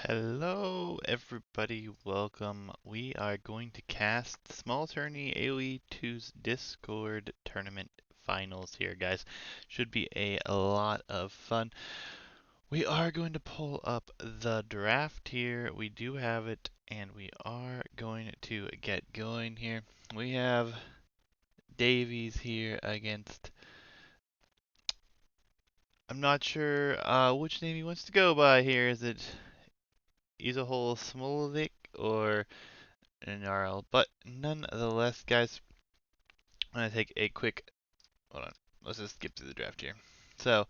Hello everybody, welcome. We are going to cast Small Tourney AoE 2's Discord tournament finals here, guys. Should be a lot of fun. We are going to pull up the draft here. We do have it, and we are going to get going here. We have Davies here against... I'm not sure which name he wants to go by here. Is it Isahol Smolik or Nnarol? But nonetheless, guys, I'm gonna take a quick. Hold on. Let's just skip through the draft here. So,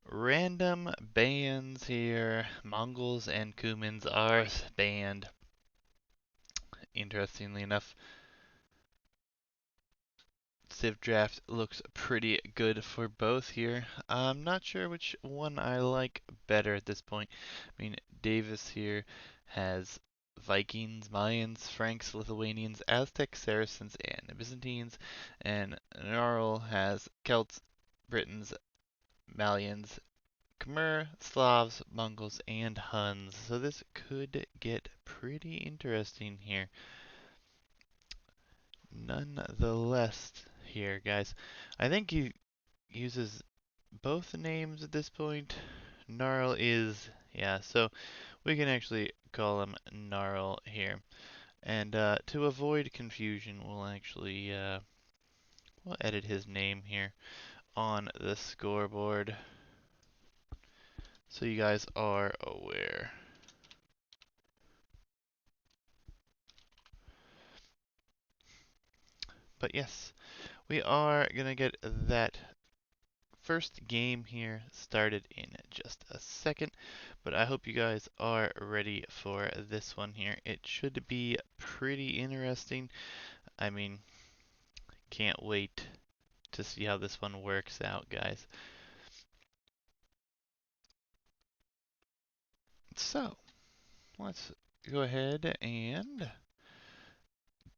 random bans here. Mongols and Cumans are banned. Interestingly enough, Civ draft looks pretty good for both here. I'm not sure which one I like better at this point. I mean, Davis here has Vikings, Mayans, Franks, Lithuanians, Aztecs, Saracens, and Byzantines, and Nnarol has Celts, Britons, Malians, Khmer, Slavs, Mongols, and Huns. So this could get pretty interesting here. Nonetheless, here, guys, I think he uses both names at this point. Gnarl is, yeah, so we can actually call him Gnarl here. And to avoid confusion, we'll actually we'll edit his name here on the scoreboard so you guys are aware. But yes, we are gonna get that first game here started in just a second, but I hope you guys are ready for this one here. It should be pretty interesting. I mean, can't wait to see how this one works out, guys. So, let's go ahead and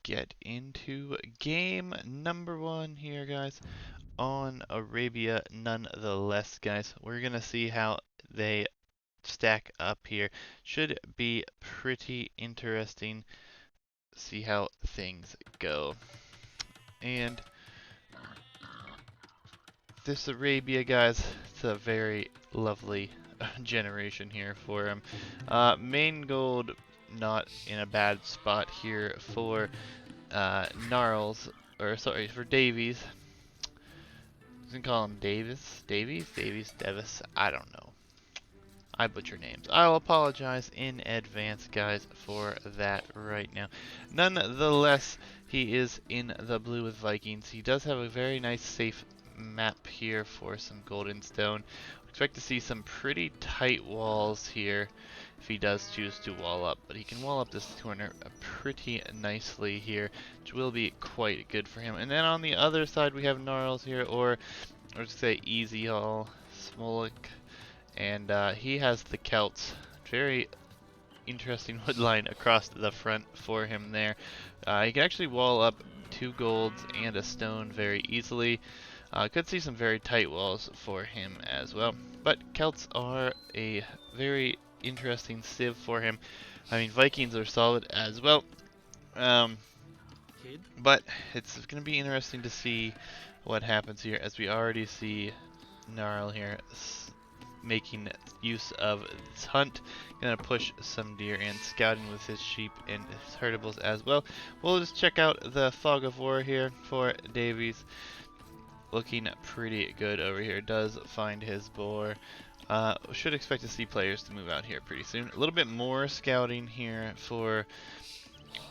get into game number one here, guys, on Arabia. Nonetheless, guys, we're gonna see how they stack up here. Should be pretty interesting. See how things go. And this Arabia, guys, it's a very lovely generation here for him. Main gold, not in a bad spot here for Gnarls, or sorry, for Davies. I can call him Davis, I don't know. I butcher names. I'll apologize in advance, guys, for that right now. Nonetheless, he is in the blue with Vikings. He does have a very nice safe map here for some golden stone. Expect to see some pretty tight walls here if he does choose to wall up, but he can wall up this corner pretty nicely here, which will be quite good for him. And then on the other side we have Gnarls here, or let's say Easy Haul, Smolik, and he has the Celts. Very interesting wood line across the front for him there. He can actually wall up 2 golds and a stone very easily. Could see some very tight walls for him as well. But Celts are a very interesting civ for him. I mean, Vikings are solid as well. But it's going to be interesting to see what happens here, as we already see Gnarl here making use of this hunt. Gonna push some deer and scouting with his sheep and his herdables as well. We'll just check out the Fog of War here for Davies. Looking pretty good over here. Does find his boar. Should expect to see players to move out here pretty soon. A little bit more scouting here for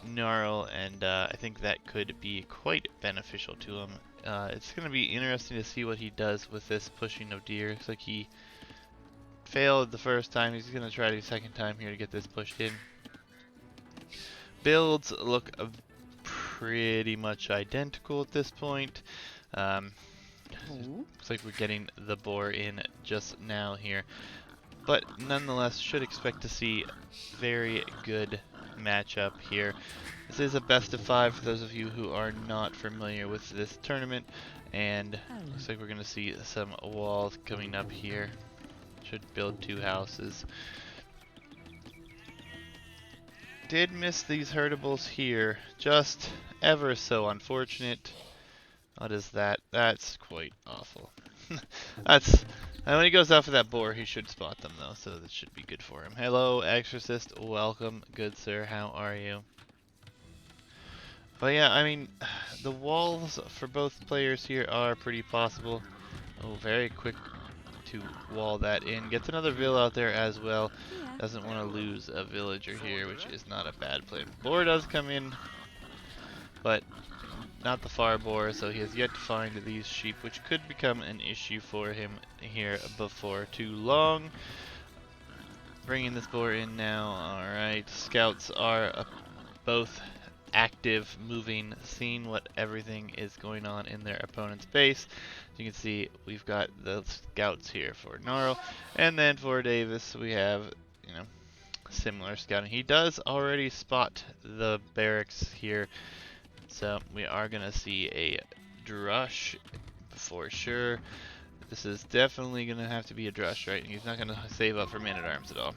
Gnarl, and I think that could be quite beneficial to him. It's going to be interesting to see what he does with this pushing of deer. Looks like he failed the first time. He's going to try the second time here to get this pushed in. Builds look pretty much identical at this point. Looks like we're getting the boar in just now here. But nonetheless, should expect to see very good matchup here. This is a best of 5 for those of you who are not familiar with this tournament. And looks like we're going to see some walls coming up here. Should build 2 houses. Did miss these herdables here. Just ever so unfortunate. What is that? That's quite awful. That's... And when he goes out for that boar, he should spot them, though, so that should be good for him. Hello, Exorcist. Welcome, good sir. How are you? But yeah, I mean, the walls for both players here are pretty possible. Oh, very quick to wall that in. Gets another villa out there as well. Doesn't want to lose a villager here, which is not a bad play. Boar does come in, but not the far boar, so he has yet to find these sheep, which could become an issue for him here before too long. Bringing this boar in now. Alright, scouts are both active, moving, seeing what everything is going on in their opponent's base. As you can see, we've got the scouts here for Nnarol, and then for Davis we have, you know, similar scouting. He does already spot the barracks here, so we are going to see a drush for sure. This is definitely going to have to be a drush, right? He's not going to save up for man-at-arms at all.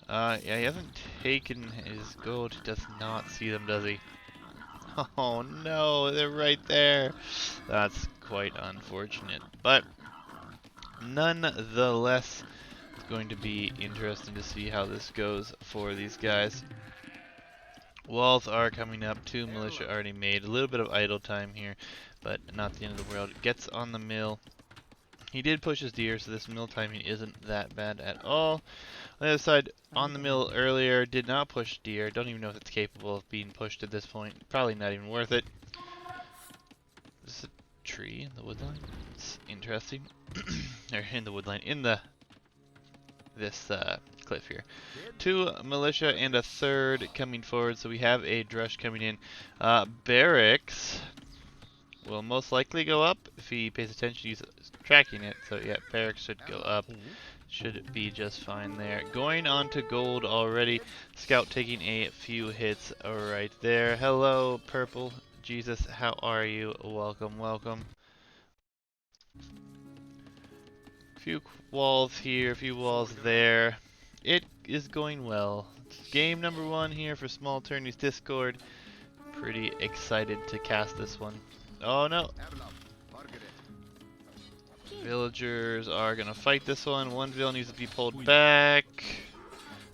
Yeah, he hasn't taken his gold. He does not see them, does he? Oh no, they're right there. That's quite unfortunate. But nonetheless, it's going to be interesting to see how this goes for these guys. Walls are coming up. 2 militia already made. A little bit of idle time here, but not the end of the world. Gets on the mill. He did push his deer, so this mill timing isn't that bad at all. On the other side, on the mill earlier, did not push deer. Don't even know if it's capable of being pushed at this point. Probably not even worth it. This is a tree in the woodline. It's interesting. Or in the woodline, in this cliff here. 2 militia and a 3rd coming forward, so we have a drush coming in. Barracks will most likely go up if he pays attention. He's tracking it, so yeah, barracks should go up. Should be just fine there. Going on to gold already. Scout taking a few hits right there. Hello, Purple Jesus. How are you? Welcome, welcome. Few walls here, a few walls there. It is going well. Game number 1 here for Small Tourneys Discord. Pretty excited to cast this one. Oh no! Villagers are gonna fight this one. One vill needs to be pulled back.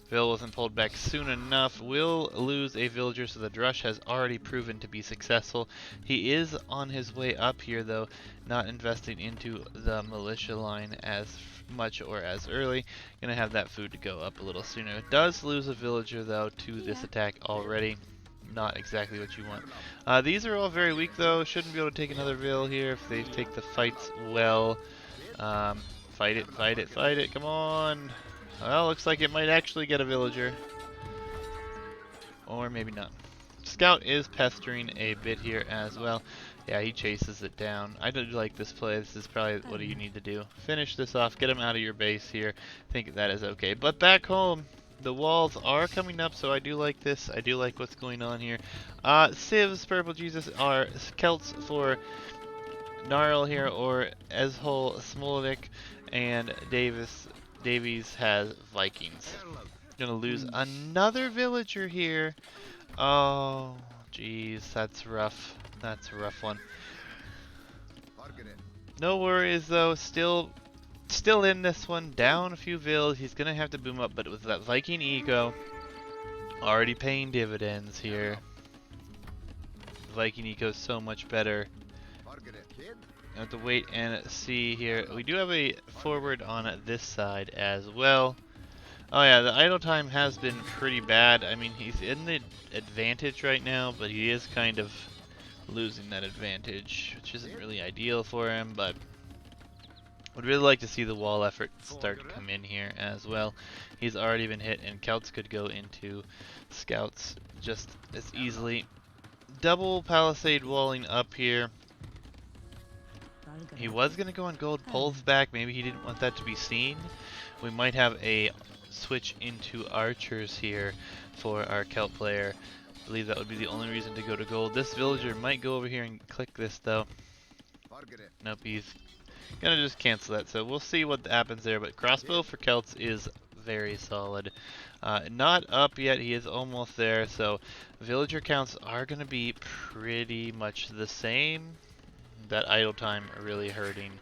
Vill wasn't pulled back soon enough. Will lose a villager, so the drush has already proven to be successful. He is on his way up here though, not investing into the militia line as much or as early. Gonna have that food to go up a little sooner. Does lose a villager though to this attack already. Not exactly what you want. These are all very weak though. Shouldn't be able to take another vill here if they take the fights well. Fight it, fight it, fight it. Come on. Well, looks like it might actually get a villager. Or maybe not. Scout is pestering a bit here as well. Yeah, he chases it down. I do like this play. This is probably what you need to do. Finish this off. Get him out of your base here. I think that is okay. But back home, the walls are coming up, so I do like this. I do like what's going on here. Civs, Purple Jesus, are Celts for Nnarol here, or Eshol Smolik, and Davies has Vikings. Gonna lose another villager here. Oh, jeez, that's rough. That's a rough one. No worries though. Still in this one. Down a few vills. He's gonna have to boom up, but with that Viking eco, already paying dividends here. Viking eco is so much better. I have to wait and see here. We do have a forward on this side as well. Oh yeah, the idle time has been pretty bad. I mean, he's in the advantage right now, but he is kind of losing that advantage, which isn't really ideal for him, but would really like to see the wall effort start to come in here as well. He's already been hit, and Celts could go into Scouts just as easily. Double palisade walling up here. He was going to go on gold, pulls back. Maybe he didn't want that to be seen. We might have a switch into archers here for our Celt player. I believe that would be the only reason to go to gold. This villager might go over here and click this though. Nope, he's gonna just cancel that. So we'll see what happens there. But crossbow for Celts is very solid. Not up yet, he is almost there, so villager counts are going to be pretty much the same. That idle time really hurting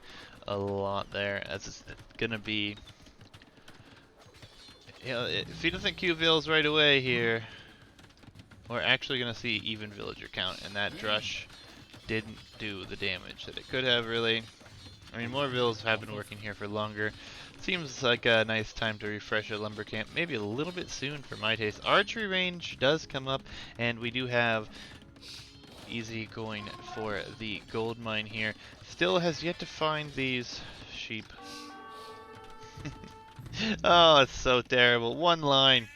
a lot there, as it's going to be, you know, if he doesn't queue vills right away here, we're actually going to see even villager count, and that drush didn't do the damage that it could have, really. I mean, more vills have been working here for longer. Seems like a nice time to refresh a lumber camp. Maybe a little bit soon for my taste. Archery range does come up, and we do have easy going for the gold mine here. Still has yet to find these sheep. Oh, it's so terrible. One line.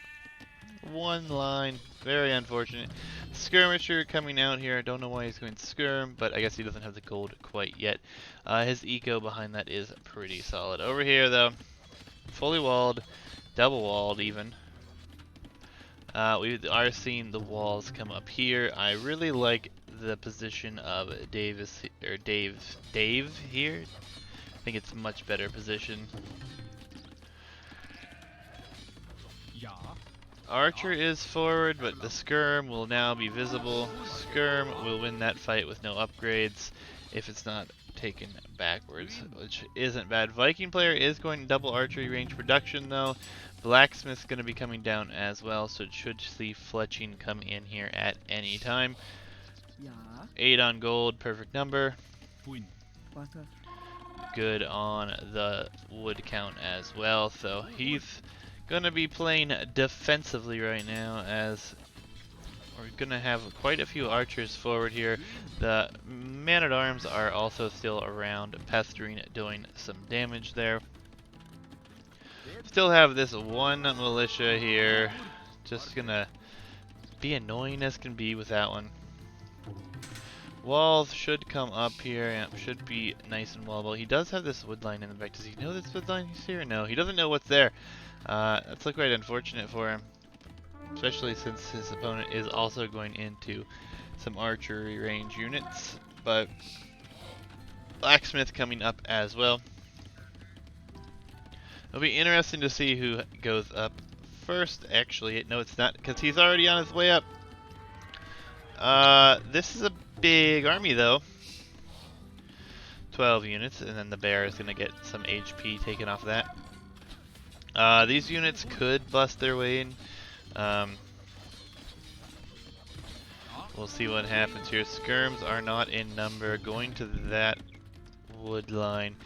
One line. Very unfortunate. Skirmisher coming out here. I don't know why he's going skirm, but I guess he doesn't have the gold quite yet. His eco behind that is pretty solid. Over here, though, fully walled, double walled even. We are seeing the walls come up here. I really like the position of Dave here. I think it's a much better position. Archer is forward, but the skirm will now be visible. Skirm will win that fight with no upgrades if it's not taken backwards, which isn't bad. Viking player is going double archery range production though. Blacksmith's going to be coming down as well, so it should see fletching come in here at any time. 8 on gold, perfect number. Good on the wood count as well, so he's gonna be playing defensively right now, as we're gonna have quite a few archers forward here. The man-at-arms are also still around, pestering, doing some damage there. Still have this one militia here, just gonna be annoying as can be with that one. Walls should come up here, and should be nice and wallable. He does have this wood line in the back. Does he know this wood line is here? No, he doesn't know what's there. That's quite unfortunate for him, especially since his opponent is also going into some archery range units. But blacksmith coming up as well. It'll be interesting to see who goes up first. Actually, no, it's not, because he's already on his way up. This is a big army though. 12 units, and then the bear is going to get some HP taken off that. These units could bust their way in. We'll see what happens here. Skirms are not in number. Going to that wood line.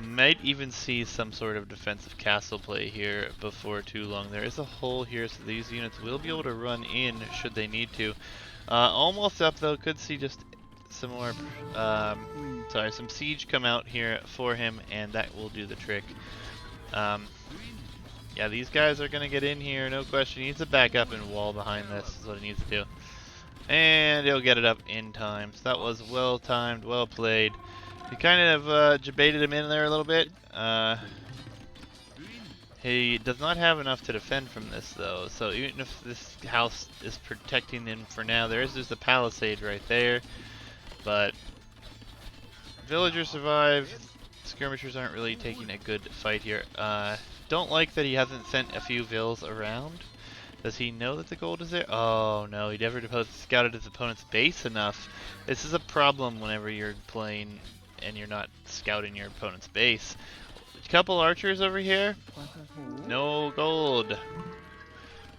Might even see some sort of defensive castle play here before too long. There is a hole here, so these units will be able to run in should they need to. Almost up though. Could see just some more, some siege come out here for him, and that will do the trick. Yeah, these guys are gonna get in here, no question. He needs to back up and wall behind this, is what he needs to do. And he'll get it up in time. So that was well timed, well played. He kind of baited him in there a little bit. He does not have enough to defend from this though, so even if this house is protecting him for now, there is just a palisade right there. But villagers survive. Skirmishers aren't really taking a good fight here. Don't like that he hasn't sent a few vills around. Does he know that the gold is there? Oh no, he never scouted his opponent's base enough. This is a problem whenever you're playing and you're not scouting your opponent's base. A couple archers over here. No gold.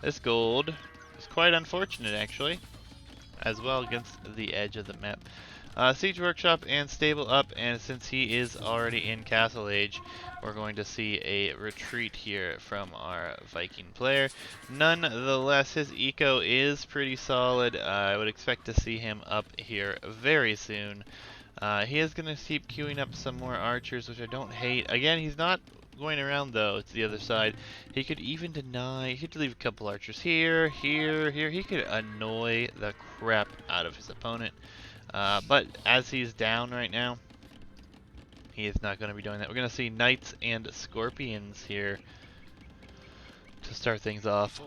This gold is quite unfortunate actually, as well against the edge of the map. Siege Workshop and Stable up, and since he is already in Castle Age, we're going to see a retreat here from our Viking player. Nonetheless, his eco is pretty solid. I would expect to see him up here very soon. He is going to keep queuing up some more archers, which I don't hate. Again, he's not going around though, it's the other side. He could even deny, he could leave a couple archers here, here, here. He could annoy the crap out of his opponent. But as he's down right now, he is not going to be doing that. We're going to see knights and scorpions here to start things off.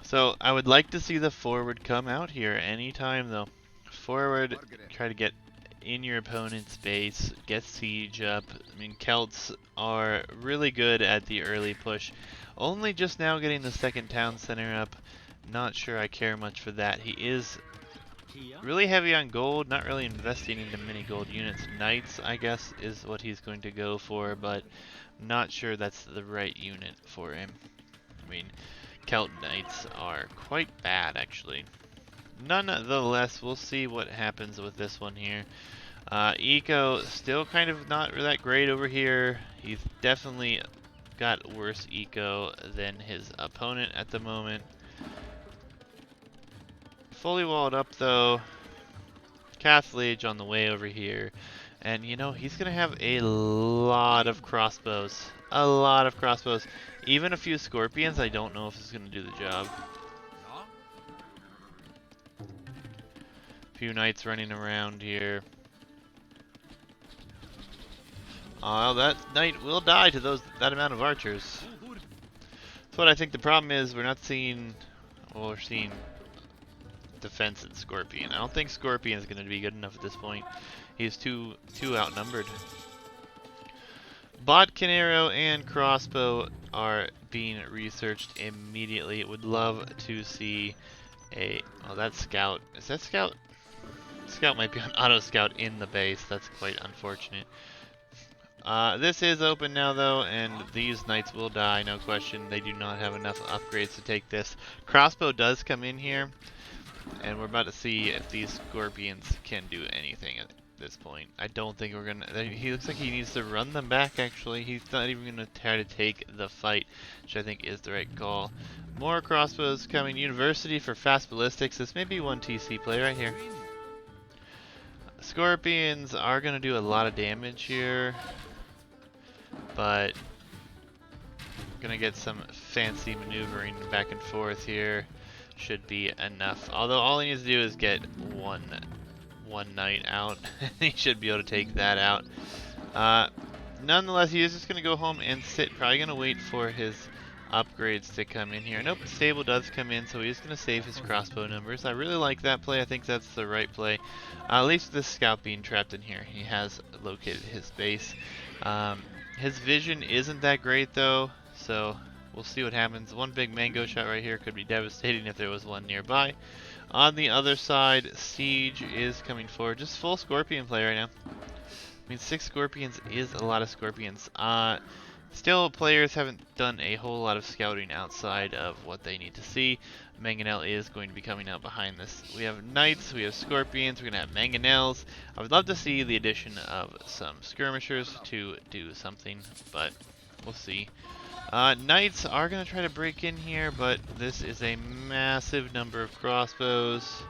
So I would like to see the forward come out here anytime though. Forward, try to get in your opponent's base, get siege up. I mean, Celts are really good at the early push. Only just now getting the second town center up. Not sure I care much for that. He is really heavy on gold, not really investing into many gold units. Knights, I guess, is what he's going to go for, but not sure that's the right unit for him. I mean, Celt Knights are quite bad, actually. Nonetheless, we'll see what happens with this one here. Eco, still kind of not that great over here. He's definitely got worse eco than his opponent at the moment. Fully walled up though. Cathlage on the way over here. And you know, he's gonna have a lot of crossbows. A lot of crossbows. Even a few scorpions, I don't know if it's gonna do the job. Few knights running around here. Oh, that knight will die to that amount of archers. That's what I think the problem is. We're not seeing, well, we're seeing defense and Scorpion. I don't think Scorpion is going to be good enough at this point. He's too outnumbered. Botkin arrow and crossbow are being researched immediately. Would love to see a, oh, that scout. Is that scout? Scout might be on auto scout in the base. That's quite unfortunate. This is open now though, and these knights will die, no question. They do not have enough upgrades to take this. Crossbow does come in here, and we're about to see if these scorpions can do anything at this point. I don't think we're gonna, he looks like he needs to run them back actually. He's not even gonna try to take the fight, which I think is the right call. More crossbows coming. University for fast ballistics. This may be one TC play right here. Scorpions are gonna do a lot of damage here, but gonna get some fancy maneuvering back and forth here. Should be enough. Although all he needs to do is get one knight out. He should be able to take that out. Nonetheless, he is just gonna go home and sit. Probably gonna wait for his upgrades to come in here. Nope, stable does come in, so he's gonna save his crossbow numbers. I really like that play. I think that's the right play. At least this scout being trapped in here. He has located his base. His vision isn't that great though, so we'll see what happens. One big mango shot right here could be devastating if there was one nearby. On the other side, Siege is coming forward. Just full Scorpion play right now. I mean, 6 Scorpions is a lot of Scorpions. Still, players haven't done a whole lot of scouting outside of what they need to see. Mangonel is going to be coming out behind this. We have Knights, we have Scorpions, we're going to have Mangonels. I would love to see the addition of some Skirmishers to do something, but we'll see. Knights are going to try to break in here, but this is a massive number of crossbows.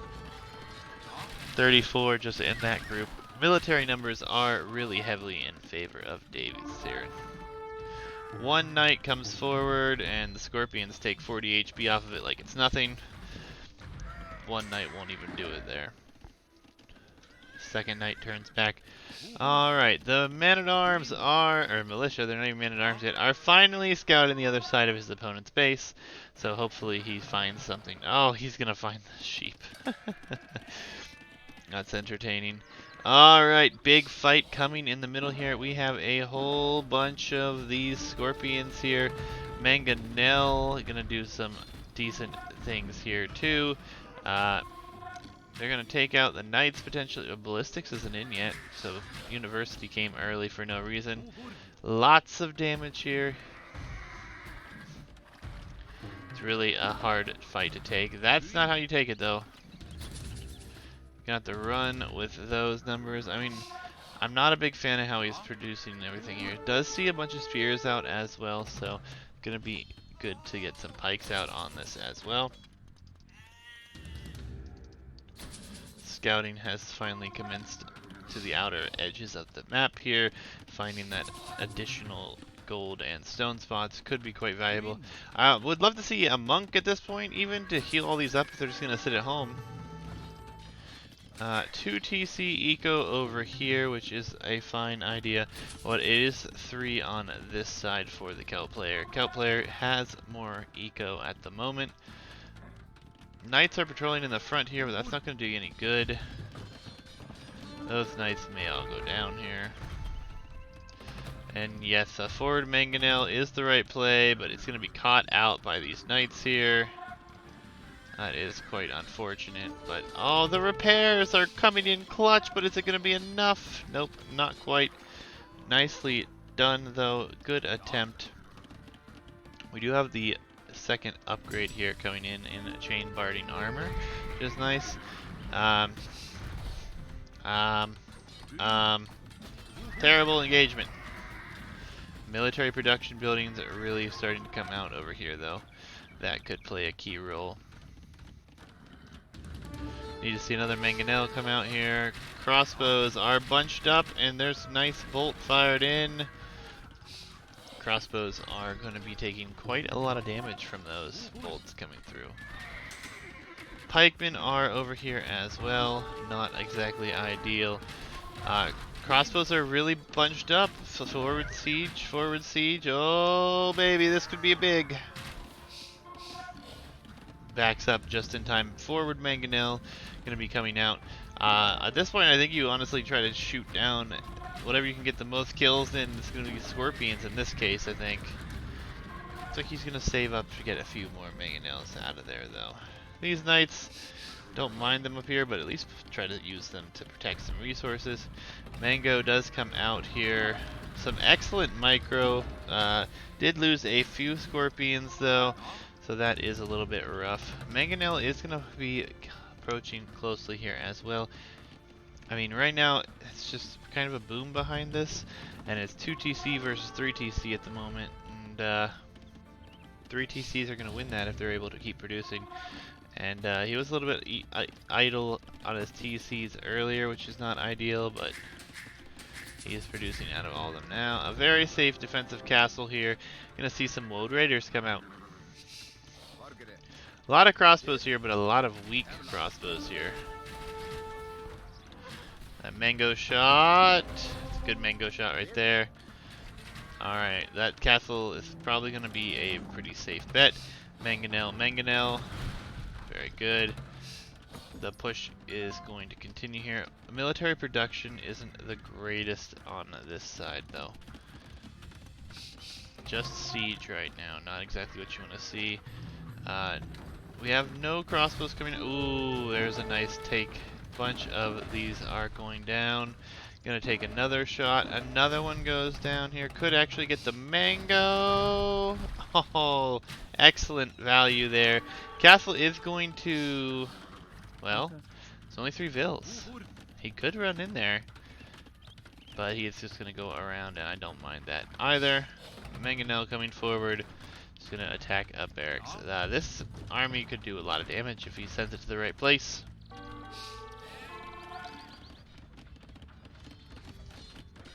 34 just in that group. Military numbers are really heavily in favor of Davies here. One knight comes forward, and the Scorpions take 40 HP off of it like it's nothing. One knight won't even do it there. Second knight turns back. Alright, the man-at-arms are, or militia, they're not even man-at-arms yet, are finally scouting the other side of his opponent's base. So hopefully he finds something. Oh, he's gonna find the sheep. That's entertaining. Alright, big fight coming in the middle here. We have a whole bunch of these Scorpions here. Mangonel gonna do some decent things here too. They're gonna take out the Knights potentially. Ballistics isn't in yet, so University came early for no reason. Lots of damage here. It's really a hard fight to take. That's not how you take it though. Gonna have to run with those numbers. I mean, I'm not a big fan of how he's producing everything here. Does see a bunch of spears out as well, so gonna be good to get some pikes out on this as well. Scouting has finally commenced to the outer edges of the map here. Finding that additional gold and stone spots could be quite valuable. Would love to see a monk at this point, even to heal all these up if they're just gonna sit at home. 2 TC eco over here, which is a fine idea. But it is 3 on this side for the Celt player. Celt player has more eco at the moment. Knights are patrolling in the front here, but that's not going to do you any good. Those knights may all go down here. And yes, a forward mangonel is the right play, but it's going to be caught out by these knights here. That is quite unfortunate, but oh, the repairs are coming in clutch, but is it going to be enough? Nope, not quite. Nicely done, though. Good attempt. We do have the second upgrade here coming in chain barding armor, which is nice. Terrible engagement. Military production buildings are really starting to come out over here, though. That could play a key role. Need to see another mangonel come out here. Crossbows are bunched up, and there's nice bolt fired in. Crossbows are going to be taking quite a lot of damage from those bolts coming through. Pikemen are over here as well. Not exactly ideal. Crossbows are really bunched up. So forward siege, forward siege. Oh, baby, this could be a big. Backs up just in time. Forward mangonel going to be coming out. At this point, I think you honestly try to shoot down whatever you can get the most kills in. It's going to be scorpions in this case, I think. Looks like he's going to save up to get a few more mangonels out of there, though. These knights, don't mind them up here, but at least try to use them to protect some resources. Mango does come out here. Some excellent micro. Did lose a few scorpions, though, so that is a little bit rough. Mangonel is going to be approaching closely here as well. I mean, right now, it's just kind of a boom behind this, and it's 2 TC versus 3 TC at the moment, and 3 TCs are going to win that if they're able to keep producing. And he was a little bit idle on his TCs earlier, which is not ideal, but he is producing out of all of them now. A very safe defensive castle here. Going to see some Woad Raiders come out. A lot of crossbows here, but a lot of weak crossbows here. That mango shot. It's a good mango shot right there. Alright, that castle is probably going to be a pretty safe bet. Mangonel, mangonel. Very good. The push is going to continue here. Military production isn't the greatest on this side, though. Just siege right now. Not exactly what you want to see. We have no crossbows coming. Ooh, there's a nice take. Bunch of these are going down. Gonna take another shot. Another one goes down here. Could actually get the mango. Oh, excellent value there. Castle is going to, well, it's only 3 vills. He could run in there, but he is just gonna go around, and I don't mind that either. Mangonel coming forward. He's gonna attack up barracks. This army could do a lot of damage if he sends it to the right place.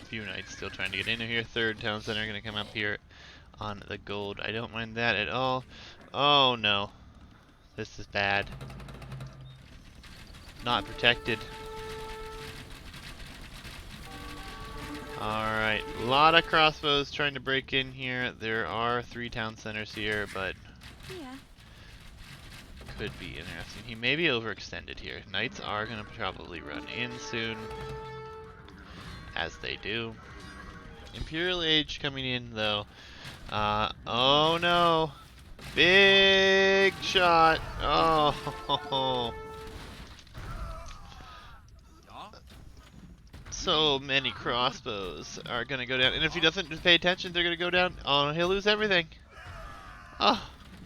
Few knights still trying to get in here. Third town center gonna come up here on the gold. I don't mind that at all. Oh no. This is bad. Not protected. Alright, a lot of crossbows trying to break in here. There are 3 town centers here, but could be interesting. He may be overextended here. Knights are going to probably run in soon, as they do. Imperial Age coming in, though. Oh no! Big shot! Oh! So many crossbows are going to go down. And if he doesn't pay attention, they're going to go down. Oh, he'll lose everything. Oh,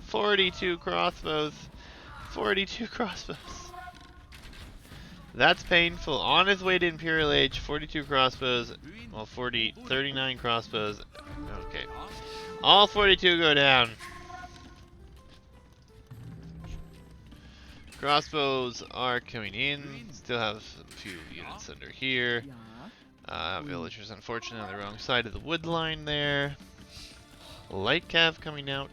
42 crossbows. 42 crossbows. That's painful. On his way to Imperial Age, 42 crossbows. Well, 39 crossbows. Okay. All 42 go down. Crossbows are coming in. Still have a few units under here. Villagers, unfortunately, on the wrong side of the wood line there. Light cav coming out,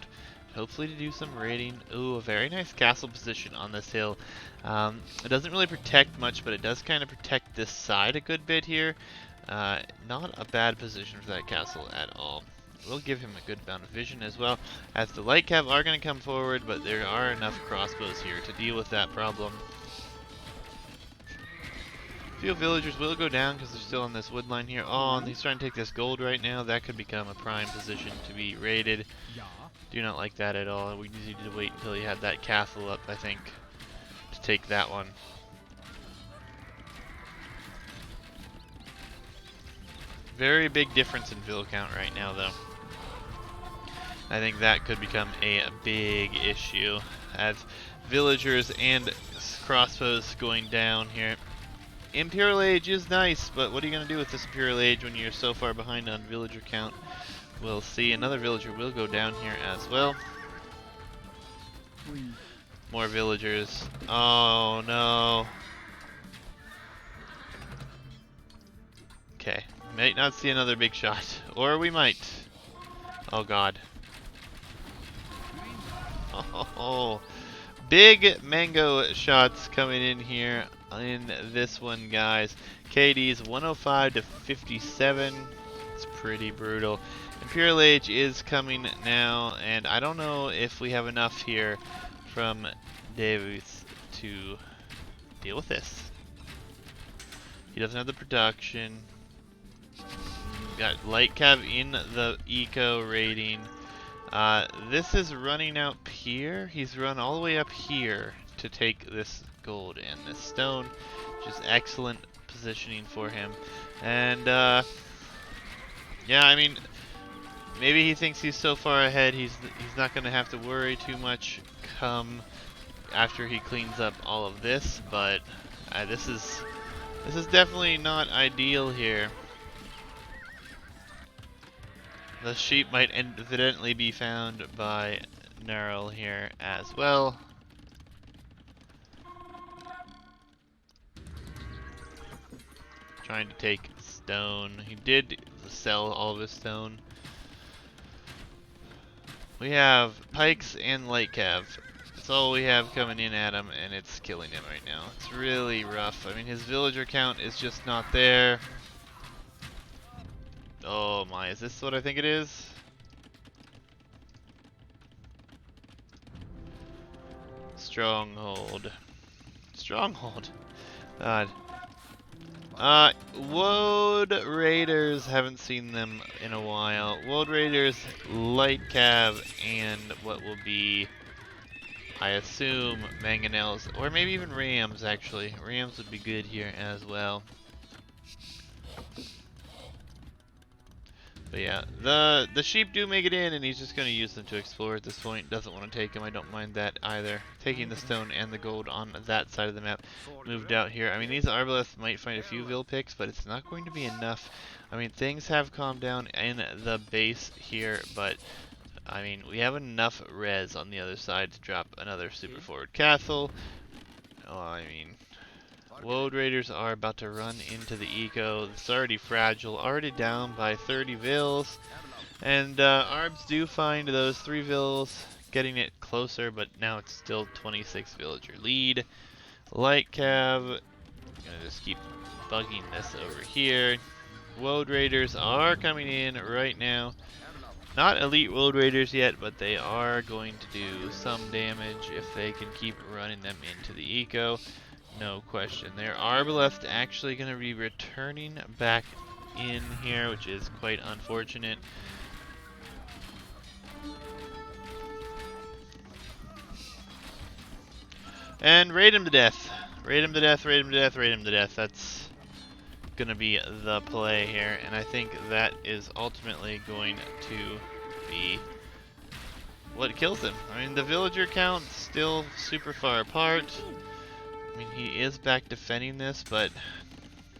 hopefully to do some raiding. Ooh, a very nice castle position on this hill. It doesn't really protect much, but it does kind of protect this side a good bit here. Not a bad position for that castle at all. We'll give him a good amount of vision as well, as the light cav are going to come forward, but there are enough crossbows here to deal with that problem. few villagers will go down because they're still on this wood line here. Oh, and he's trying to take this gold right now. That could become a prime position to be raided. Do not like that at all. We needed to wait until he had that castle up, I think, to take that one. Very big difference in vill count right now, though. I think that could become a big issue as villagers and crossbows going down here. Imperial Age is nice, but what are you going to do with this Imperial Age when you're so far behind on villager count? We'll see. Another villager will go down here as well. More villagers. Oh no. Okay. Might not see another big shot. Or we might. Oh god. Oh. Big mango shots coming in here in this one, guys. KD's 105 to 57. It's pretty brutal. Imperial Age is coming now, and I don't know if we have enough here from Davis to deal with this. He doesn't have the production. Got light cav in the eco rating. This is running out here. He's run all the way up here to take this gold and this stone, which is excellent positioning for him. And yeah, I mean, maybe he thinks he's so far ahead he's not going to have to worry too much come after he cleans up all of this, but this is definitely not ideal here. The sheep might evidently be found by Nnarol here as well. Trying to take stone. He did sell all of his stone. We have pikes and light cav. That's all we have coming in at him, and it's killing him right now. It's really rough. I mean, his villager count is just not there. Oh my, is this what I think it is? Stronghold. Stronghold. God. Woad Raiders, haven't seen them in a while. Woad Raiders, light cav, and what will be, I assume, mangonels, or maybe even rams, actually. Rams would be good here as well. But yeah, the sheep do make it in, and he's just going to use them to explore at this point. Doesn't want to take them. I don't mind that either. Taking the stone and the gold on that side of the map. Moved out here. I mean, these arbalists might find a few vill picks, but it's not going to be enough. I mean, things have calmed down in the base here, but I mean, we have enough res on the other side to drop another super forward castle. Oh, I mean, Woad Raiders are about to run into the eco. It's already fragile, already down by 30 vills. And Arbs do find those 3 vills, getting it closer, but now it's still 26 villager lead. Light cav, gonna just keep bugging this over here. Woad Raiders are coming in right now. Not elite Woad Raiders yet, but they are going to do some damage if they can keep running them into the eco. No question. There are left actually going to be returning back in here, which is quite unfortunate. And raid him to death. Raid him to death, raid him to death, raid him to death. That's going to be the play here, and I think that is ultimately going to be what kills him. I mean, the villager count's still super far apart. I mean, he is back defending this, but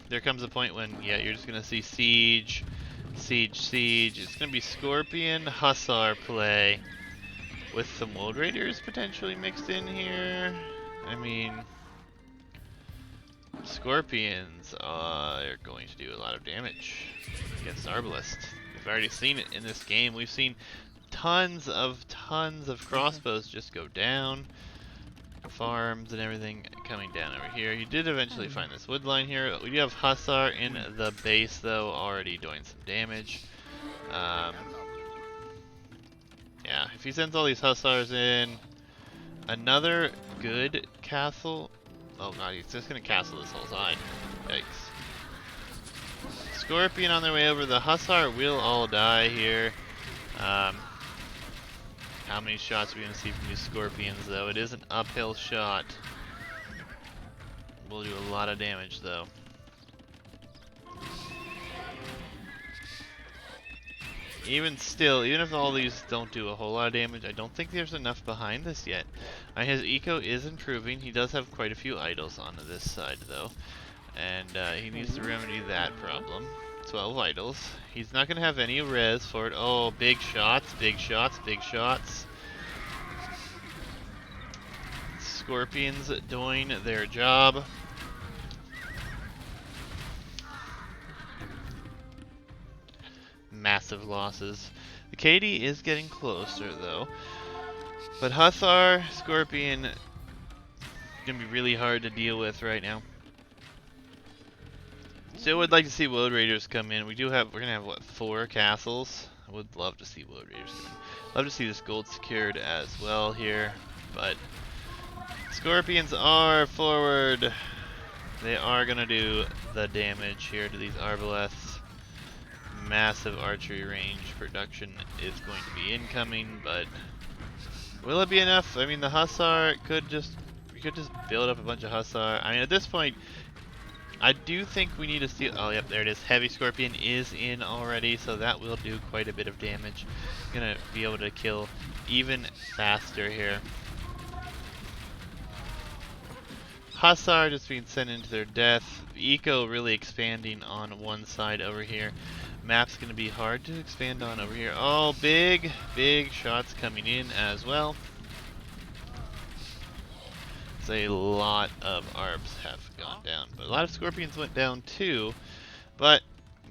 there comes a point when, yeah, you're just going to see siege, siege, siege. It's going to be Scorpion, Hussar play with some Woad Raiders potentially mixed in here. I mean, Scorpions are going to do a lot of damage against Arbalest. We've already seen it in this game. We've seen tons of crossbows just go down. Farms and everything coming down over here. You did eventually find this wood line here. We do have Hussar in the base, though, already doing some damage. Yeah, if he sends all these Hussars in, another good castle. Oh god, he's just gonna castle this whole side. Yikes. Scorpion on their way over. The Hussar will all die here. How many shots are we going to see from these Scorpions, though? It is an uphill shot. Will do a lot of damage, though. Even still, even if all these don't do a whole lot of damage, I don't think there's enough behind this yet. His eco is improving. He does have quite a few idols on this side, though. And he needs to remedy that problem. 12 idols. He's not going to have any res for it. Oh, big shots, big shots, big shots. Scorpions doing their job. Massive losses. The KD is getting closer, though. But Hussar, Scorpion, gonna be really hard to deal with right now. Still would like to see Woad Raiders come in. We're gonna have what, 4 castles? I would love to see Woad Raiders come in. Love to see this gold secured as well here, but Scorpions are forward. They are gonna do the damage here to these Arbaleths. Massive archery range production is going to be incoming, but will it be enough? I mean, the Hussar could just, we could just build up a bunch of Hussar. I mean, at this point, I do think we need to steal. Oh, yep, there it is. Heavy Scorpion is in already, so that will do quite a bit of damage. Gonna be able to kill even faster here. Hussar just being sent into their death. Eco really expanding on one side over here. Map's gonna be hard to expand on over here. Oh, big shots coming in as well. A lot of ARBs have gone down, but a lot of Scorpions went down too. But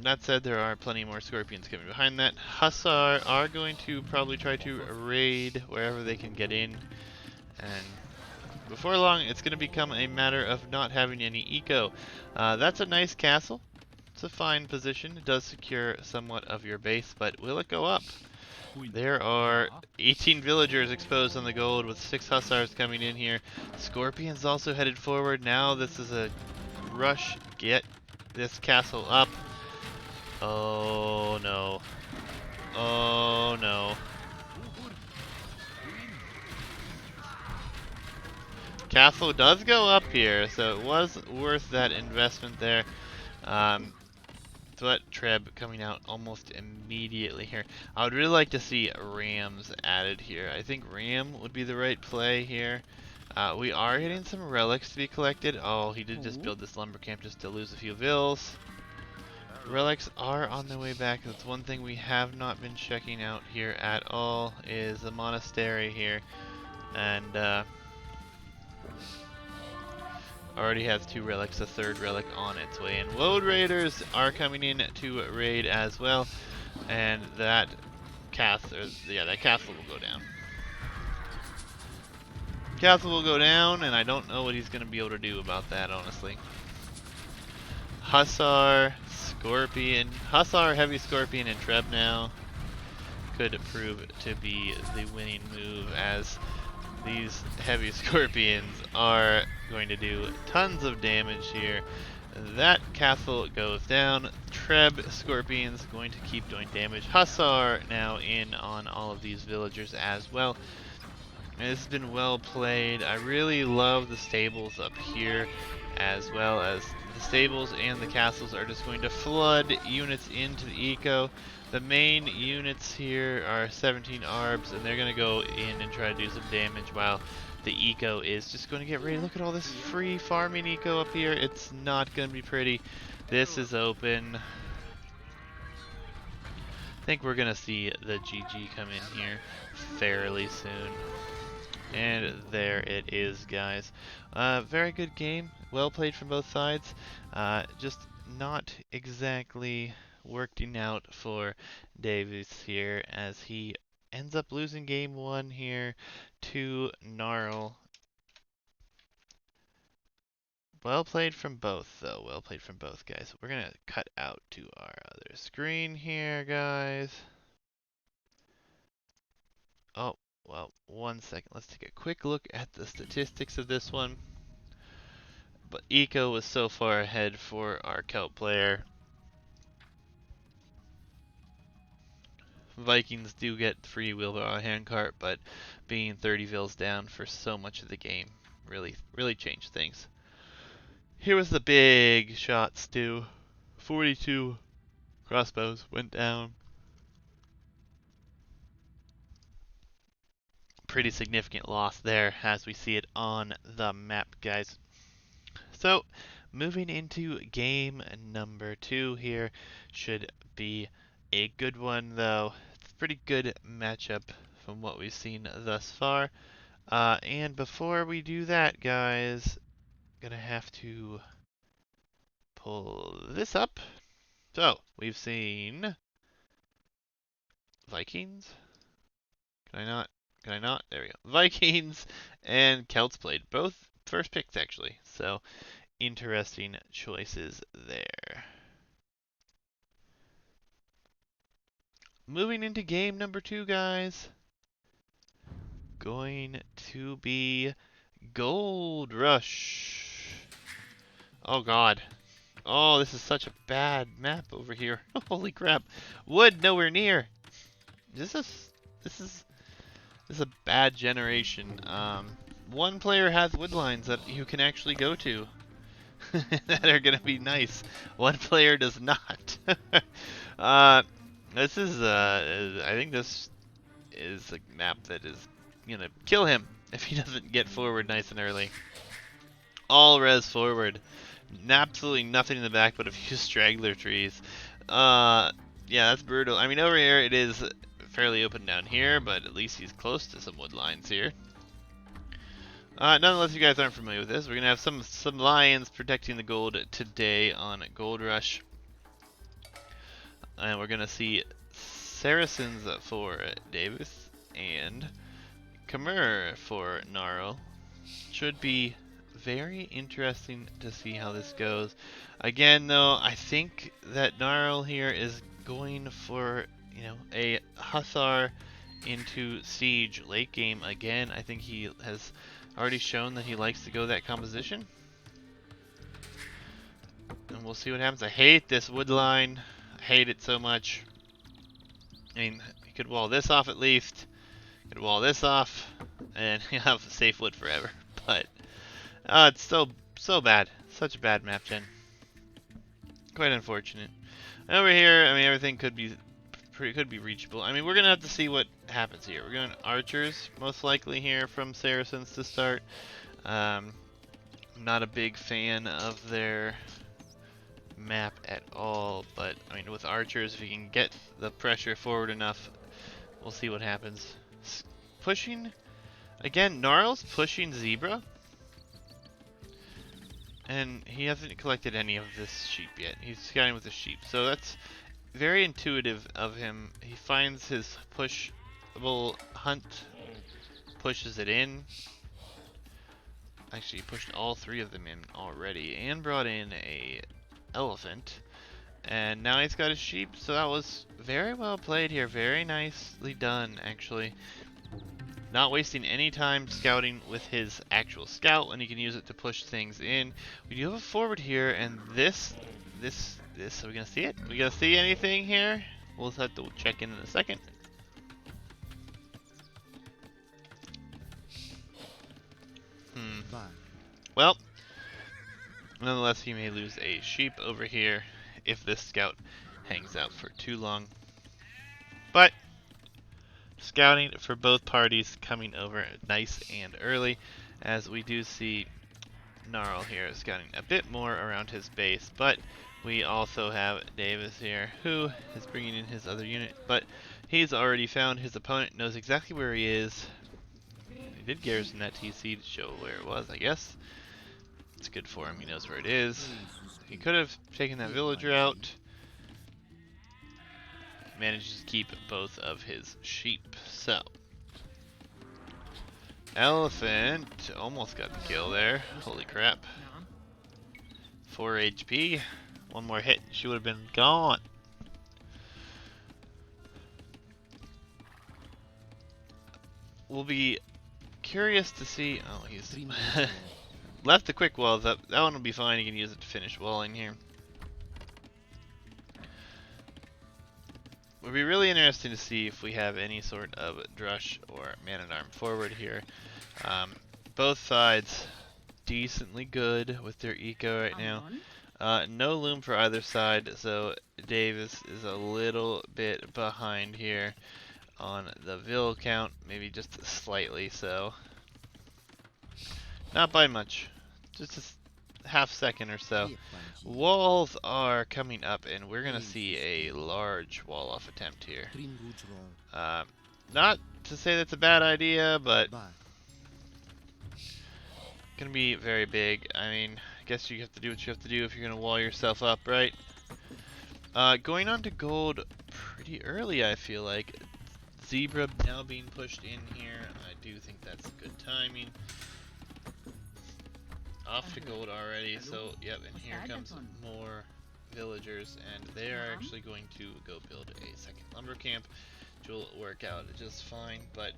that said, there are plenty more Scorpions coming behind that. Hussar are going to probably try to raid wherever they can get in, and before long it's going to become a matter of not having any eco. That's a nice castle. It's a fine position. It does secure somewhat of your base, but will it go up? There are 18 villagers exposed on the gold with 6 Hussars coming in here. Scorpion's also headed forward. Now this is a rush. Get this castle up. Oh no. Oh no. Castle does go up here, so it was worth that investment there. But Treb coming out almost immediately here. I would really like to see Rams added here. I think Ram would be the right play here. We are getting some relics to be collected. Oh, he did just build this lumber camp just to lose a few vills. Relics are on their way back. That's one thing we have not been checking out here at all, is the monastery here. And already has 2 relics, a 3rd relic on its way. And Woad Raiders are coming in to raid as well. And that castle will go down. Castle will go down, and I don't know what he's going to be able to do about that, honestly. Hussar, Scorpion. Hussar, Heavy Scorpion, and Treb now could prove to be the winning move, as these Heavy Scorpions are going to do tons of damage here. That castle goes down. Treb Scorpions going to keep doing damage. Hussar now in on all of these villagers as well. And this has been well played. I really love the stables up here, as well as the stables and the castles are just going to flood units into the eco. The main units here are 17 ARBs, and they're going to go in and try to do some damage while the eco is just going to get ready. Look at all this free farming eco up here. It's not going to be pretty. This is open. I think we're going to see the GG come in here fairly soon. And there it is, guys. Very good game. Well played from both sides. Just not exactly working out for Davis here, as he ends up losing game 1 here to Nnarol. Well played from both, though. Well played from both, guys. We're going to cut out to our other screen here, guys. Oh, well, one second. Let's take a quick look at the statistics of this one. But Eco was so far ahead for our Celt player. Vikings do get free wheelbarrow handcart, but being 30 vils down for so much of the game really changed things. Here was the big shot, Stu. 42 crossbows went down. Pretty significant loss there as we see it on the map, guys. So, moving into game number 2 here should be a good one, though. It's a pretty good matchup from what we've seen thus far. And before we do that, guys, gonna have to pull this up. So, we've seen Vikings. Can I not? Can I not? There we go. Vikings and Celts played. Both first picks, actually. So, interesting choices there. Moving into game number 2, guys. Going to be Gold Rush. Oh, God. Oh, this is such a bad map over here. Holy crap. Wood nowhere near. This is a bad generation. One player has wood lines that you can actually go to that are gonna be nice. One player does not. This is I think this is a map that is gonna kill him if he doesn't get forward nice and early. All res forward. Absolutely nothing in the back but a few straggler trees. Yeah, that's brutal. I mean, over here it is fairly open down here, but at least he's close to some wood lines here. Nonetheless, if you guys aren't familiar with this, we're gonna have some lions protecting the gold today on Gold Rush, and we're gonna see Saracens for Davis and Khmer for Nnarol. Should be very interesting to see how this goes. Again, though, I think that Nnarol here is going for, you know, a Hussar into Siege late game again. I think he has already shown that he likes to go that composition. And we'll see what happens. I hate this wood line. I hate it so much. I mean, he could wall this off at least. Could wall this off, and he'll have safe wood forever. But it's so bad. Such a bad map gen. Quite unfortunate. And over here, I mean, everything could be reachable. I mean, we're gonna have to see what happens here. We're going archers most likely here from Saracens to start. I'm not a big fan of their map at all, but I mean, with archers, if you can get the pressure forward enough, we'll see what happens. Pushing again. Gnarl's pushing Zebra. And he hasn't collected any of this sheep yet. He's scouting with the sheep. So that's very intuitive of him. He finds his pushable hunt, pushes it in. Actually, he pushed all 3 of them in already and brought in a elephant. And now he's got his sheep. So that was very well played here. Very nicely done, actually. Not wasting any time scouting with his actual scout, and he can use it to push things in. We do have a forward here, and this, are we gonna see it? We gonna see anything here? We'll have to check in a second. Well, nonetheless, he may lose a sheep over here if this scout hangs out for too long. But scouting for both parties coming over nice and early, as we do see Nnarol here scouting a bit more around his base, but we also have Davis here who is bringing in his other unit, but he's already found his opponent, knows exactly where he is. He did garrison that TC to show where it was, I guess. It's good for him, he knows where it is. He could have taken that villager out. Manages to keep both of his sheep. So, elephant almost got the kill there. Holy crap. 4 HP. One more hit, she would have been gone. We'll be curious to see. Oh, he's left the quick walls up. That one will be fine. You can use it to finish walling here. Would be really interesting to see if we have any sort of drush or man-at-arm forward here. Both sides decently good with their eco right now. No loom for either side, so Davis is a little bit behind here on the Vil count, maybe just slightly so. Not by much, just a half second or so. Walls are coming up, and we're going to see a large wall-off attempt here. Not to say that's a bad idea, but going to be very big. I mean, I guess you have to do what you have to do if you're going to wall yourself up, right? Going on to gold pretty early, I feel like. Zebra now being pushed in here. I do think that's good timing. Off to gold already, so yep, and here comes more villagers, and they are actually going to go build a second lumber camp, which will work out just fine, but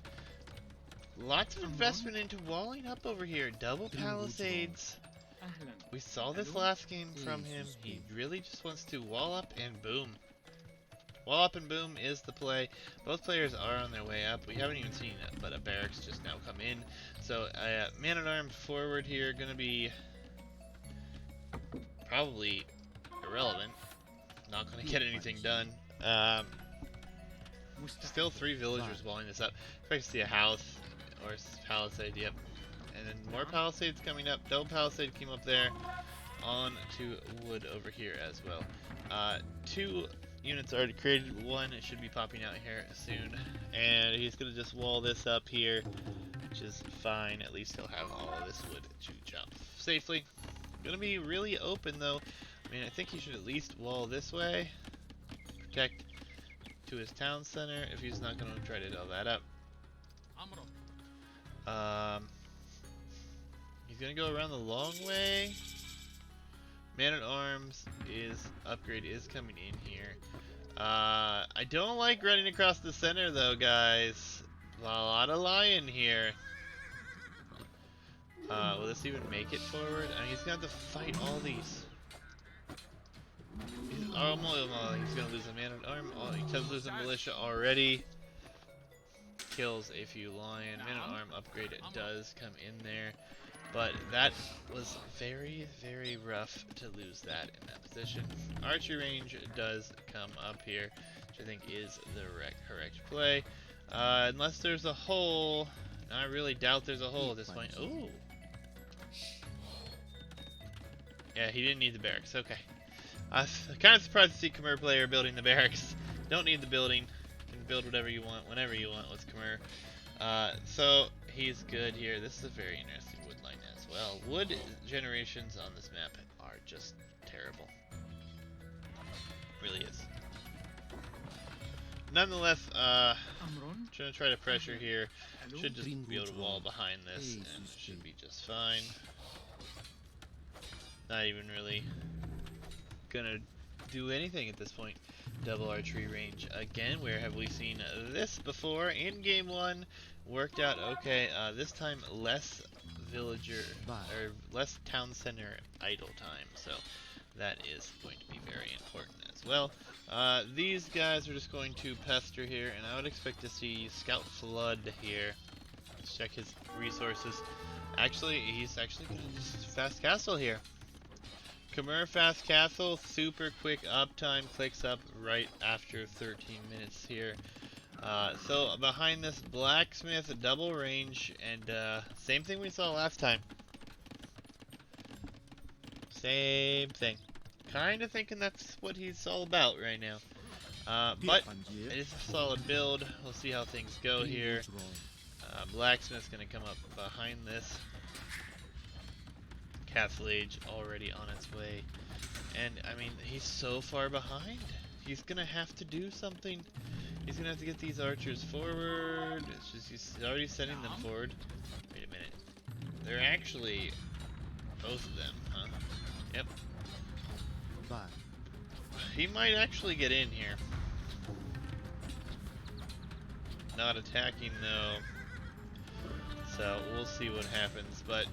lots of investment into walling up over here. Double palisades. We saw this last game from him. He really just wants to wall up and boom. Wall up and boom is the play. Both players are on their way up. We haven't even seen it, but a barracks just now come in. So man-at-arm forward here, gonna be probably irrelevant. Not gonna get anything done. Still 3 villagers walling this up. Expect to see a house or palisade, yep. And then more palisades coming up. Double palisade came up there. On to wood over here as well. 2 units already created. 1 it should be popping out here soon, and he's gonna just wall this up here, which is fine. At least he'll have all of this wood to jump safely. Gonna be really open though. I mean, I think he should at least wall this way, protect to his town center if he's not gonna try to do that up. He's gonna go around the long way. Man-at-arms upgrade is coming in here. I don't like running across the center though, guys. A lot of lion here. Will this even make it forward? I mean, he's gonna have to fight all these. He's gonna lose a man-at-arm. Oh, he does lose a militia already. Kills a few lion. Man-at-arm upgrade does come in there. But that was very, very rough to lose that in that position. Archery range does come up here, which I think is the correct play. Unless there's a hole. I really doubt there's a hole at this point. Ooh. Yeah, he didn't need the barracks. Okay. I'm kind of surprised to see Khmer player building the barracks. Don't need the building. You can build whatever you want, whenever you want with Khmer. So he's good here. This is a very interesting wood line as well. Wood generations on this map are just terrible. Really is. Nonetheless, gonna try to pressure here. Should just be able to wall behind this, and it should be just fine. Not even really gonna do anything at this point. Double archery range again. Where have we seen this before? In game 1, worked out okay. This time less villager or less town center idle time, so that is going to be very important as well. These guys are just going to pester here, and I would expect to see Scout Flood here. Let's check his resources. Actually, he's actually going to just fast castle here. Khmer fast castle, super quick uptime, clicks up right after 13 minutes here. So behind this blacksmith, double range, and same thing we saw last time. Same thing. Kind of thinking that's what he's all about right now. But it is a solid build. We'll see how things go here. Blacksmith's gonna come up behind this. Castle Age already on its way. And, I mean, he's so far behind. He's gonna have to do something. He's gonna have to get these archers forward. It's just he's already sending them forward. Wait a minute. They're actually both of them, huh? Yep. He might actually get in here. Not attacking though. So we'll see what happens, but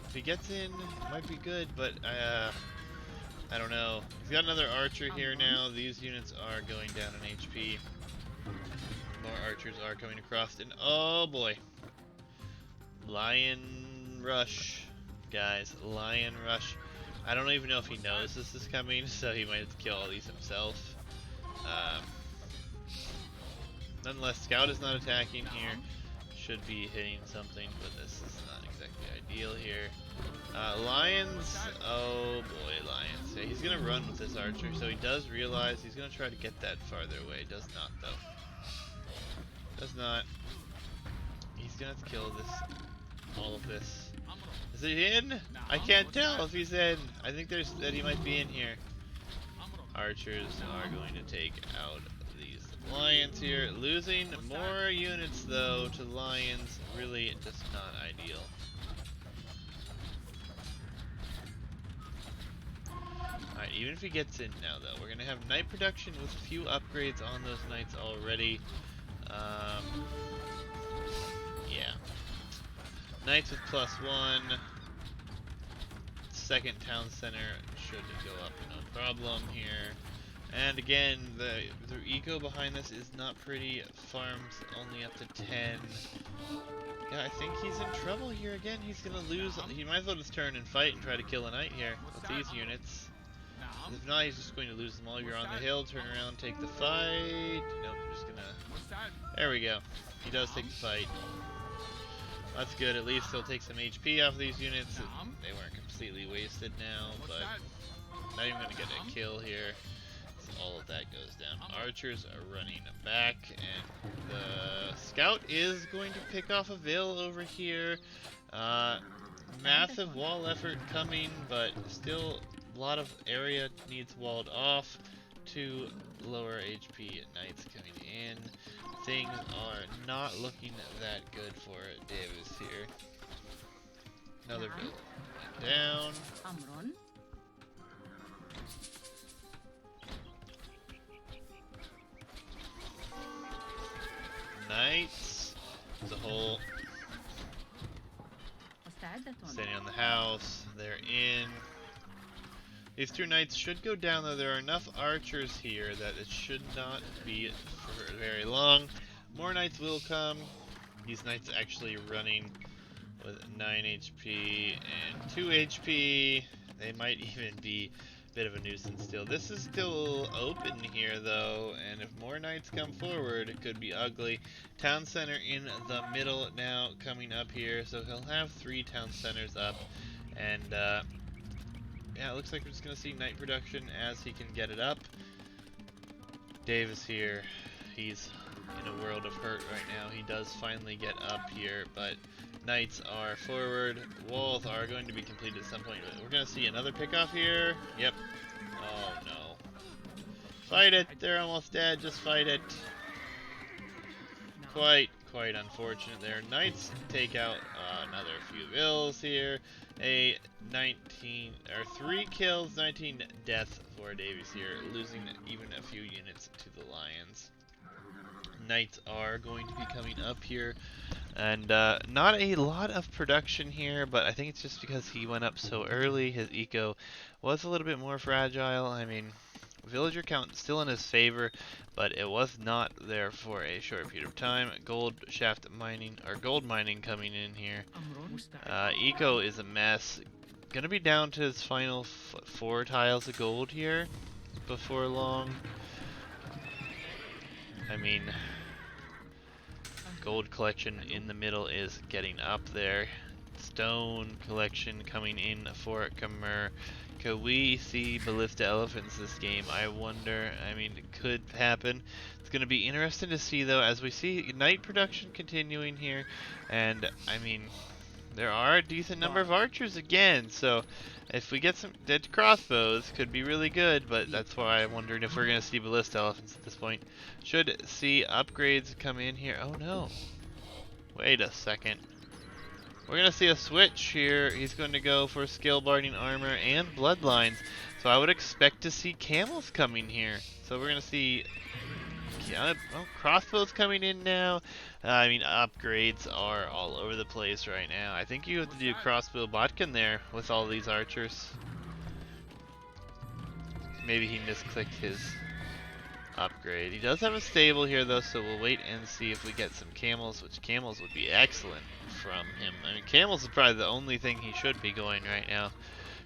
If he gets in, it might be good, but I don't know. He's got another archer here now. These units are going down in HP. More archers are coming across, and oh boy. Lion Rush, guys. Lion Rush. I don't even know if he knows this is coming, so he might have to kill all these himself. Nonetheless, Scout is not attacking here. Should be hitting something, but this is not exactly ideal here. Lions, oh boy, Lions. Yeah, he's gonna run with this archer, so he does realize he's gonna try to get that farther away. Does not, though. Does not. He's gonna have to kill this, all of this. Is he in? I can't tell if he's in. I think that he might be in here. Archers are going to take out these lions here. Losing more units, though, to lions. Really just not ideal. Alright, even if he gets in now, though, we're going to have knight production with a few upgrades on those knights already. Yeah. Knights with +1. Second town center should go up no problem here. And again, the eco behind this is not pretty. Farms only up to 10. Yeah, I think he's in trouble here again. He's gonna lose. He might as well just turn and fight and try to kill a knight here with these units. If not, he's just going to lose them all. You're on the hill, turn around, take the fight. Nope, just gonna... There we go. He does take the fight. That's good. At least he'll take some HP off these units. They weren't completely wasted now, but not even going to get a kill here. So all of that goes down. Archers are running back, and the scout is going to pick off a Vil over here. Massive wall effort coming, but still a lot of area needs walled off. 2 lower HP knights coming in. Things are not looking that good for Davis here. Another Vil down. Knights. There's a hole. Standing on the house. They're in. These 2 knights should go down, though. There are enough archers here that it should not be for very long. More knights will come. These knights actually running with 9 HP and 2 HP. They might even be a bit of a nuisance still. This is still open here, though, and if more knights come forward, it could be ugly. Town center in the middle now coming up here, so he'll have 3 town centers up, and yeah, it looks like we're just going to see knight production as he can get it up. Davis here, he's in a world of hurt right now. He does finally get up here, but knights are forward. Walls are going to be completed at some point. We're going to see another pickoff here. Yep. Oh no. Fight it! They're almost dead. Just fight it. Quite unfortunate there. Knights take out another few Vils here. A 19 or 3 kills, 19 deaths for Davies here, losing even a few units to the Lions. Knights are going to be coming up here, and not a lot of production here, but I think it's just because he went up so early. His eco was a little bit more fragile. I mean, villager count still in his favor, but it was not there for a short period of time. Gold shaft mining, or gold mining coming in here. Eco is a mess. Gonna be down to his final 4 tiles of gold here before long. I mean, gold collection in the middle is getting up there. Stone collection coming in for Khmer. Could we see ballista elephants this game? I wonder. I mean, it could happen. It's going to be interesting to see, though, as we see knight production continuing here. And, I mean, there are a decent number of archers again. So, if we get some dead crossbows, could be really good. But that's why I'm wondering if we're going to see ballista elephants at this point. Should see upgrades come in here. Oh, no. Wait a second. We're going to see a switch here. He's going to go for skill barding armor and bloodlines. So I would expect to see camels coming here. So we're going to see Yeah, well, crossbows coming in now. I mean, upgrades are all over the place right now. I think you have to do crossbow botkin there with all these archers. Maybe he misclicked his upgrade. He does have a stable here though, so we'll wait and see if we get some camels, which camels would be excellent from him. I mean, camels is probably the only thing he should be going right now.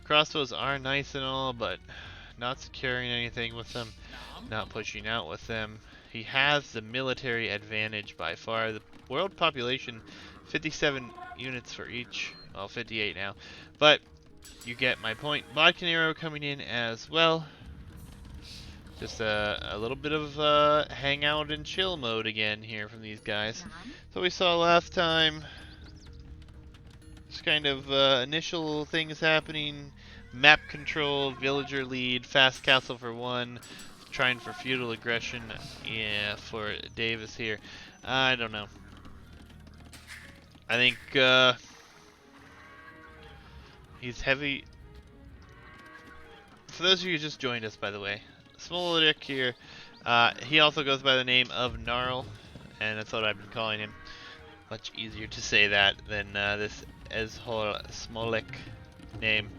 Crossbows are nice and all, but not securing anything with them, not pushing out with them. He has the military advantage by far. The world population, 57 units for each. Well, 58 now. But you get my point. Bodkin arrow coming in as well. Just a little bit of hangout and chill mode again here from these guys. So we saw last time. Just kind of initial things happening. Map control, villager lead, fast castle for one. Trying for feudal aggression, yeah, for Davis here. I don't know. I think he's heavy. For those of you who just joined us, by the way, Smolodic here. He also goes by the name of Nnarol, and that's what I've been calling him. Much easier to say that than this Smolik name.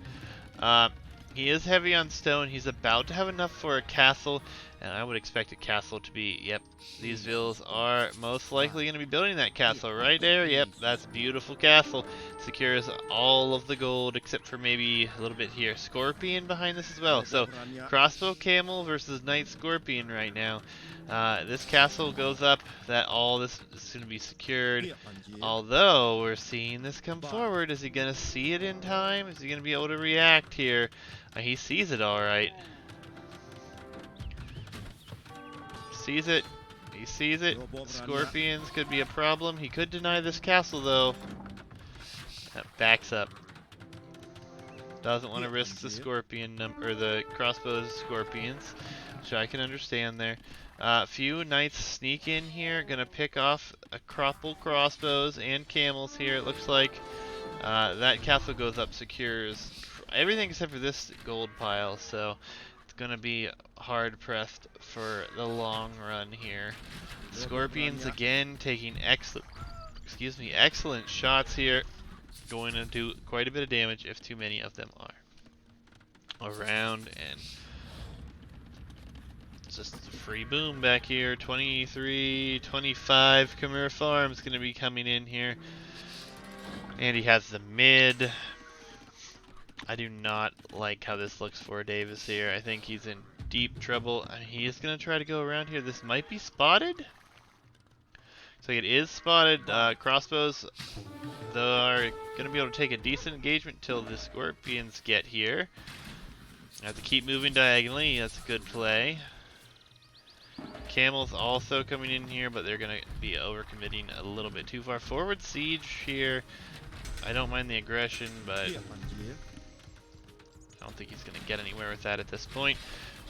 He is heavy on stone. He's about to have enough for a castle, and I would expect a castle to be, yep, these villas are most likely going to be building that castle right there. Yep, that's a beautiful castle. Secures all of the gold except for maybe a little bit here. Scorpion behind this as well. So crossbow camel versus knight scorpion right now. This castle goes up, that all this is going to be secured. Although we're seeing this come forward, is he going to see it in time? Is he going to be able to react here? He sees it alright. Sees it. He sees it. Scorpions could be a problem. He could deny this castle though. That backs up. Doesn't want to risk the scorpion or the crossbows scorpions, which I can understand there. Few knights sneak in here, gonna pick off a couple crossbows and camels here. It looks like that castle goes up, secures everything except for this gold pile, so it's gonna be hard pressed for the long run here. Scorpions again taking excellent shots here. Going to do quite a bit of damage if too many of them are around, and it's just a free boom back here. 23, 25 Khmer Farms going to be coming in here, and he has the mid. I do not like how this looks for Davis here. I think he's in deep trouble. I mean, he is going to try to go around here. This might be spotted. So it is spotted. Crossbows, they are going to be able to take a decent engagement until the scorpions get here. Have to keep moving diagonally. That's a good play. Camels also coming in here, but they're going to be overcommitting a little bit too far. Forward siege here. I don't mind the aggression, but I don't think he's going to get anywhere with that at this point.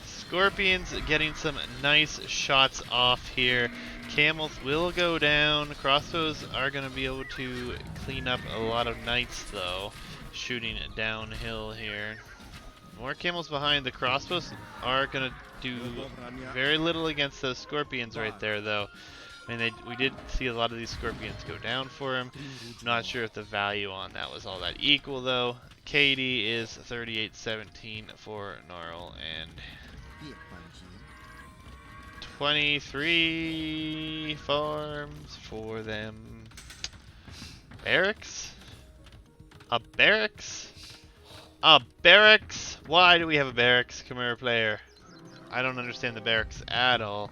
Scorpions getting some nice shots off here. Camels will go down. Crossbows are going to be able to clean up a lot of knights, though, shooting downhill here. More camels behind. The crossbows are going to do very little against those scorpions right there, though. I mean, we did see a lot of these scorpions go down for him. Not sure if the value on that was all that equal, though. KD is 38-17 for Nnarol, and 23 farms for them. Barracks? A barracks? A barracks? Why do we have a barracks, Khmer player? I don't understand the barracks at all.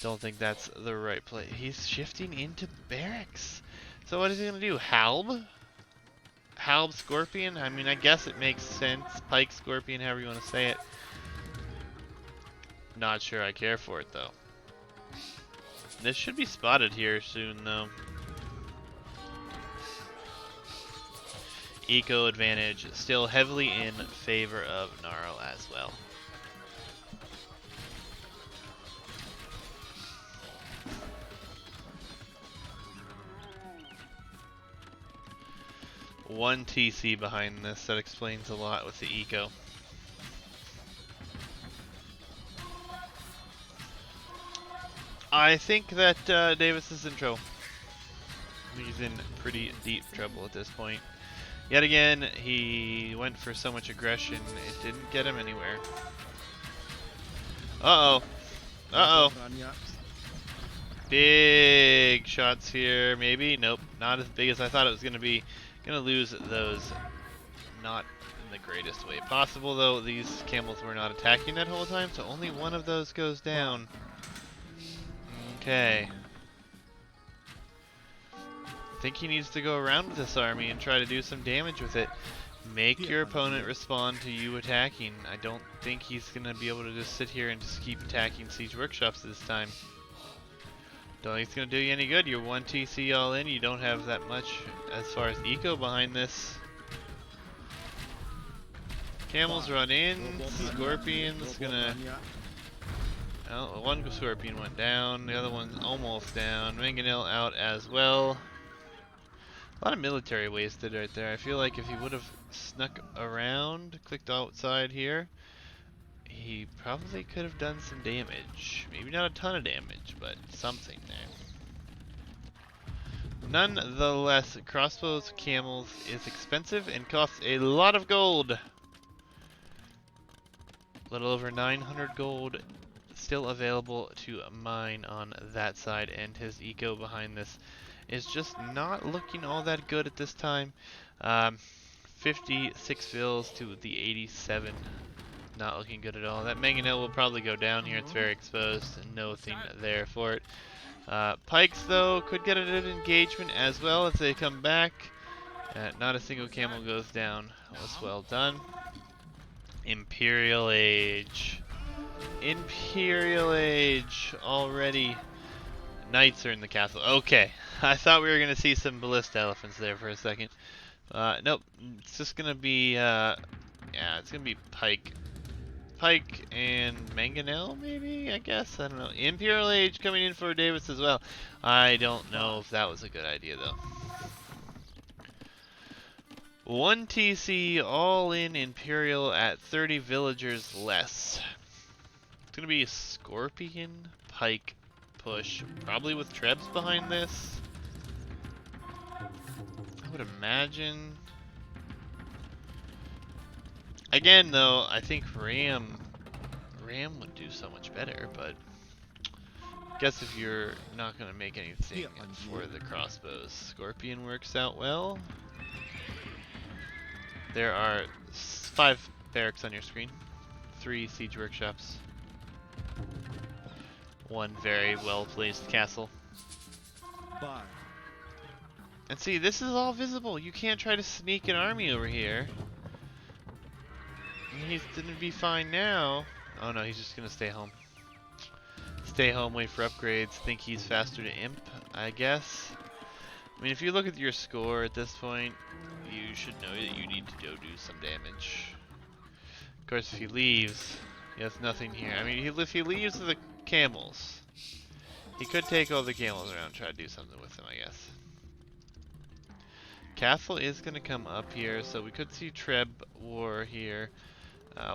Don't think that's the right play. He's shifting into barracks. So what is he going to do? Halb? Halb Scorpion? I mean, I guess it makes sense. Pike Scorpion, however you want to say it. Not sure I care for it, though. This should be spotted here soon, though. Eco advantage still heavily in favor of Nnarol as well. One TC behind this, that explains a lot with the eco. I think that Davis is in trouble. He's in pretty deep trouble at this point. Yet again, he went for so much aggression, it didn't get him anywhere. Uh-oh. Uh-oh. Big shots here, maybe? Nope, not as big as I thought it was going to be. Gonna lose those, not in the greatest way possible, though. These camels were not attacking that whole time, so only one of those goes down. Okay. I think he needs to go around with this army and try to do some damage with it. Make your opponent respond to you attacking. I don't think he's going to be able to just sit here and just keep attacking siege workshops this time. Don't think it's going to do you any good. You're 1 TC all in. You don't have that much as far as eco behind this. Camels run in. Scorpion's going to... Oh, one Scorpion went down. The other one's almost down. Mangonel out as well. A lot of military wasted right there. I feel like if he would have snuck around, clicked outside here, he probably could have done some damage. Maybe not a ton of damage, but something there. Nonetheless, crossbows camels is expensive and costs a lot of gold. A little over 900 gold still available to mine on that side, and his eco behind this is just not looking all that good at this time. 56 vills to the 87. Not looking good at all. That mangonel will probably go down here. It's very exposed. Nothing there for it. Pikes, though, could get a good engagement as well if they come back. Not a single camel goes down. That was well done. Imperial Age. Imperial Age already. Knights are in the castle. Okay. I thought we were going to see some ballista elephants there for a second. Nope. It's just going to be, yeah, it's going to be Pike. Pike and Mangonel, maybe? I guess? I don't know. Imperial Age coming in for Davis as well. I don't know if that was a good idea, though. 1 TC all in Imperial at 30 villagers less. It's going to be a Scorpion, Pike push, probably with Trebs behind this. I would imagine. Again, though, I think Ram would do so much better, but I guess if you're not going to make anything for the crossbows, Scorpion works out well. There are 5 barracks on your screen, 3 siege workshops, 1 very well placed castle. And see, this is all visible. You can't try to sneak an army over here. He's gonna be fine now. Oh no, he's just gonna stay home. Stay home, wait for upgrades, think he's faster to imp, I guess. I mean, if you look at your score at this point, you should know that you need to go do some damage. Of course, if he leaves, he has nothing here. I mean, if he leaves the camels, he could take all the camels around and try to do something with them, I guess. Castle is going to come up here, so we could see Treb War here.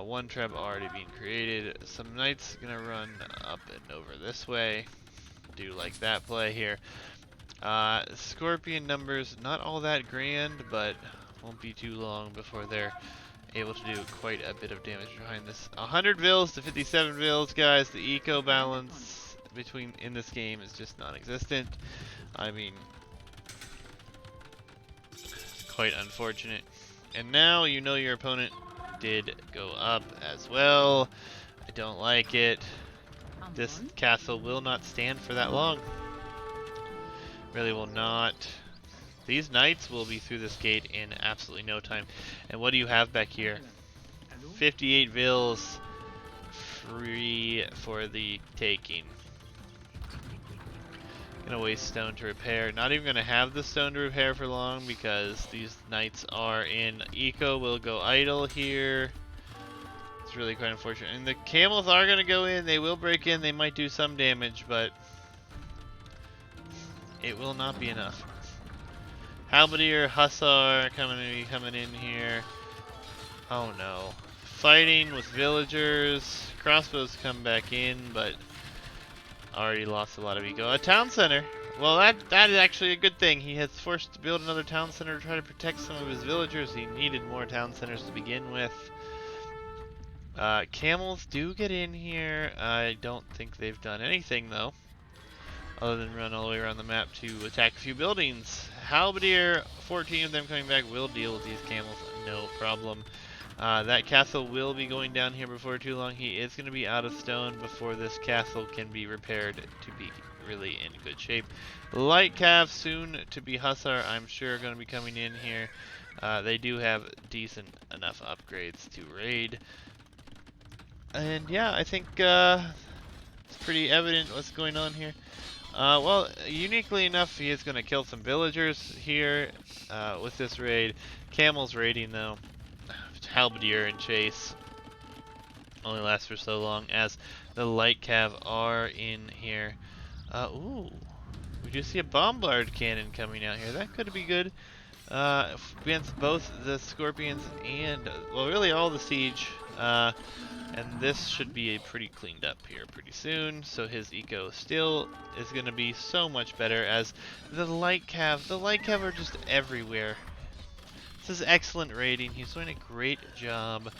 1 Treb already being created. Some knights going to run up and over this way. Do like that play here. Scorpion numbers, not all that grand, but won't be too long before they're able to do quite a bit of damage behind this. 100 vills to 57 vills, guys. The eco balance in this game is just non-existent. I mean, quite unfortunate. And now you know your opponent did go up as well. I don't like it. This castle will not stand for that long. Really will not. These knights will be through this gate in absolutely no time. And what do you have back here? 58 vills free for the taking. Gonna waste stone to repair. Not even gonna have the stone to repair for long because these knights are in eco. Will go idle here. It's really quite unfortunate. And the camels are gonna go in. They will break in. They might do some damage, but it will not be enough. Halberdier, Hussar coming in here. Oh no. Fighting with villagers. Crossbows come back in, but already lost a lot of eco. A town center. Well, that is actually a good thing. He has forced to build another town center to try to protect some of his villagers. He needed more town centers to begin with. Camels do get in here. I don't think they've done anything though, other than run all the way around the map to attack a few buildings. Halberdier, 14 of them coming back, will deal with these camels, no problem. That castle will be going down here before too long. He is going to be out of stone before this castle can be repaired to be really in good shape. Light Cav, soon to be Hussar, I'm sure going to be coming in here. They do have decent enough upgrades to raid. And yeah, I think it's pretty evident what's going on here. Well, uniquely enough, he is going to kill some villagers here with this raid. Camels raiding though. Halberdier and chase only lasts for so long as the light cav are in here. Ooh, we do see a bombard cannon coming out here. That could be good against both the scorpions and, well, really all the siege. And this should be pretty cleaned up here pretty soon, so his eco still is going to be so much better as the light cav are just everywhere. This is excellent raiding. He's doing a great job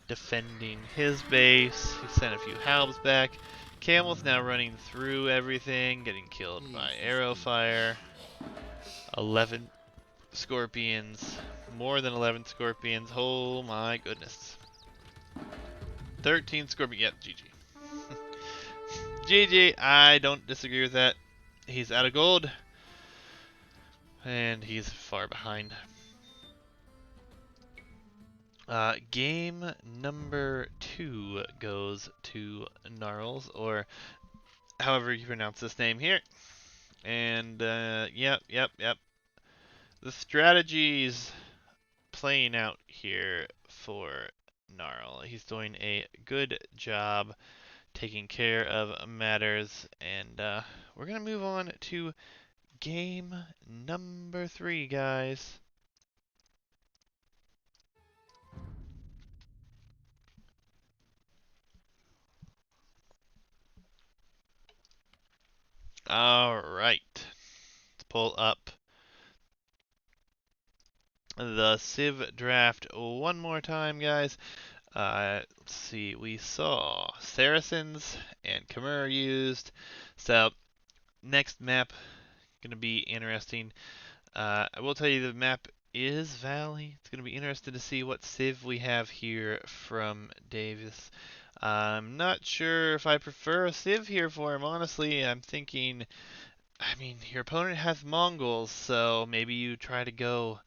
defending his base. He sent a few halbs back. Camel's now running through everything, getting killed by arrow fire. 11 scorpions. More than 11 scorpions. Oh my goodness. 13 scorpions. Yep, GG. GG. I don't disagree with that. He's out of gold. And he's far behind. Game number 2 goes to Nnarol, or however you pronounce this name here. And, yep. The strategy's playing out here for Nnarol. He's doing a good job taking care of matters, and we're going to move on to game number 3, guys. Alright, let's pull up the Civ draft one more time, guys. Let's see, we saw Saracens and Khmer used. So, next map, gonna be interesting. I will tell you the map is Valley. It's gonna be interesting to see what Civ we have here from Davis. I'm not sure if I prefer a Civ here for him, honestly. I'm thinking, I mean, your opponent has Mongols, so maybe you try to go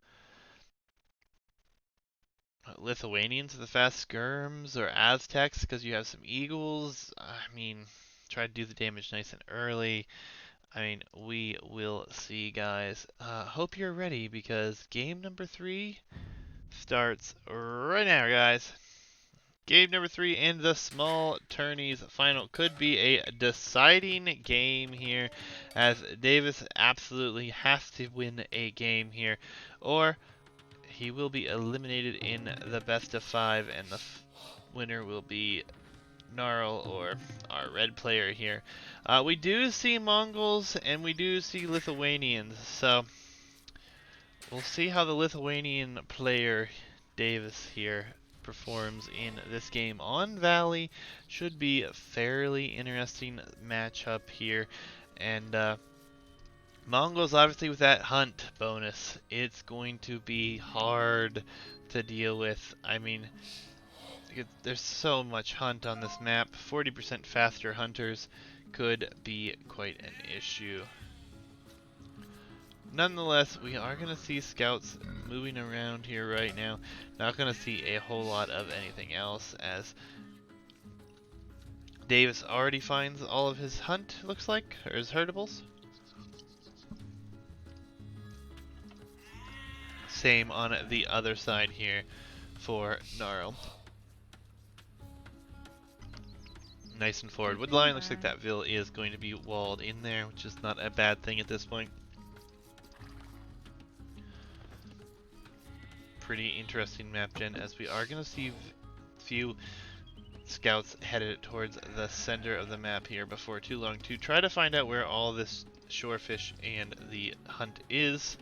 Lithuanians with the fast skirms, or Aztecs because you have some eagles. I mean, try to do the damage nice and early. I mean, we will see, guys. Hope you're ready because game number 3 starts right now, guys. Game number 3 in the small tourneys final could be a deciding game here, as Davis absolutely has to win a game here, or he will be eliminated in the best of 5, and the winner will be Nnarol, or our red player here. We do see Mongols and we do see Lithuanians, so we'll see how the Lithuanian player Davis here performs in this game on Valley. Should be a fairly interesting matchup here, and Mongols obviously with that hunt bonus, it's going to be hard to deal with. I mean, there's so much hunt on this map. 40% faster hunters could be quite an issue. Nonetheless, we are going to see scouts moving around here right now. Not going to see a whole lot of anything else, as Davis already finds all of his hunt, looks like, or his herdables. Same on the other side here for Nnarol. Nice and forward wood line. Looks like that Ville is going to be walled in there, which is not a bad thing at this point. Pretty interesting map gen, as we are going to see few scouts headed towards the center of the map here before too long to try to find out where all this shorefish and the hunt is.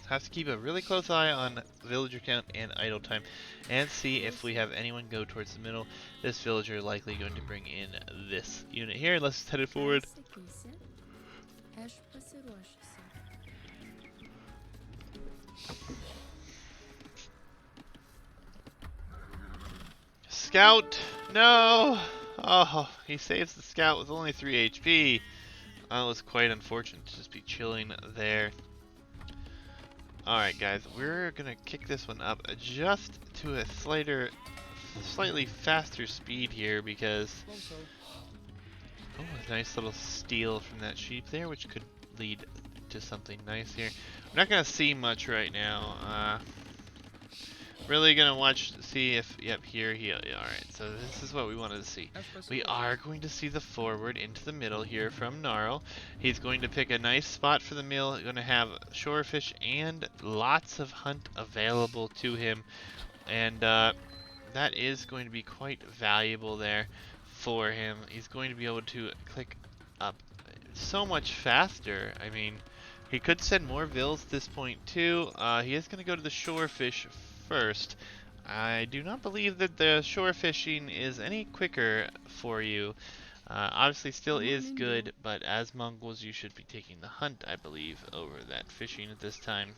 Have to keep a really close eye on villager count and idle time and see if we have anyone go towards the middle. This villager likely going to bring in this unit here. Let's head it forward. Scout! No! Oh, he saves the scout with only 3 HP. That was quite unfortunate to just be chilling there. Alright guys, we're gonna kick this one up just to a slightly faster speed here because... Oh, a nice little steal from that sheep there, which could lead to something nice here. We're not gonna see much right now. Really gonna watch, see if, yep, here he, alright, so this is what we wanted to see. We are going to see the forward into the middle here from Nnarol. He's going to pick a nice spot for the mill, going to have shorefish and lots of hunt available to him. And that is going to be quite valuable there for him. He's going to be able to click up so much faster. I mean, he could send more vills at this point too. He is going to go to the shorefish first. I do not believe that the shore fishing is any quicker for you. Obviously still is good, but as Mongols you should be taking the hunt, I believe, over that fishing at this time.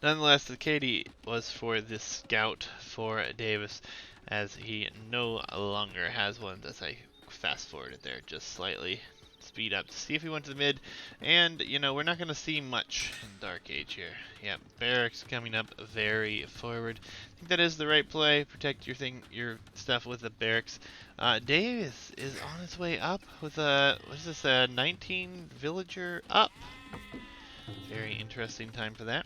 Nonetheless, the KD was for this scout for Davis, as he no longer has one. As I fast forwarded there just slightly. Speed up to see if he went to the mid, and you know, we're not going to see much in Dark Age here. Yep, barracks coming up very forward. I think that is the right play. Protect your stuff with the barracks. Davis is on his way up with a, what is this, a 19 villager up. Very interesting time for that.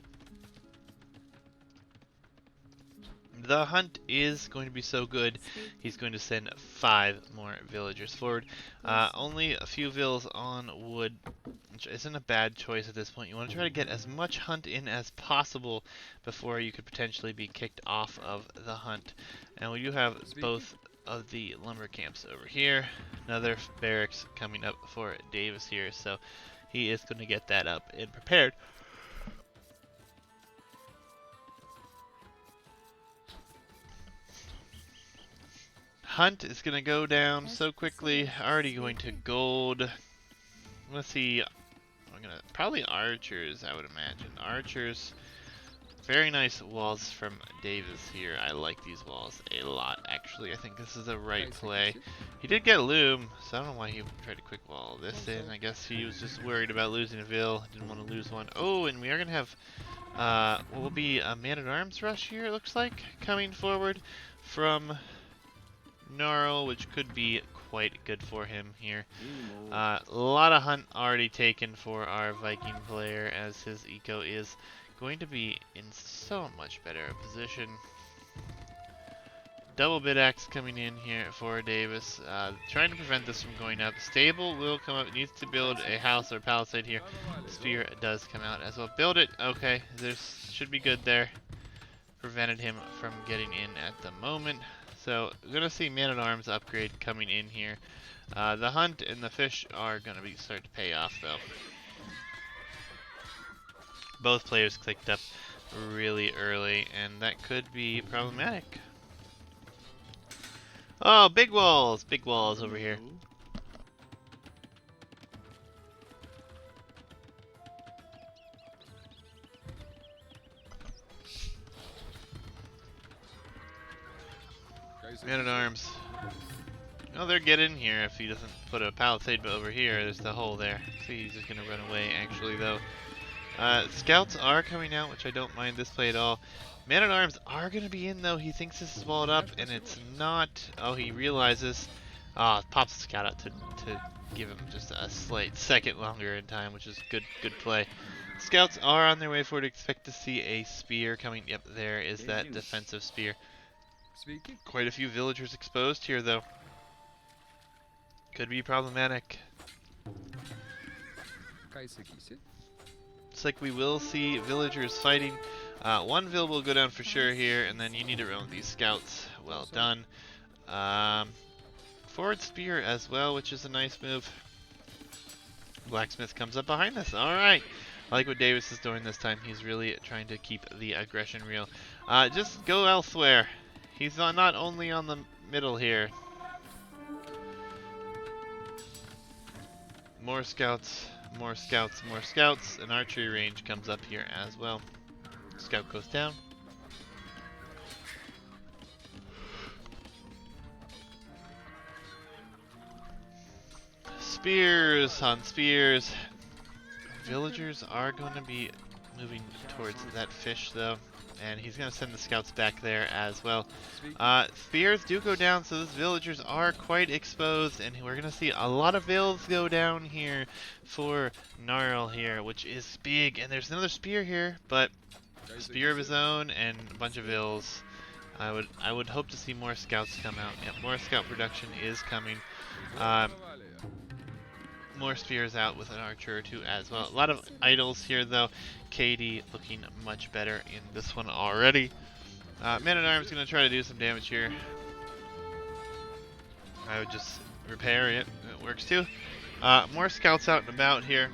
The hunt is going to be so good, he's going to send 5 more villagers forward. Only a few vills on wood, which isn't a bad choice at this point. You want to try to get as much hunt in as possible before you could potentially be kicked off of the hunt. And we do have both of the lumber camps over here. Another barracks coming up for Davis here, so he is going to get that up and prepared. Hunt is going to go down so quickly, already going to gold. Let's see, I'm going to, probably archers, I would imagine. Archers, very nice walls from Davis here. I like these walls a lot, actually. I think this is the right play. He did get loom, so I don't know why he tried to quick wall this in. I guess he was just worried about losing a vill, didn't want to lose one. Oh, and we are going to have, what will be a man-at-arms rush here, it looks like, coming forward from Nnarol, which could be quite good for him here. A lot of hunt already taken for our Viking player, as his eco is going to be in so much better position. Double bid axe coming in here for Davis, trying to prevent this from going up. Stable will come up, needs to build a house or palisade here. Spear does come out as well. Build it, okay, there's should be good there. Prevented him from getting in at the moment. So, we're going to see man-at-arms upgrade coming in here. The hunt and the fish are going to start to pay off, though. Both players clicked up really early, and that could be problematic. Oh, big walls! Big walls over here. Man-at-arms. Oh, they're getting here if he doesn't put a palisade over here. There's the hole there. See, he's just going to run away, actually, though. Scouts are coming out, which I don't mind this play at all. Man-at-arms are going to be in, though. He thinks this is walled up, and it's not. Oh, he realizes. Pops the scout out to give him just a slight second longer in time, which is good play. Scouts are on their way forward. Expect to see a spear coming. Yep, there is that defensive spear. Quite a few villagers exposed here, though. Could be problematic. Looks like we will see villagers fighting One Vil will go down for sure here, and then you need to run with these scouts. Well done. Forward spear as well, which is a nice move. Blacksmith comes up behind us. Alright. I like what Davis is doing this time. He's really trying to keep the aggression real. Just go elsewhere. He's not only on the middle here. More scouts, more scouts, more scouts. An archery range comes up here as well. Scout goes down. Spears on spears. Villagers are going to be moving towards that fish though, and he's going to send the scouts back there as well. Spears do go down, so those villagers are quite exposed, and we're going to see a lot of vills go down here for Nnarol here, which is big. And there's another spear here, but spear of his own and a bunch of vills. I would hope to see more scouts come out. Yep, more scout production is coming. More spears out with an archer or two as well. A lot of idols here though. Katie looking much better in this one already. Man-at-Arms going to try to do some damage here. I would just repair it. It works too. More scouts out and about here.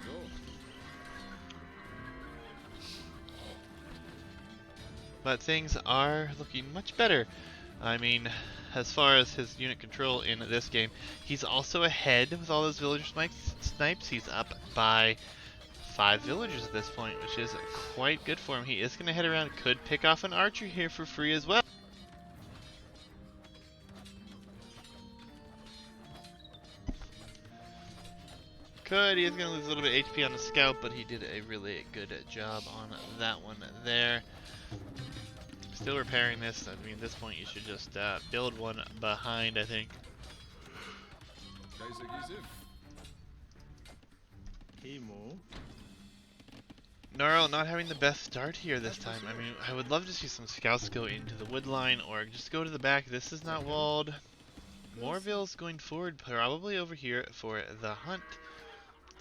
But things are looking much better. I mean, as far as his unit control in this game, he's also ahead with all those villager snipes. He's up by 5 villagers at this point, which is quite good for him. He is going to head around, could pick off an archer here for free as well. He is going to lose a little bit HP on the scout, but he did a really good job on that one there. Still repairing this. I mean, at this point you should just build one behind, I think. Nnarol not having the best start here this time. I mean, I would love to see some scouts go into the wood line or just go to the back. This is not walled. More vills going forward, probably over here for the hunt.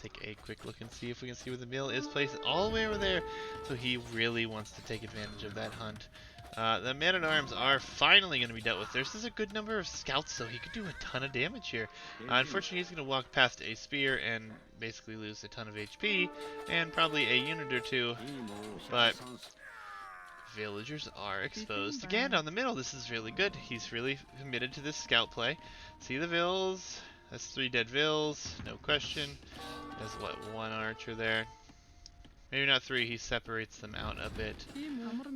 Take a quick look and see if we can see where the mill is placed all the way over there. So he really wants to take advantage of that hunt. The Man-at-Arms are finally going to be dealt with. There's just a good number of scouts, so he could do a ton of damage here. Unfortunately, he's going to walk past a spear and basically lose a ton of HP, and probably a unit or two, but villagers are exposed. Again, on the middle, this is really good. He's really committed to this scout play. See the vills? That's 3 dead vills, no question. There's, what, 1 archer there? Maybe not 3, he separates them out a bit.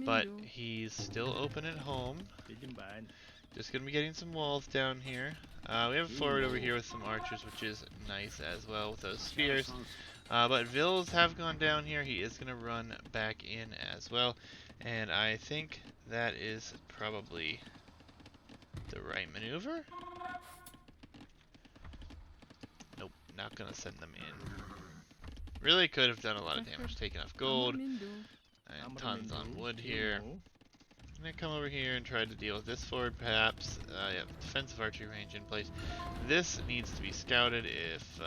But he's still open at home. Just gonna be getting some walls down here. We have a forward over here with some archers, which is nice as well with those spears. But vills have gone down here. He is gonna run back in as well. And I think that is probably the right maneuver. Nope, not gonna send them in. Really could have done a lot of damage, taking off gold, and tons on wood here. I'm gonna come over here and try to deal with this forward, perhaps. Yeah, defensive archery range in place. This needs to be scouted. If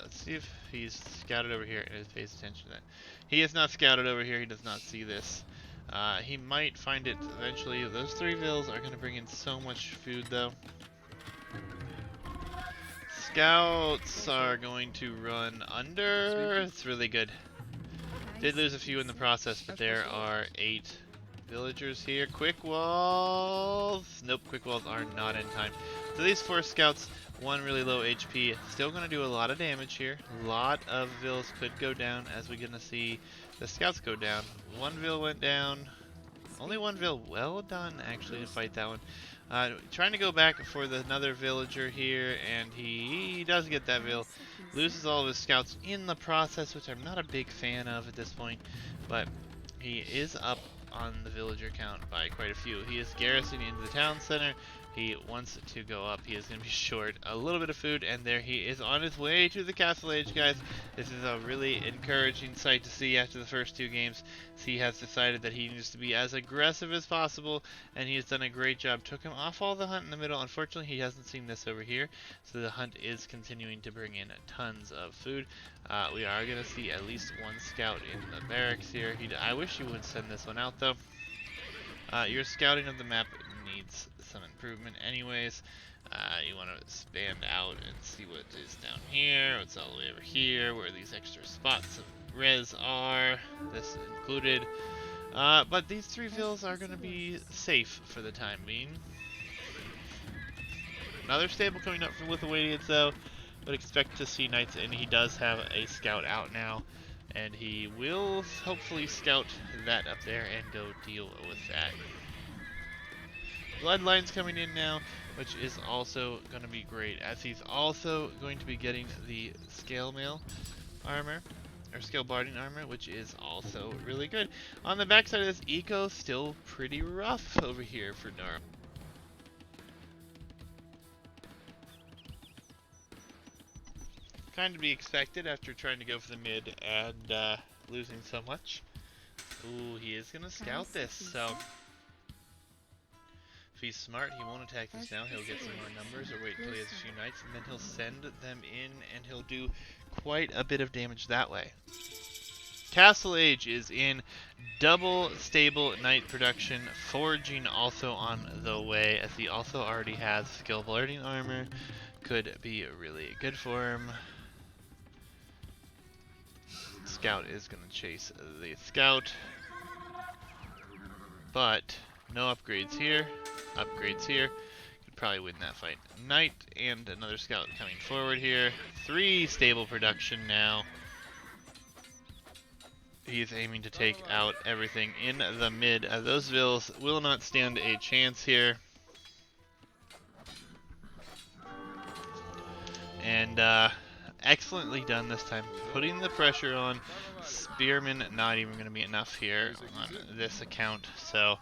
let's see if he's scouted over here and pays attention to that. He is not scouted over here. He does not see this. He might find it eventually. Those 3 vills are gonna bring in so much food, though. Scouts are going to run under. It's really good. Did lose a few in the process, but there are 8 villagers here. Quick walls. Nope, quick walls are not in time. So these 4 scouts, 1 really low HP, still going to do a lot of damage here. A lot of vills could go down, as we're going to see the scouts go down. 1 vill went down. Only 1 vill. Well done, actually, to fight that one. Trying to go back for another villager here, and he does get that vill. Loses all of his scouts in the process, which I'm not a big fan of at this point, but he is up on the villager count by quite a few. He is garrisoning into the town center. he wants to go up. He is going to be short a little bit of food, and there he is on his way to the Castle Age, guys. This is a really encouraging sight to see after the first 2 games. He has decided that he needs to be as aggressive as possible, and he has done a great job. Took him off all the hunt in the middle. Unfortunately, he hasn't seen this over here, so the hunt is continuing to bring in tons of food. We are going to see at least 1 scout in the barracks here. I wish you would send this one out, though. Your scouting of the map needs some improvement anyways. You want to expand out and see what is down here, what's all the way over here, where these extra spots of res are, this included. But these 3 villas are going to be safe for the time being. Another stable coming up from Lithuanians though. Would expect to see knights, and he does have a scout out now. And he will hopefully scout that up there and go deal with that. Bloodline's coming in now, which is also going to be great, as he's also going to be getting the scale mail armor, or scale barding armor, which is also really good. On the backside of this, eco still pretty rough over here for Nnarol. Kind of be expected after trying to go for the mid and losing so much. Ooh, he is going to scout this, so if he's smart, he won't attack this now. He'll get some more numbers or wait until he has a few knights, and then he'll send them in, and he'll do quite a bit of damage that way. Castle Age is in double stable knight production. Foraging also on the way, as he also already has skill barding armor. Could be really good for him. Scout is going to chase the scout, but no upgrades here. Upgrades here. Could probably win that fight. Knight and another scout coming forward here. 3 stable production now. He's aiming to take out everything in the mid. Those vills will not stand a chance here. And excellently done this time, putting the pressure on. Spearman not even going to be enough here on this account, so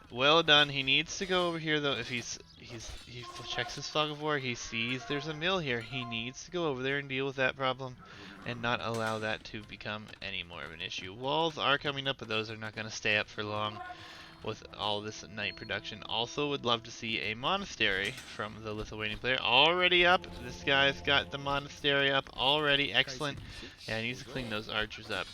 well done. He needs to go over here though. If he checks his fog of war, he sees there's a mill here. He needs to go over there and deal with that problem and not allow that to become any more of an issue. Walls are coming up, but those are not going to stay up for long with all this night production. Also would love to see a monastery from the Lithuanian player. Already up. This guy's got the monastery up already. Excellent. Yeah, he needs to clean those archers up.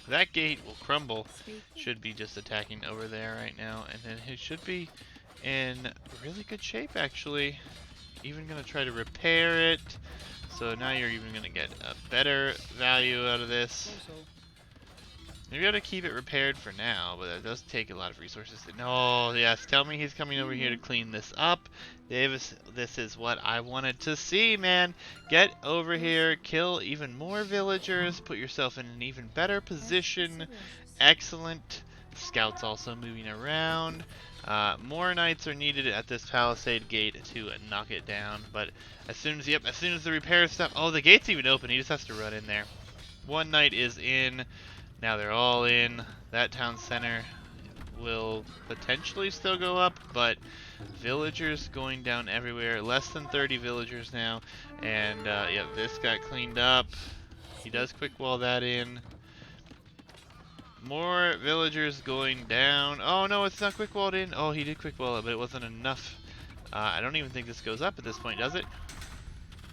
That gate will crumble. Should be just attacking over there right now. And then he should be in really good shape, actually. Even going to try to repair it. So now you're even going to get a better value out of this. Maybe I ought to keep it repaired for now, but it does take a lot of resources. No, yes, tell me he's coming over here to clean this up. Davis, this is what I wanted to see, man. Get over here, kill even more villagers, put yourself in an even better position. Excellent. Scouts also moving around. More knights are needed at this palisade gate to knock it down, but as soon as the repair stuff, oh, the gate's even open, he just has to run in there. 1 knight is in. Now they're all in. That town center will potentially still go up, but villagers going down everywhere. Less than 30 villagers now. And yeah, this got cleaned up. He does quick wall that in. More villagers going down. Oh no, it's not quick walled in. Oh, he did quick wall it, but it wasn't enough. I don't even think this goes up at this point, does it?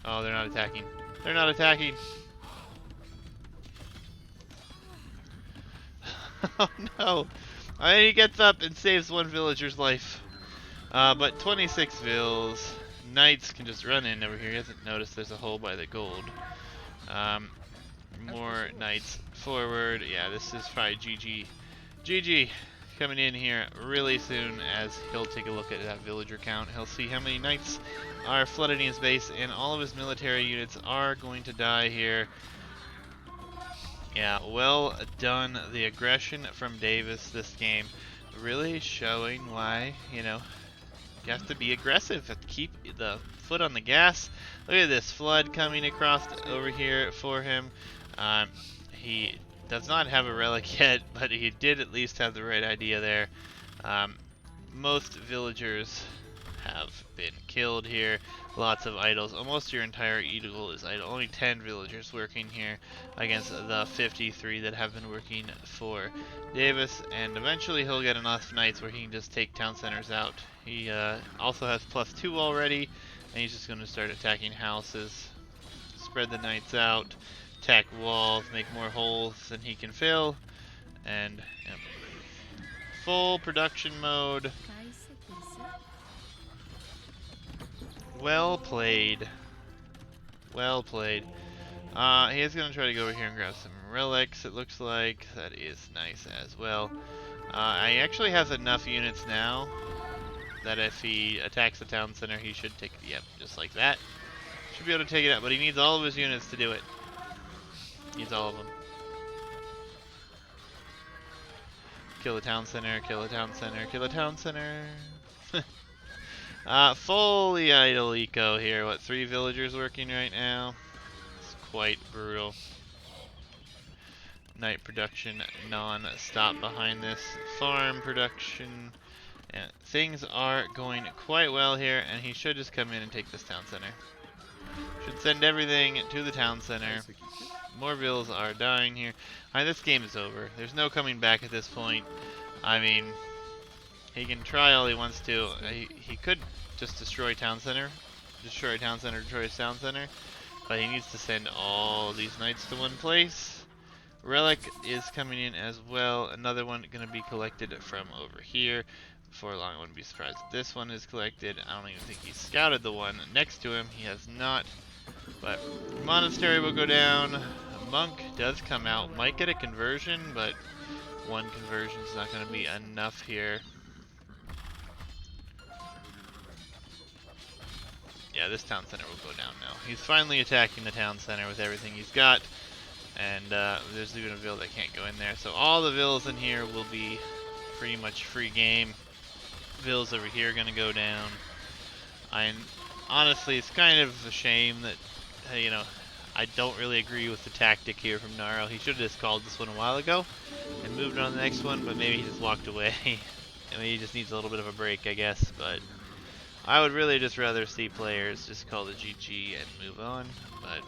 Oh, they're not attacking. They're not attacking. Oh no! He gets up and saves 1 villager's life. But 26 vills. Knights can just run in over here. He hasn't noticed there's a hole by the gold. More knights forward. Yeah, this is probably GG. GG coming in here really soon, as he'll take a look at that villager count. He'll see how many knights are flooding his base, and all of his military units are going to die here. Yeah, well done. The aggression from Davis this game really showing why, you know, you have to be aggressive. Have to keep the foot on the gas. Look at this flood coming across over here for him. He does not have a relic yet, but he did at least have the right idea there. Most villagers have been killed here. Lots of idols. Almost your entire eagle is idle. Only 10 villagers working here against the 53 that have been working for Davis. And eventually he'll get enough knights where he can just take town centers out. He also has +2 already, and he's just going to start attacking houses. Spread the knights out, attack walls, make more holes than he can fill, and yep. Full production mode. Well played. Well played. He is going to try to go over here and grab some relics, it looks like. That is nice as well. He actually has enough units now that if he attacks the town center, he should take it. Yep, just like that. Should be able to take it out, but he needs all of his units to do it. Needs all of them. Kill the town center, kill the town center, kill the town center. Fully idle eco here. What, 3 villagers working right now? It's quite brutal. Night production non-stop behind this. Farm production. Yeah, things are going quite well here, and he should just come in and take this town center. Should send everything to the town center. More vills are dying here. This game is over. There's no coming back at this point. I mean, he can try all he wants to. He could just destroy town center. Destroy town center, destroy town center. But he needs to send all these knights to one place. Relic is coming in as well. Another one going to be collected from over here. Before long, I wouldn't be surprised if this one is collected. I don't even think he scouted the one next to him. He has not. But monastery will go down. A monk does come out. Might get a conversion, but one conversion is not going to be enough here. Yeah, this town center will go down now. He's finally attacking the town center with everything he's got. And there's even a vill that can't go in there. So all the vills in here will be pretty much free game. Vills over here are going to go down. Honestly, it's kind of a shame that, you know, I don't really agree with the tactic here from Nnarol. He should have just called this one a while ago and moved on to the next one, but maybe he just walked away. I mean, he just needs a little bit of a break, I guess, but I would really just rather see players just call the GG and move on, but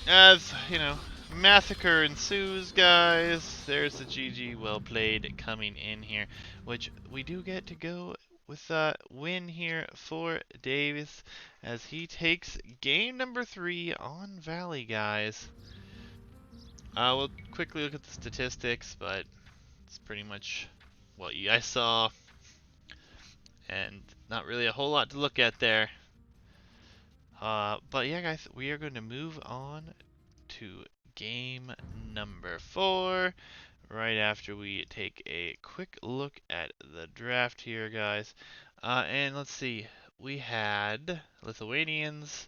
as, you know, massacre ensues, guys. There's the GG, well played, coming in here, which we do get to go with a win here for Davis as he takes game number 3 on Valley, guys. We'll quickly look at the statistics, but it's pretty much what you guys saw, and not really a whole lot to look at there. But yeah, guys, we are going to move on to game number 4 right after we take a quick look at the draft here, guys. And let's see, we had Lithuanians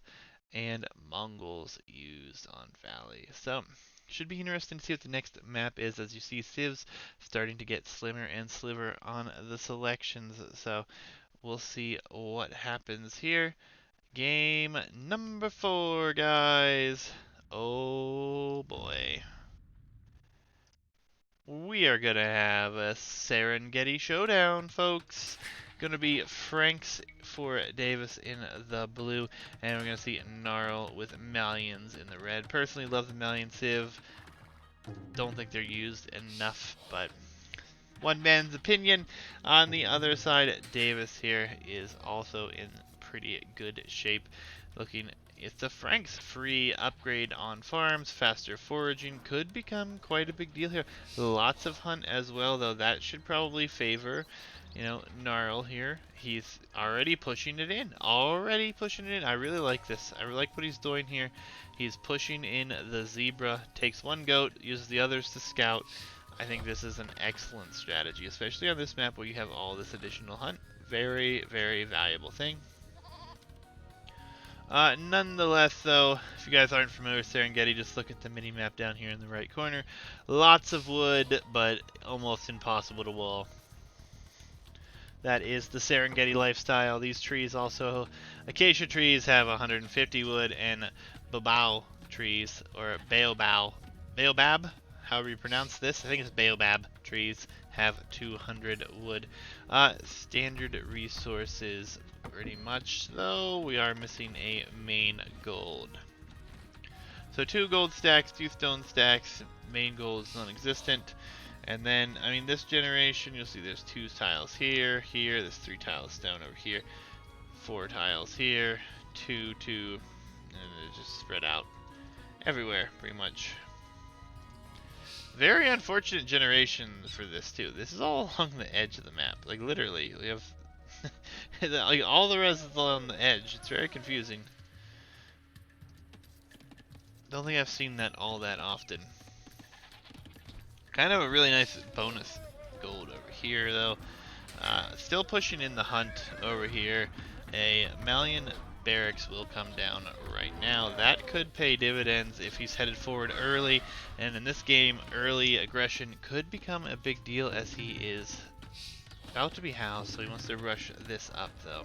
and Mongols used on Valley. So, should be interesting to see what the next map is, as you see civs starting to get slimmer and slimmer on the selections. So, we'll see what happens here. Game number 4, guys. Oh boy. We are gonna have a Serengeti showdown, folks. Gonna be Franks for Davis in the blue, and we're gonna see Nnarol with Malians in the red. Personally, love the Malian Civ. Don't think they're used enough, but one man's opinion. On the other side, Davis here is also in pretty good shape. It's a Franks free upgrade on farms. Faster foraging could become quite a big deal here. Lots of hunt as well, though that should probably favor, you know, Nnarol here. He's already pushing it in. I really like this. I really like what he's doing here. He's pushing in the zebra, takes one goat, uses the others to scout. I think this is an excellent strategy, especially on this map where you have all this additional hunt. Very, very valuable thing. Nonetheless, though, if you guys aren't familiar with Serengeti, just look at the mini-map down here in the right corner. Lots of wood, but almost impossible to wall. That is the Serengeti lifestyle. These trees also, acacia trees have 150 wood, and baobab trees, or baobab, however you pronounce this, I think it's baobab trees, have 200 wood. Standard resources, pretty much, though we are missing a main gold. So 2 gold stacks, 2 stone stacks, main gold is non-existent. And then, I mean, this generation, you'll see there's 2 tiles here, there's 3 tiles stone over here, 4 tiles here, 2, 2, and they're just spread out everywhere, pretty much. Very unfortunate generation for this, too. This is all along the edge of the map. Like, literally, we have like, all the rest is on the edge. It's very confusing. Don't think I've seen that all that often. Kind of a really nice bonus gold over here, though. Still pushing in the hunt over here. A Malian barracks will come down right now. That could pay dividends if he's headed forward early. And in this game, early aggression could become a big deal as he is about to be housed. So he wants to rush this up, though.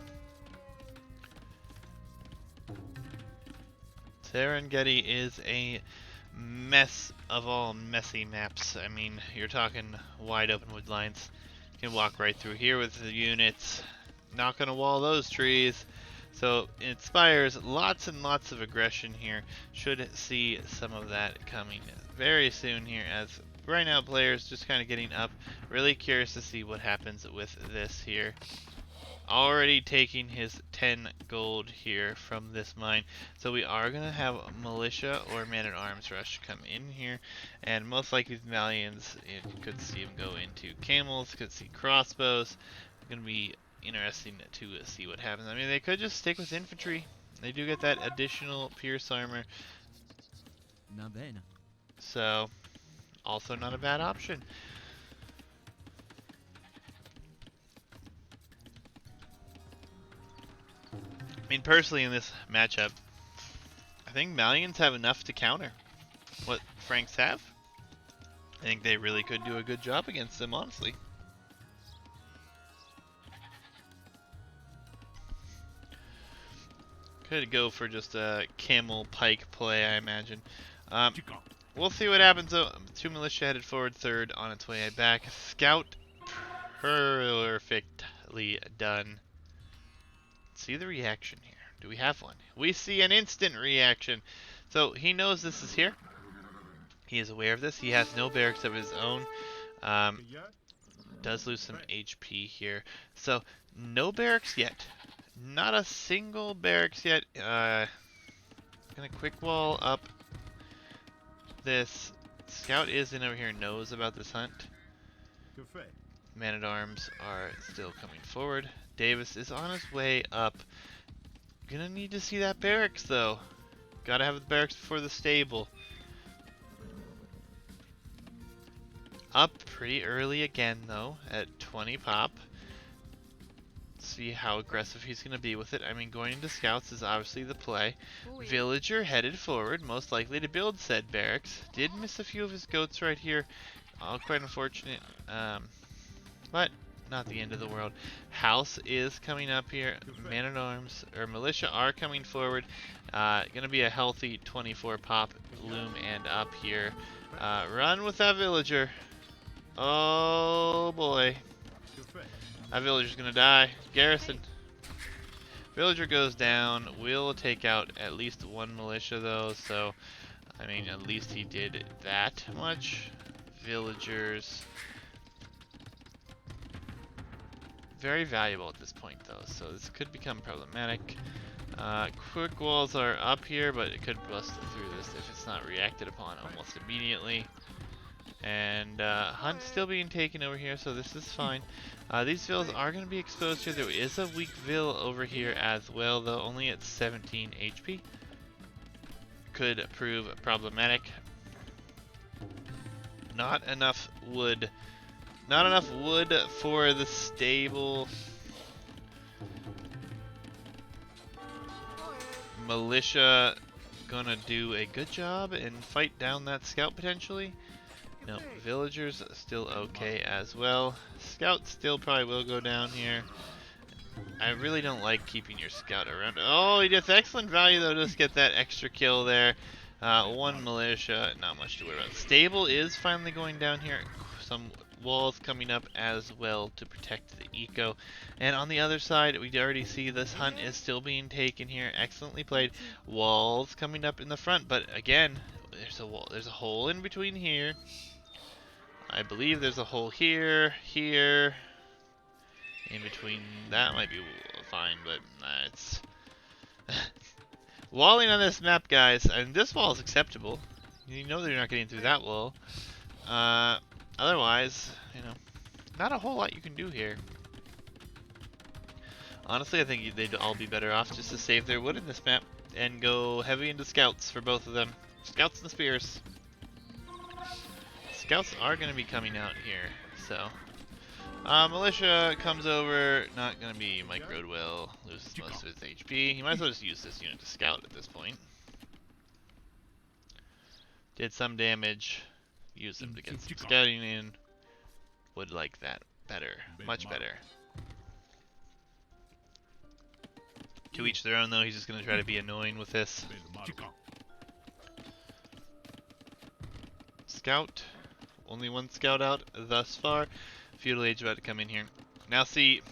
Serengeti is a mess of all messy maps. I mean, you're talking wide open wood lines. You can walk right through here with the units. Not gonna wall those trees. So it inspires lots and lots of aggression here. Should see some of that coming very soon here, as right now players just kind of getting up. Really curious to see what happens with this here. Already taking his 10 gold here from this mine. So we are going to have militia or man-at-arms rush come in here. And most likely the Malians, you could see them go into camels, could see crossbows. Going to be interesting to see what happens. I mean, they could just stick with infantry. They do get that additional pierce armor. So, also not a bad option. I mean, personally, in this matchup, I think Malians have enough to counter what Franks have. I think they really could do a good job against them, honestly. Could go for just a camel pike play, I imagine. We'll see what happens, though. 2 militia headed forward, 3rd on its way back. Scout perfectly done. See the reaction here. Do we have one? We see an instant reaction. So he knows this is here. He is aware of this. He has no barracks of his own. Does lose some HP here. So no barracks yet. Not a single barracks yet. Gonna quick wall up this. Scout is in over here, knows about this hunt. Man-at-arms are still coming forward. Davis is on his way up. Gonna need to see that barracks, though. Gotta have the barracks before the stable. Up pretty early again, though, at 20 pop. See how aggressive he's gonna be with it. I mean, going into scouts is obviously the play. Villager headed forward, most likely to build said barracks. Did miss a few of his goats right here. All quite unfortunate. But not the end of the world. House is coming up here. Man-at-arms or militia are coming forward. Gonna be a healthy 24 pop. Loom and up here. Run with that villager. Oh boy. That villager's gonna die. Garrison. Villager goes down. We'll take out at least 1 militia though. So, I mean, at least he did that much. Villagers. Very valuable at this point though, so this could become problematic. Quick walls are up here, but it could bust through this if it's not reacted upon almost immediately. And Hunt's still being taken over here, so this is fine. These vills are going to be exposed here. There is a weak vill over here as well, though only at 17 HP. Could prove problematic. Not enough wood. Not enough wood for the stable. Militia gonna do a good job and fight down that scout potentially. No, villagers still okay as well. Scout still probably will go down here. I really don't like keeping your scout around. Oh, he gets excellent value though, just get that extra kill there. 1 militia, not much to worry about. Stable is finally going down here. Some walls coming up as well to protect the eco. And on the other side, we already see this hunt is still being taken here. Excellently played. Walls coming up in the front, but again, there's a wall. There's a hole in between here. I believe there's a hole here, here. In between that might be fine, but it's walling on this map, guys. And this wall is acceptable. You know they're not getting through that wall. Otherwise, you know, not a whole lot you can do here. Honestly, I think they'd all be better off just to save their wood in this map and go heavy into scouts for both of them. Scouts and spears. Scouts are going to be coming out here, so. Militia comes over, not going to be microed well, loses most of his HP. He might as well just use this unit to scout at this point. Did some damage, use them to get some scouting in. Would like that better, much better. To each their own though, he's just going to try to be annoying with this. Scout, only one scout out thus far. Feudal Age about to come in here. Now see,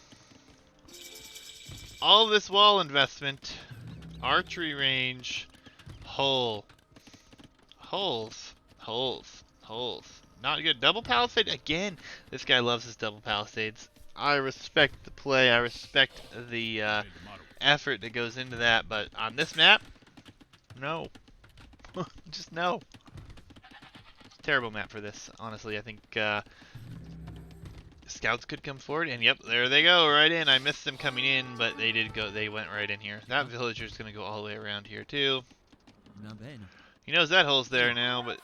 all this wall investment, archery range, holes. Not good. Double palisade again. This guy loves his double palisades. I respect the play. I respect the effort that goes into that. But on this map, no. Just no. Terrible map for this. Honestly, I think scouts could come forward, and yep, there they go, right in. I missed them coming in, but they did go. They went right in here. That villager's gonna go all the way around here too. He knows that hole's there now, but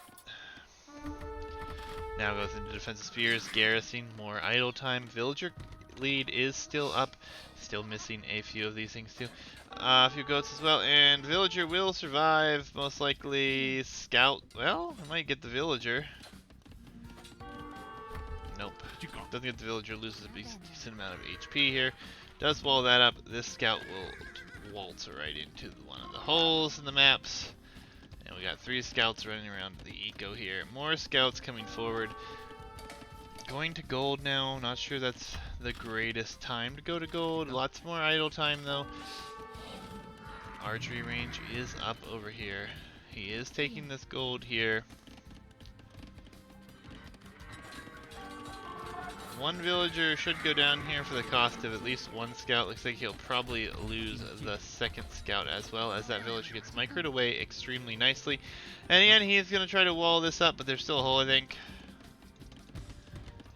now goes into defensive spears, garrison, more idle time. Villager lead is still up, still missing a few of these things too. A few goats as well, and villager will survive most likely. Scout, well, I might get the villager. Nope. Doesn't get the villager, loses a decent amount of HP here. Does wall that up. This scout will waltz right into one of the holes in the maps. And we got 3 scouts running around the eco here. More scouts coming forward. Going to gold now. Not sure that's the greatest time to go to gold. Lots more idle time though. Archery range is up over here. He is taking this gold here. One villager should go down here for the cost of at least 1 scout. Looks like he'll probably lose the 2nd scout as well, as that villager gets microed away extremely nicely. And again, he's going to try to wall this up, but there's still a hole, I think.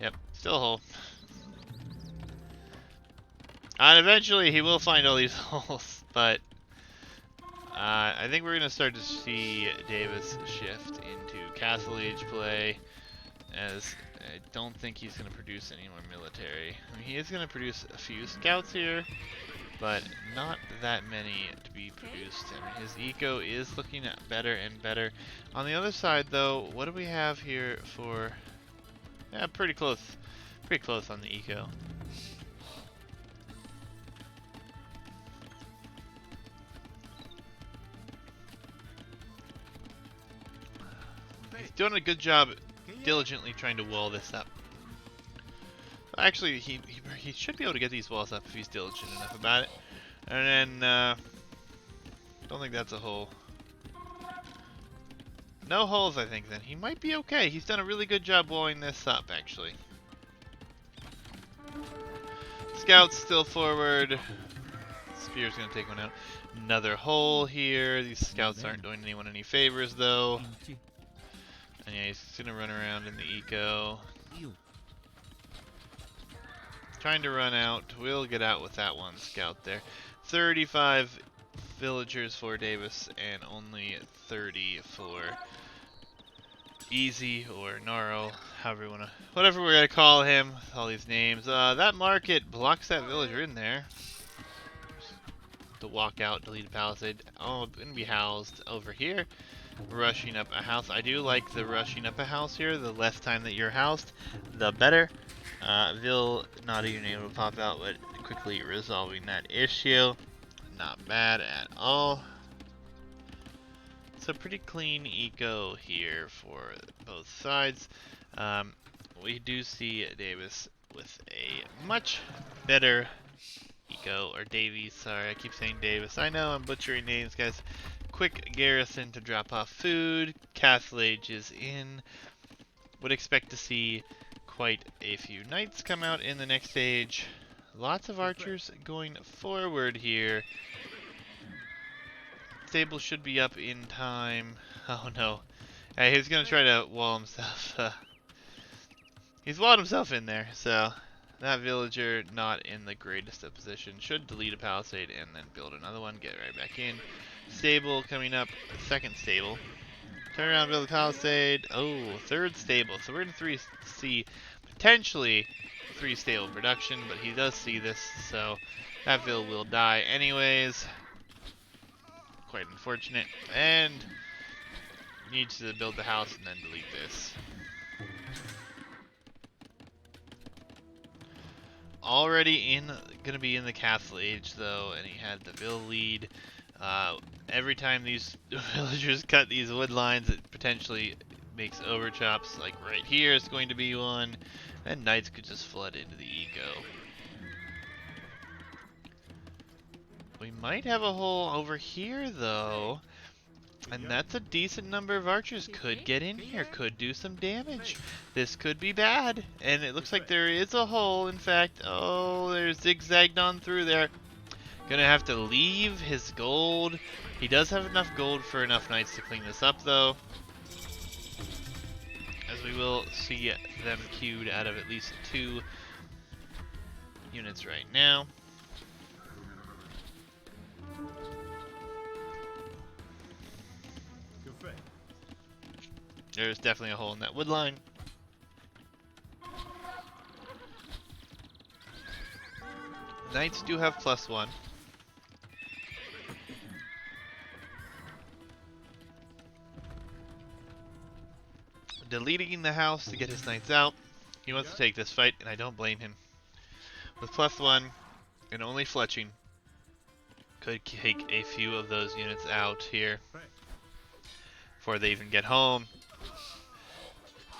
Yep, still a hole. And eventually he will find all these holes, but I think we're going to start to see Davis shift into Castle Age play, as I don't think he's going to produce any more military. I mean, he is going to produce a few scouts here, but not that many to be produced. I mean, his eco is looking better and better. On the other side, though, what do we have here for... Yeah, pretty close on the eco. He's doing a good job diligently trying to wall this up. Actually, he should be able to get these walls up if he's diligent enough about it. And then, don't think that's a hole. No holes, I think, then. He might be okay. He's done a really good job walling this up, actually. Scouts still forward. Spear's gonna take one out. Another hole here. These scouts aren't doing anyone any favors, though. And yeah, he's gonna run around in the eco. Trying to run out. We'll get out with that 1 scout there. 35 villagers for Davis and only 30 for Easy or Nnarol, however you wanna, whatever we're gonna call him. All these names. That market blocks that villager in there. To walk out, delete a palisade. Oh, gonna be housed over here. Rushing up a house. I do like the rushing up a house here. The less time that you're housed, the better. Vil not even able to pop out, but quickly resolving that issue. Not bad at all. So pretty clean eco here for both sides. we do see Davis with a much better eco, or Davies, sorry, I keep saying Davis. I know I'm butchering names, guys. Quick garrison to drop off food. Castle Age is in. Would expect to see quite a few knights come out in the next stage. Lots of archers going forward here. Stable should be up in time. Oh no. Hey, he's gonna try to wall himself. He's walled himself in there, so that villager not in the greatest of position. Should delete a palisade and then build another one. Get right back in. Stable coming up. Second stable. Turn around, build a palisade. Oh, third stable. So we're going to see potentially 3 stable production, but he does see this, so that vill will die anyways. Quite unfortunate. And needs to build the house and then delete this. Already gonna be in the castle age though, and he had the vill lead. Every time these villagers cut these wood lines, it potentially makes overchops. Like right here is going to be one, and knights could just flood into the eco. We might have a hole over here though, and that's a decent number of archers. Could get in here, could do some damage. This could be bad, and it looks like there is a hole. In fact, oh, there's zigzagged on through there. Gonna have to leave his gold. He does have enough gold for enough knights to clean this up though, as we will see them queued out of at least 2 units right now. There's definitely a hole in that wood line. Knights do have +1. Deleting the house to get his knights out. He wants to take this fight, and I don't blame him. With +1 and only fletching, could take a few of those units out here before they even get home.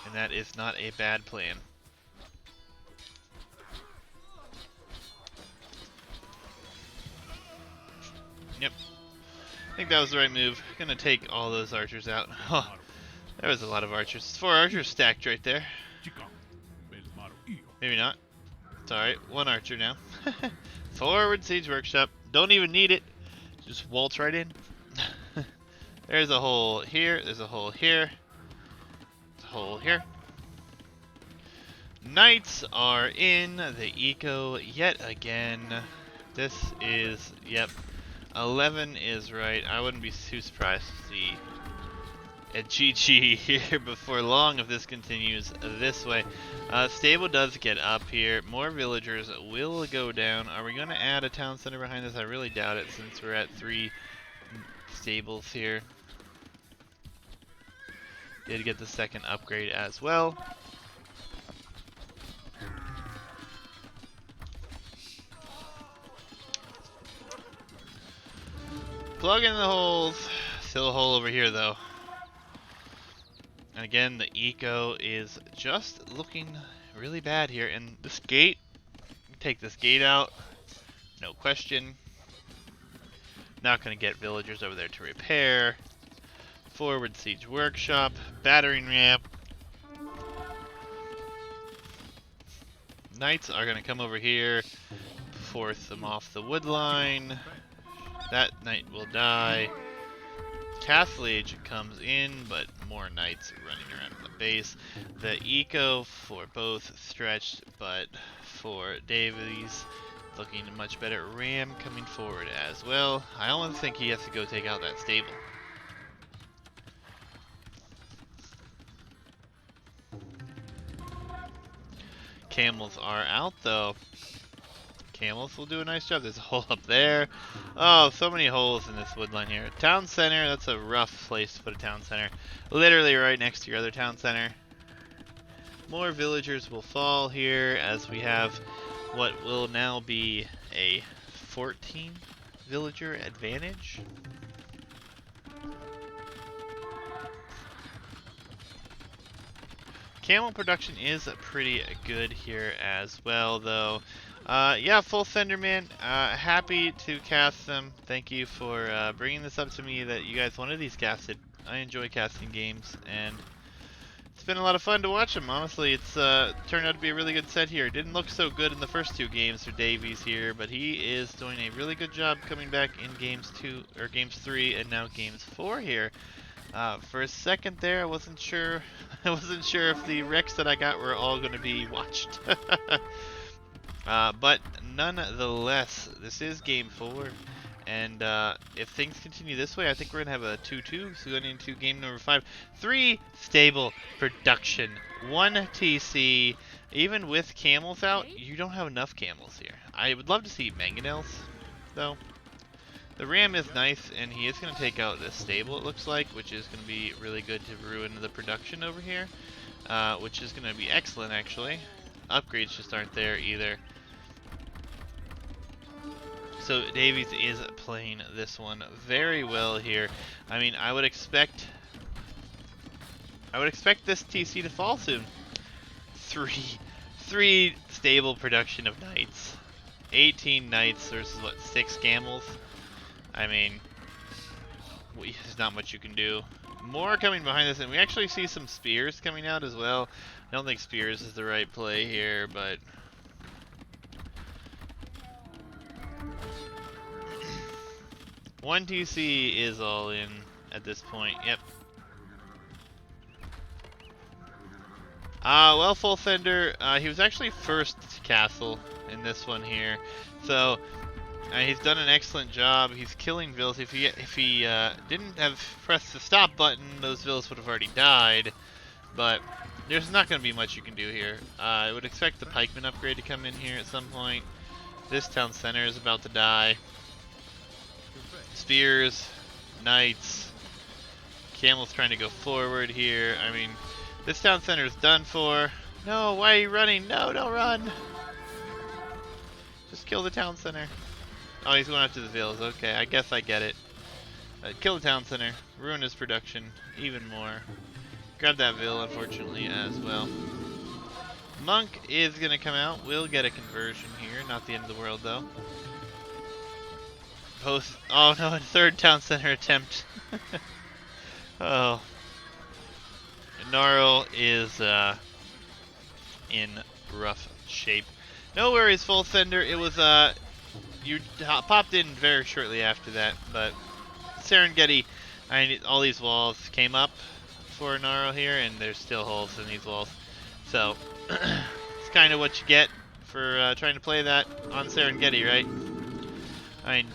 And that is not a bad plan. Yep. I think that was the right move. Gonna take all those archers out. Oh, there was a lot of archers. 4 archers stacked right there. Maybe not. It's alright. 1 archer now. Forward siege workshop. Don't even need it. Just waltz right in. There's a hole here. There's a hole here. There's a hole here. Knights are in the eco yet again. This is, yep, 11 is right. I wouldn't be too surprised to see a GG here before long if this continues this way. Stable does get up here. More villagers will go down. Are we going to add a town center behind this? I really doubt it since we're at 3 stables here. Did get the second upgrade as well. Plug in the holes. Still a hole over here though. And again, the eco is just looking really bad here. And this gate, take this gate out, no question. Not going to get villagers over there to repair. Forward siege workshop, battering ramp. Knights are going to come over here, force them off the wood line. That knight will die. Castle Age comes in, but more knights running around the base. The eco for both stretched, but for Davies looking much better. Ram coming forward as well. I almost think he has to go take out that stable. Camels are out though. Camels will do a nice job. There's a hole up there. Oh, so many holes in this wood line here. Town center, that's a rough place to put a town center. Literally right next to your other town center. More villagers will fall here as we have what will now be a 14 villager advantage. camel production is pretty good here as well, though. Yeah, full Thunderman. Happy to cast them. Thank you for bringing this up to me that you guys wanted these casted. I enjoy casting games, and it's been a lot of fun to watch them. Honestly, it's turned out to be a really good set here. It didn't look so good in the first two games for Davies here, but he is doing a really good job coming back in games 3, and now games 4 here. For a second there, I wasn't sure. I wasn't sure if the wrecks that I got were all going to be watched. But nonetheless, this is game 4. And if things continue this way, I think we're going to have a 2-2. So going into game number 5. 3 stable production. 1 TC. Even with camels out, you don't have enough camels here. I would love to see mangonels, though. The ram is nice, and he is going to take out this stable, it looks like, which is going to be really good to ruin the production over here. Which is going to be excellent, actually. Upgrades just aren't there either. So Davies is playing this one very well here. I mean, I would expect this TC to fall soon. Three stable production of knights. 18 knights versus what, 6 camels? I mean, there's not much you can do. More coming behind this, and we actually see some spears coming out as well. I don't think spears is the right play here, but one TC is all in at this point. Yep. Well, Full Fender, he was actually first castle in this one here, so he's done an excellent job. He's killing vills. If he didn't have pressed the stop button, those vills would have already died. But there's not going to be much you can do here. I would expect the pikeman upgrade to come in here at some point. This town center is about to die. Spears, knights, camels trying to go forward here. I mean, this town center is done for. No, why are you running? No, don't run. Just kill the town center. Oh, he's going after the vills. Okay, I guess I get it. Kill the town center. Ruin his production even more. Grab that vill, unfortunately, as well. Monk is going to come out. We'll get a conversion here. Not the end of the world, though. Oh, no, a third town center attempt. Oh. Nnarol is in rough shape. No worries, Full Sender. It was you popped in very shortly after that, but Serengeti, all these walls came up for Nnarol here, and there's still holes in these walls. So, it's kind of what you get for trying to play that on Serengeti, right? I mean,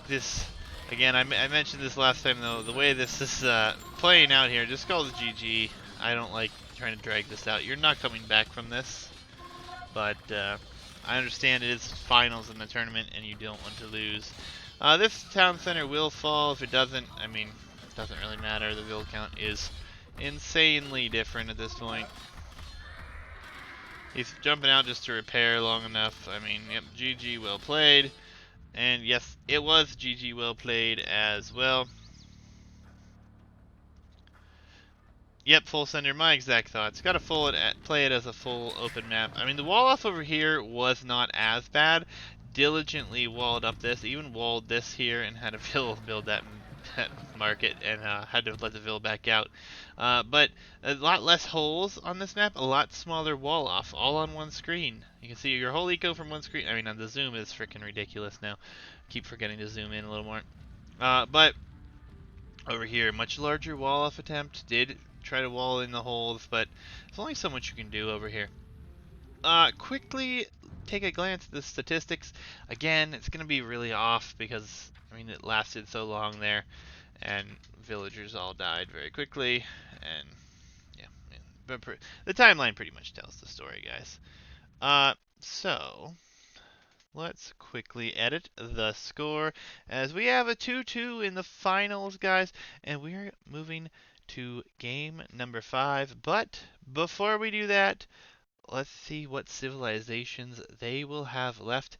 this, again, I mentioned this last time, though, the way this is playing out here, just call it GG. I don't like trying to drag this out. You're not coming back from this, but I understand it is finals in the tournament, and you don't want to lose. This town center will fall. If it doesn't, I mean, it doesn't really matter. The build count is insanely different at this point. He's jumping out just to repair long enough. I mean, yep, GG, well played. And yes, it was GG, well played as well. Yep, Full Sender, my exact thoughts. Gotta play it as a full open map. I mean, the wall off over here was not as bad. Diligently walled up this, even walled this here, and had a vill build that market, and had to let the vill back out. But a lot less holes on this map, a lot smaller wall off, all on one screen. You can see your whole eco from one screen. I mean, the zoom is freaking ridiculous now. Keep forgetting to zoom in a little more. But over here, much larger wall off attempt. Did try to wall in the holes, but there's only so much you can do over here. Quickly take a glance at the statistics. Again, it's going to be really off because, I mean, it lasted so long there, and villagers all died very quickly, and yeah, but the timeline pretty much tells the story, guys. So let's quickly edit the score as we have a 2-2 in the finals, guys, and we're moving to game number 5. But before we do that, let's see what civilizations they will have left.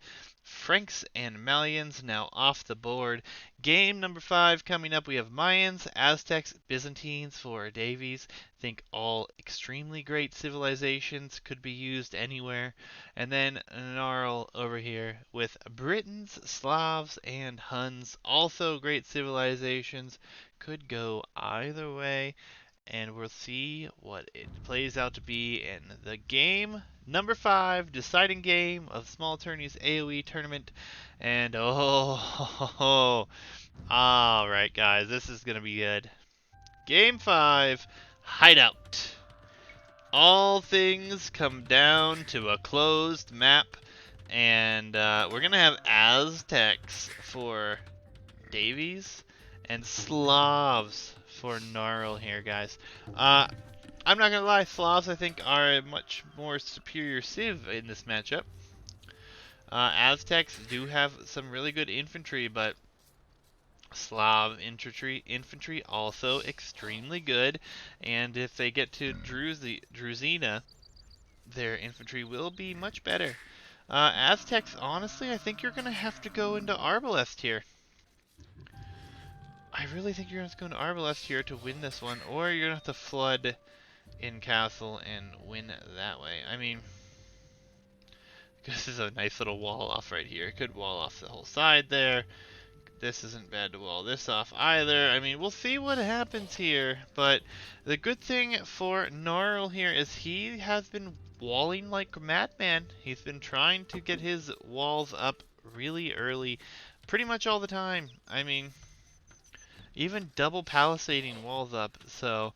Franks and Malians now off the board. Game number 5 coming up. We have Mayans, Aztecs, Byzantines for Davies. Think all extremely great civilizations, could be used anywhere. And then Nnarol over here with Britons, Slavs, and Huns. Also great civilizations. Could go either way. And we'll see what it plays out to be in the game number 5, deciding game of Small Tourneys AoE tournament. And oh, alright guys, this is going to be good. Game 5, Hideout. All things come down to a closed map, and we're going to have Aztecs for Davies and Slavs for Nnarol here, guys. I'm not gonna lie, Slavs I think are a much more superior civ in this matchup. Aztecs do have some really good infantry, but Slav infantry also extremely good. And if they get to Druzina, their infantry will be much better. Aztecs, honestly, I think you're gonna have to go into Arbalest here. I really think you're going to go into Arbalest here to win this one, or you're going to have to flood in Castle and win that way. I mean, this is a nice little wall off right here. It could wall off the whole side there. This isn't bad to wall this off either. I mean, we'll see what happens here, but the good thing for Nnarol here is he has been walling like a madman. He's been trying to get his walls up really early, pretty much all the time. I mean, even double palisading walls up, so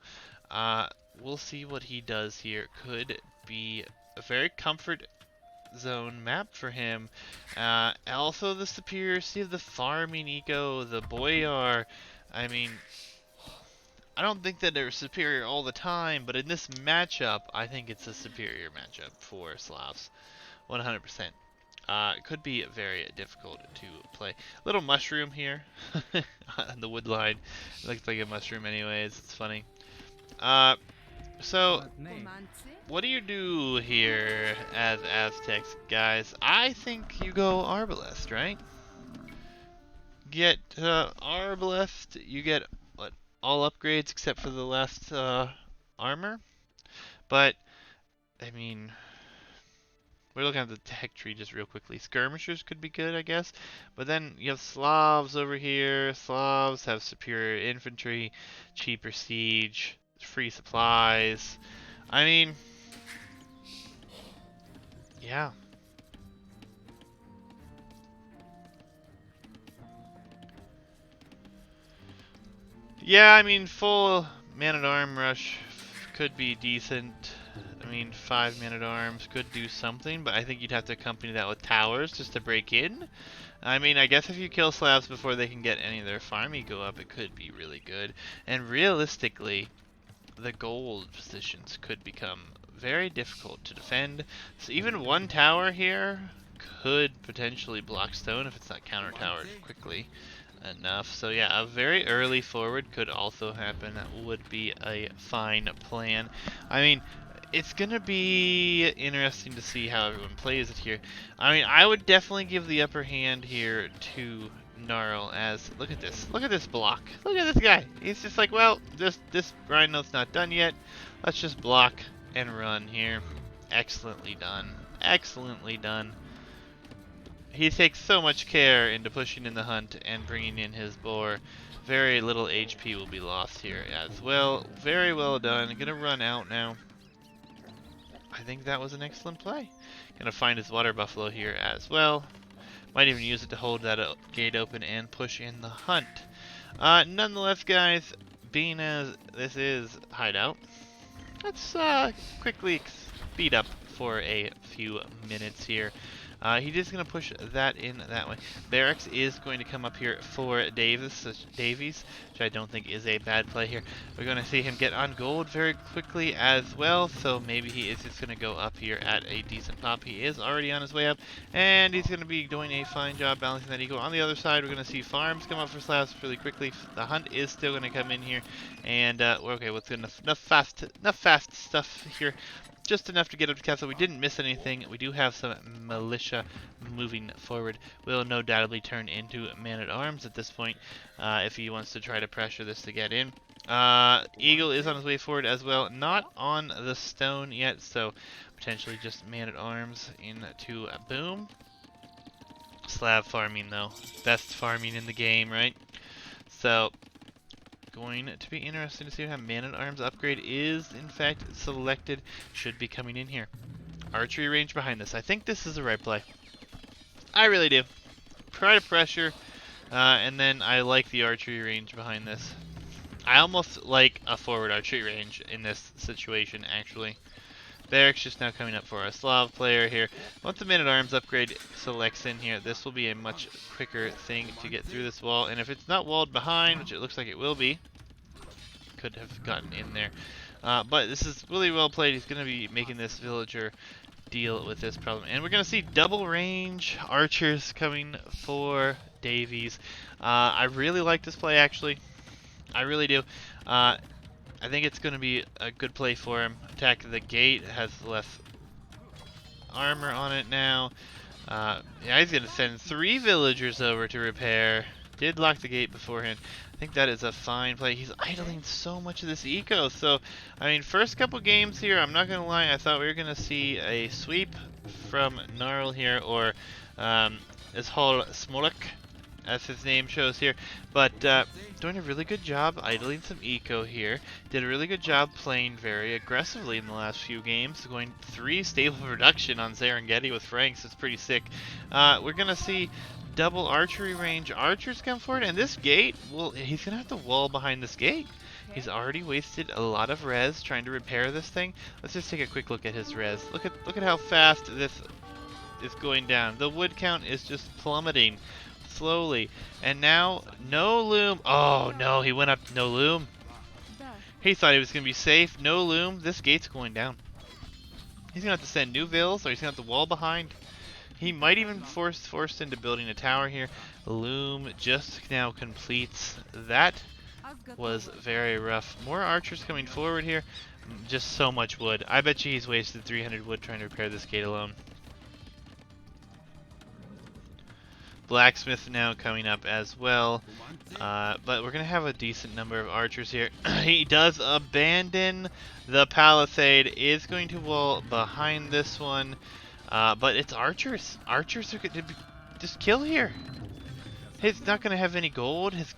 we'll see what he does here. Could be a very comfort zone map for him. Also the superiority of the farming eco, the Boyar. I mean, I don't think that they're superior all the time, but in this matchup, I think it's a superior matchup for Slavs. 100%. It could be very difficult to play. Little mushroom here on the wood line. It looks like a mushroom anyways. It's funny. So, what do you do here as Aztecs, guys? I think you go Arbalest, right? Get Arbalest, you get what, all upgrades except for the last armor. But, I mean, we're looking at the tech tree just real quickly. Skirmishers could be good, I guess. But then you have Slavs over here. Slavs have superior infantry, cheaper siege, free supplies. I mean, yeah. Yeah, I mean, full man-at-arm rush could be decent. I mean, 5 man-at-arms could do something, but I think you'd have to accompany that with towers just to break in. I mean, I guess if you kill Slavs before they can get any of their farm eco up, it could be really good. And realistically, the gold positions could become very difficult to defend. So even one tower here could potentially block stone if it's not counter-towered quickly enough. So yeah, a very early forward could also happen. That would be a fine plan. I mean, it's gonna be interesting to see how everyone plays it here. I mean, I would definitely give the upper hand here to Nnarol as, look at this block. Look at this guy. He's just like, well, this rhino's not done yet. Let's just block and run here. Excellently done. Excellently done. He takes so much care into pushing in the hunt and bringing in his boar. Very little HP will be lost here as well. Very well done. Gonna run out now. I think that was an excellent play. Gonna find his water buffalo here as well. Might even use it to hold that gate open and push in the hunt. Nonetheless, guys, being as this is Hideout, let's quickly speed up for a few minutes here. He's just going to push that in that way. Barracks is going to come up here for Davies, which I don't think is a bad play here. We're going to see him get on gold very quickly as well, so maybe he is just going to go up here at a decent pop. He is already on his way up, and he's going to be doing a fine job balancing that eco. On the other side, we're going to see farms come up for Slavs really quickly. The hunt is still going to come in here, and okay, what's enough fast stuff here. just enough to get up to castle. We didn't miss anything. We do have some militia moving forward. Will no doubtably turn into man-at-arms at this point if he wants to try to pressure this to get in. Eagle is on his way forward as well. Not on the stone yet, so potentially just man-at-arms into a boom. Slab farming though. Best farming in the game, right? So, going to be interesting to see how man-at-arms upgrade is in fact selected. Should be coming in here. Archery range behind this. I think this is the right play. I really do. Try to pressure, and then I like the archery range behind this. I almost like a forward archery range in this situation, actually. Barracks just now coming up for a Slav player here. Once the man-at-arms upgrade selects in here, this will be a much quicker thing to get through this wall. And if it's not walled behind, which it looks like it will be, could have gotten in there. But this is really well played. He's going to be making this villager deal with this problem. And we're going to see double range archers coming for Davies. I really like this play, actually. I really do. I think it's going to be a good play for him. Attack the gate, has less armor on it now. Yeah, he's going to send 3 villagers over to repair. Did lock the gate beforehand. I think that is a fine play. He's idling so much of this eco. So, I mean, first couple games here, I'm not going to lie, I thought we were going to see a sweep from Nnarol here, or Ishol Smolek, as his name shows here, but doing a really good job idling some eco here. Did a really good job playing very aggressively in the last few games, going 3 stable production on Serengeti with Franks. It's pretty sick. We're gonna see double archery range archers come forward, and this gate, well, he's gonna have to wall behind this gate. He's already wasted a lot of res trying to repair this thing. Let's just take a quick look at his res. Look at how fast this is going down. The wood count is just plummeting slowly, and now no loom. Oh no, he went up no loom. He thought he was gonna be safe. No loom. This gate's going down. He's gonna have to send new vills, or he's gonna have to wall behind. He might even forced into building a tower here. Loom just now completes. That was very rough. More archers coming forward here. Just so much wood. I bet you he's wasted 300 wood trying to repair this gate alone. Blacksmith now coming up as well, but we're going to have a decent number of archers here. He does abandon the palisade, is going to wall behind this one, but it's archers. Archers are going to just kill here. He's not going to have any gold. His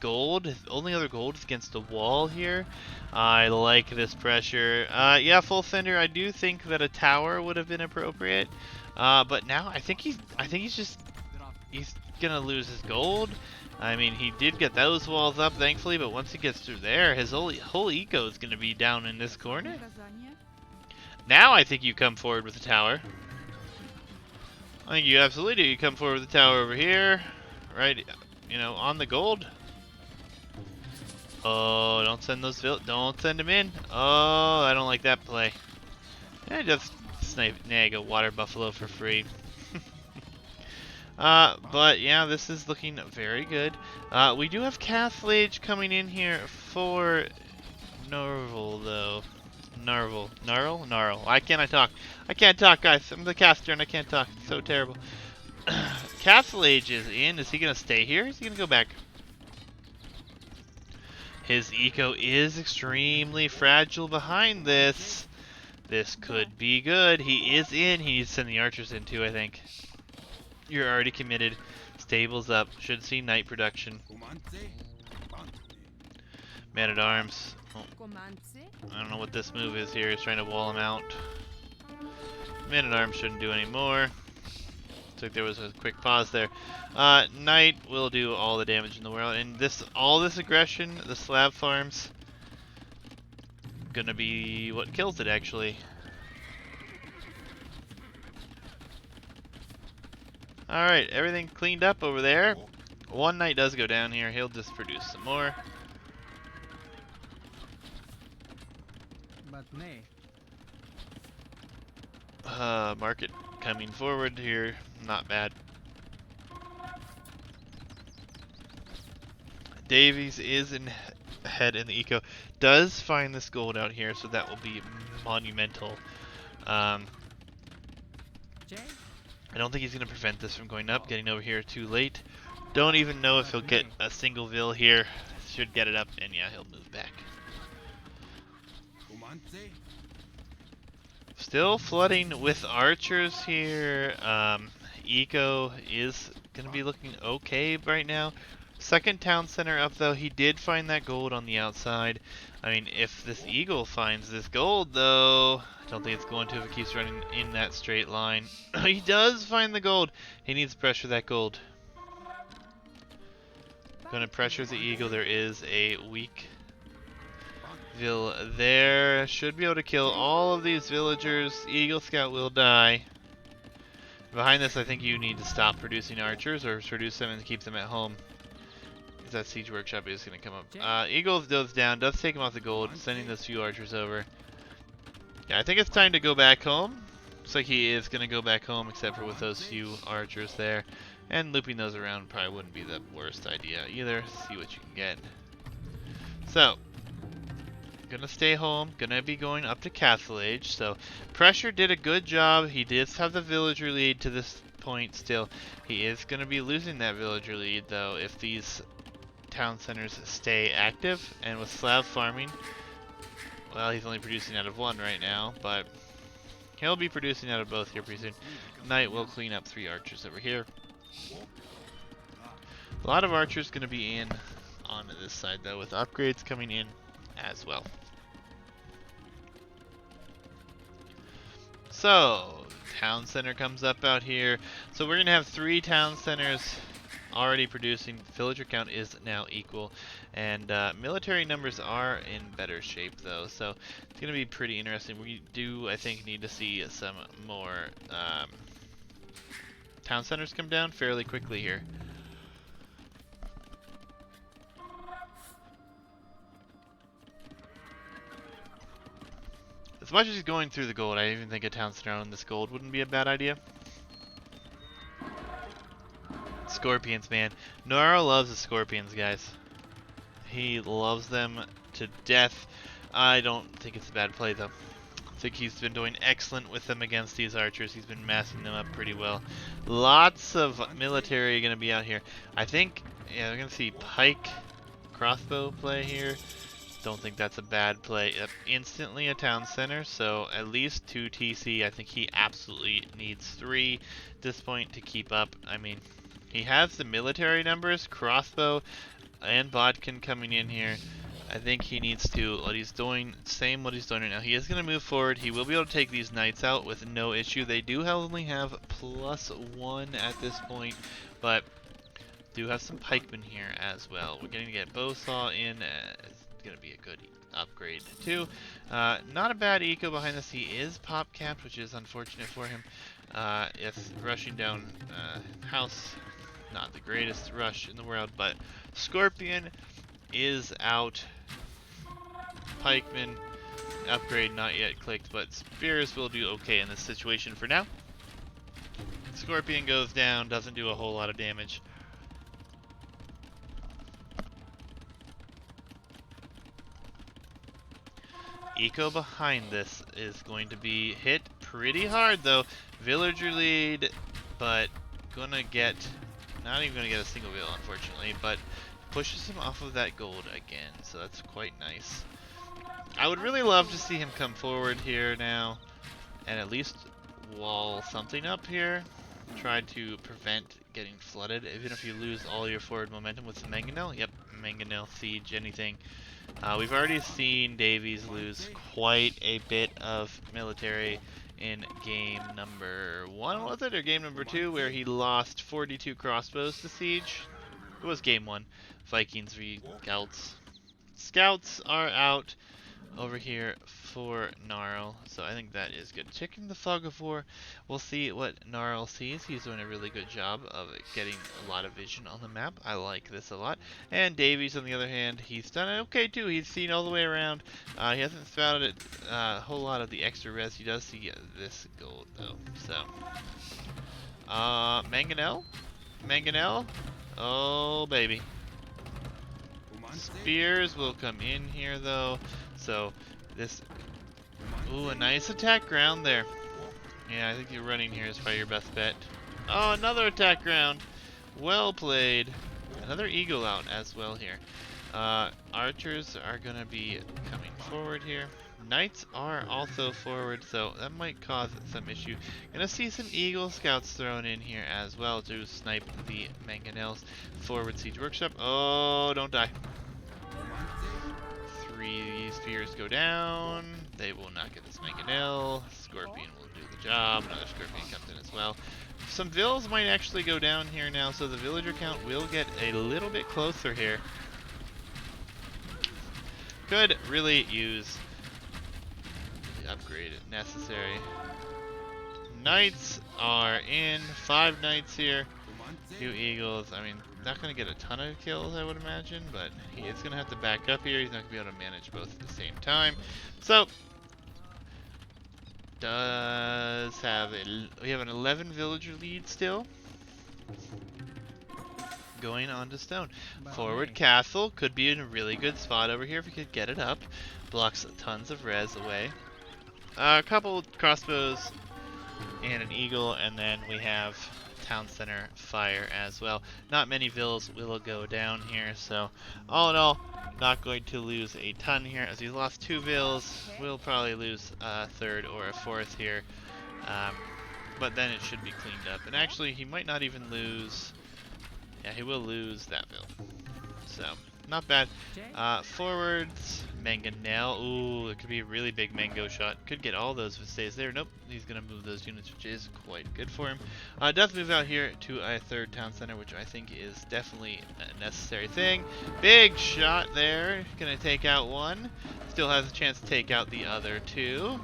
only other gold is against the wall here. I like this pressure. Yeah, full sender. I do think that a tower would have been appropriate, but now I think he's gonna lose his gold. I mean, he did get those walls up, thankfully, but once he gets through there, his whole eco is gonna be down in this corner. Now I think you come forward with the tower. I think you absolutely do. You come forward with the tower over here, right? You know, on the gold. Oh, don't send those don't send them in. Oh, I don't like that play. Yeah, just snag a water buffalo for free. But yeah, this is looking very good. We do have Cathlage coming in here for Nnarol, though. Nnarol? Why can't I talk? I can't talk, guys. I'm the caster and I can't talk. It's so terrible. Cathlage is in. Is he gonna stay here? Is he gonna go back? His eco is extremely fragile behind this. This could be good. He is in. He needs to send the archers in too, I think. You're already committed. Stables up. Should see night production. Man-at-arms. Oh. I don't know what this move is here. He's trying to wall him out. Man-at-arms shouldn't do any more. Looks like there was a quick pause there. Knight will do all the damage in the world. And all this aggression, the slab farms, gonna be what kills it, actually. Alright, everything cleaned up over there. One knight does go down here. He'll just produce some more. Market coming forward here. Not bad. Davies is ahead in the eco. Does find this gold out here, so that will be monumental I don't think he's going to prevent this from going up, getting over here too late. Don't even know if he'll get a single Vil here. Should get it up, and yeah, he'll move back. Still flooding with archers here. Eco is going to be looking okay right now. Second town center up, though. He did find that gold on the outside. I mean, if this eagle finds this gold, though, I don't think it's going to if it keeps running in that straight line. He does find the gold. He needs to pressure that gold. Going to pressure the eagle. There is a weak Vil there. Should be able to kill all of these villagers. Eagle Scout will die. Behind this, I think you need to stop producing archers or reduce them and keep them at home. Because that siege workshop is going to come up. Eagle goes down, does take him off the gold, sending those few archers over. Yeah, I think it's time to go back home. Looks like he is going to go back home, except for with those few archers there. And looping those around probably wouldn't be the worst idea either. See what you can get. So, gonna stay home, gonna be going up to Castle Age. So Pressure did a good job. He did have the villager lead to this point still. He is gonna be losing that villager lead though if these town centers stay active. And with slab farming, well, he's only producing out of one right now, but he'll be producing out of both here pretty soon. Knight will clean up 3 archers over here. A lot of archers gonna be in on this side though, with upgrades coming in as well. So, town center comes up out here. So we're going to have 3 town centers already producing. Villager count is now equal. And military numbers are in better shape though. So it's going to be pretty interesting. We do, I think, need to see some more town centers come down fairly quickly here. As much as he's going through the gold, I even think a town center on this gold wouldn't be a bad idea. Scorpions, man. Nnarol loves the scorpions, guys. He loves them to death. I don't think it's a bad play, though. I think he's been doing excellent with them against these archers. He's been massing them up pretty well. Lots of military going to be out here. I think, yeah, we're going to see pike crossbow play here. Don't think that's a bad play. Instantly a town center, so at least 2 TC. I think he absolutely needs 3 at this point to keep up. I mean, he has the military numbers, crossbow, and bodkin coming in here. I think he needs to, what he's doing, same what he's doing right now. He is going to move forward. He will be able to take these knights out with no issue. They do only have +1 at this point, but do have some pikemen here as well. We're going to get bowsaw in. Gonna be a good upgrade too. Not a bad eco behind this. He is pop capped, which is unfortunate for him. Yes, rushing down house, not the greatest rush in the world, but Scorpion is out. Pikeman upgrade not yet clicked, but Spears will do okay in this situation for now. Scorpion goes down, doesn't do a whole lot of damage. Eco behind this is going to be hit pretty hard though. Villager lead, but gonna get, not even gonna get a single Vil unfortunately, but pushes him off of that gold again, so that's quite nice. I would really love to see him come forward here now and at least wall something up here. Try to prevent getting flooded, even if you lose all your forward momentum with the Mangonel. Yep, Mangonel, siege, anything. We've already seen Davies lose quite a bit of military in game number 1, was it? Or game number 2, where he lost 42 crossbows to siege. It was game 1. Vikings v Scouts. Scouts are out over here for Nnarol, so I think that is good. Checking the fog of war, we'll see what Nnarol sees. He's doing a really good job of getting a lot of vision on the map. I like this a lot. And Davies, on the other hand, he's done it okay too. He's seen all the way around. He hasn't found it a whole lot of the extra res. He does see this gold though. So, Mangonel, Mangonel, oh baby. Spears will come in here though. So this, Ooh, a nice attack ground there. Yeah, I think you're running here is probably your best bet. Oh, another attack ground. Well played. Another eagle out as well here. Archers are going to be coming forward here. Knights are also forward, so that might cause some issue. Gonna see some Eagle Scouts thrown in here as well to snipe the Mangonels forward siege workshop. Oh, don't die. 3 spheres go down. They will not get this Mangonel. Scorpion will do the job. Another Scorpion comes in as well. Some vills might actually go down here now, so the villager count will get a little bit closer here. Could really use the upgrade if necessary. Knights are in. 5 knights here. 2 eagles. I mean, not going to get a ton of kills, I would imagine, but he is going to have to back up here. He's not going to be able to manage both at the same time. So, we have an 11 villager lead still. Going on to stone. Forward castle could be in a really good spot over here if we could get it up. Blocks tons of res away. A couple crossbows and an eagle, and then we have town center fire as well. Not many vills will go down here, so all in all, not going to lose a ton here. As we lost 2 vills, we'll probably lose a 3rd or a 4th here, but then it should be cleaned up. And actually, he might not even lose. Yeah, he will lose that vill. So, not bad. Forwards, Mangonel. Ooh, it could be a really big mango shot. Could get all those if it stays there. Nope, he's going to move those units, which is quite good for him. Does move out here to a 3rd town center, which I think is definitely a necessary thing. Big shot there. Going to take out 1. Still has a chance to take out the other 2.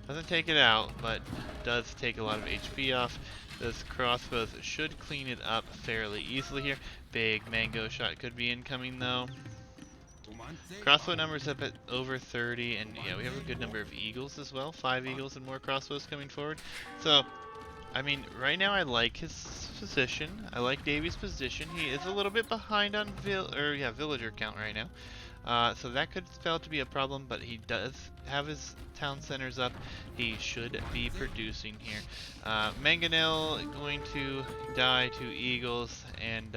Doesn't take it out, but does take a lot of HP off. This crossbows should clean it up fairly easily here. Big mango shot could be incoming though. Crossbow numbers up at over 30, and yeah, we have a good number of eagles as well. 5 eagles and more crossbows coming forward. So, I mean, right now I like his position. I like Davy's position. He is a little bit behind on villager count right now. So that could spell to be a problem, but he does have his town centers up. He should be producing here. Mangonel going to die to eagles, and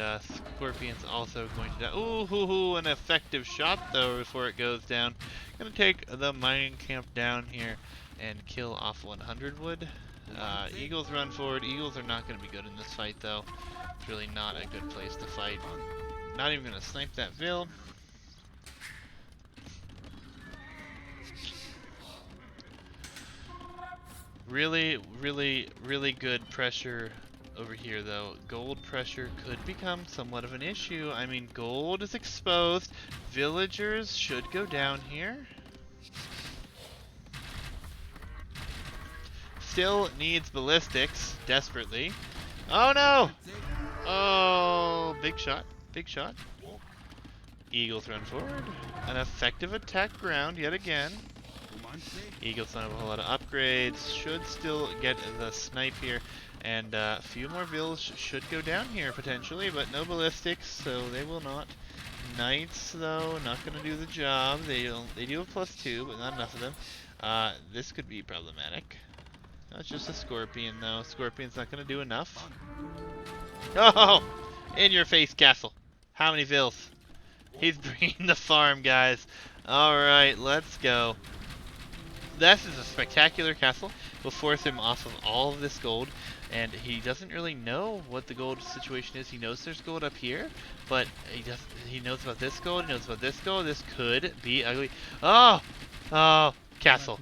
Scorpion's also going to die. Ooh, an effective shot though before it goes down. Gonna take the mining camp down here and kill off 100 wood. Eagles run forward. Eagles are not going to be good in this fight though. It's really not a good place to fight. Not even going to snipe that vill. Really, really, really good pressure over here, though. Gold pressure could become somewhat of an issue. I mean, gold is exposed. Villagers should go down here. Still needs ballistics, desperately. Oh, no! Oh, big shot. Big shot. Eagles run forward. An effective attack ground yet again. Eagles don't have a whole lot of upgrades. Should still get the snipe here. And a few more vills should go down here potentially, but no ballistics, so they will not. Knights, though, not going to do the job. They do have +2, but not enough of them. This could be problematic. That's just a Scorpion, though. Scorpion's not going to do enough. Oh! In your face, castle. How many vills? He's bringing the farm, guys. Alright, let's go. This is a spectacular castle. Will force him off of all of this gold, and he doesn't really know what the gold situation is. He knows there's gold up here, but he knows about this gold, he knows about this gold. This could be ugly. Oh! Oh! Castle.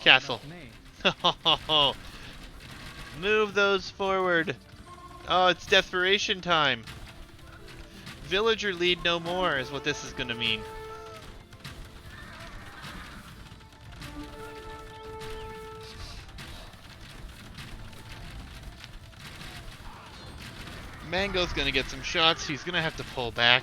Castle. Move those forward. Oh, it's desperation time. Villager lead no more is what this is going to mean. Mango's going to get some shots. He's going to have to pull back.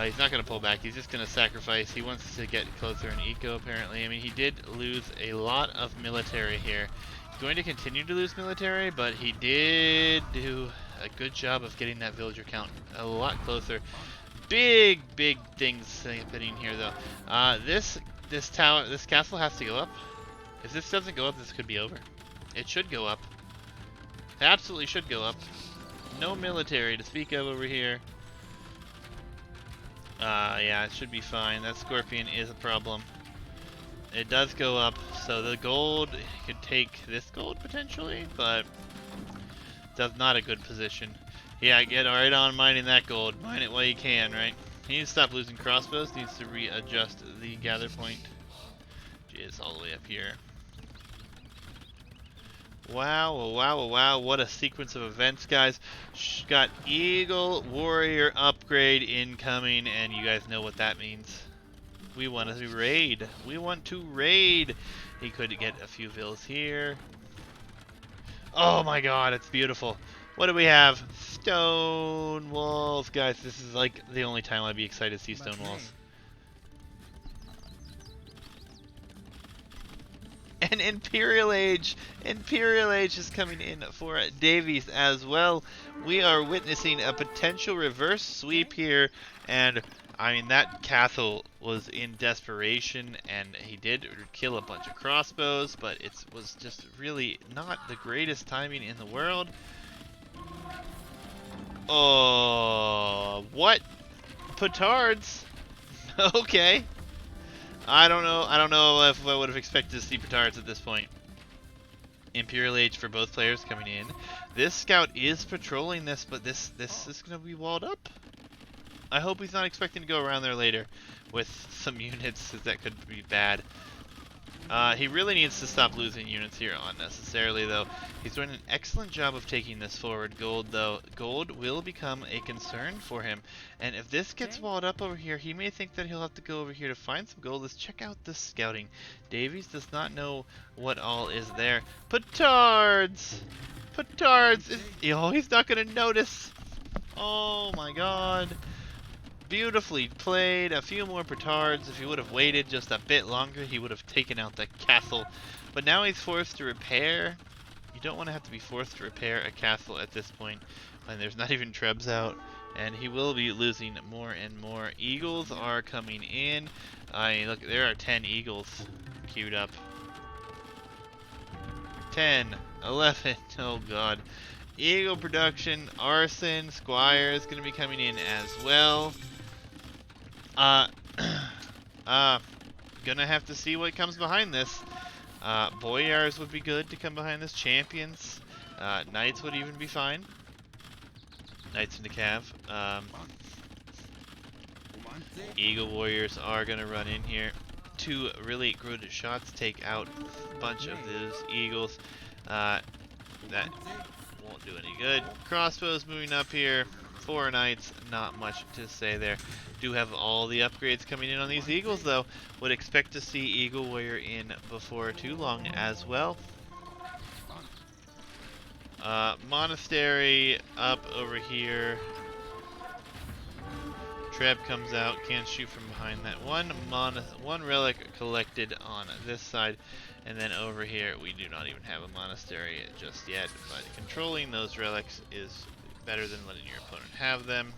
He's not going to pull back. He's just going to sacrifice. He wants to get closer in eco, apparently. I mean, he did lose a lot of military here. He's going to continue to lose military, but he did do a good job of getting that villager count a lot closer. Big things happening here, though. This this castle has to go up. If this doesn't go up, this could be over. It should go up. It absolutely should go up. No military to speak of over here. Yeah, it should be fine. That scorpion is a problem. It does go up, so the gold could take this gold potentially, but that's not a good position. Yeah, get right on mining that gold. Mine it while you can, right? He needs to stop losing crossbows, needs to readjust the gather point. Jeez, all the way up here. Wow, oh, wow, oh, wow, what a sequence of events, guys. Got Eagle Warrior upgrade incoming, and you guys know what that means. We want to raid. We want to raid. He could get a few vills here. Oh my god, it's beautiful. What do we have? Stone walls. Guys, this is like the only time I'd be excited to see stone walls. And Imperial Age is coming in for Davies as well. We are witnessing a potential reverse sweep here, and I mean that castle was in desperation, and he did kill a bunch of crossbows, but it was just really not the greatest timing in the world. Oh, what? Petards? Okay. I don't know if I would have expected to see petards at this point. Imperial Age for both players coming in. This scout is patrolling this, but this is going to be walled up. I hope he's not expecting to go around there later with some units, because that could be bad. He really needs to stop losing units here unnecessarily, though. He's doing an excellent job of taking this forward. Gold, though, gold will become a concern for him. And if this gets walled up over here, he may think that he'll have to go over here to find some gold. Let's check out the scouting. Davies does not know what all is there. Petards! Petards! Oh, he's not going to notice. Oh my god. Beautifully played. A few more petards. If he would have waited just a bit longer, he would have taken out the castle. But now he's forced to repair. You don't want to have to be forced to repair a castle at this point when there's not even trebs out. And he will be losing more and more. Eagles are coming in. I mean, look, there are 10 eagles queued up. 10, 11, oh god. Eagle production, arson, squire is going to be coming in as well. Gonna have to see what comes behind this. Boyars would be good to come behind this. Champions. Knights would even be fine. Knights in the cav. Eagle Warriors are gonna run in here. Two really good shots take out a bunch of those eagles. That won't do any good. Crossbows moving up here. 4 knights, not much to say there. Do have all the upgrades coming in on these eagles, though. Would expect to see Eagle Warrior in before too long as well. Monastery up over here. Treb comes out, can't shoot from behind that. One relic collected on this side. And then over here, we do not even have a monastery just yet. But controlling those relics is better than letting your opponent have them.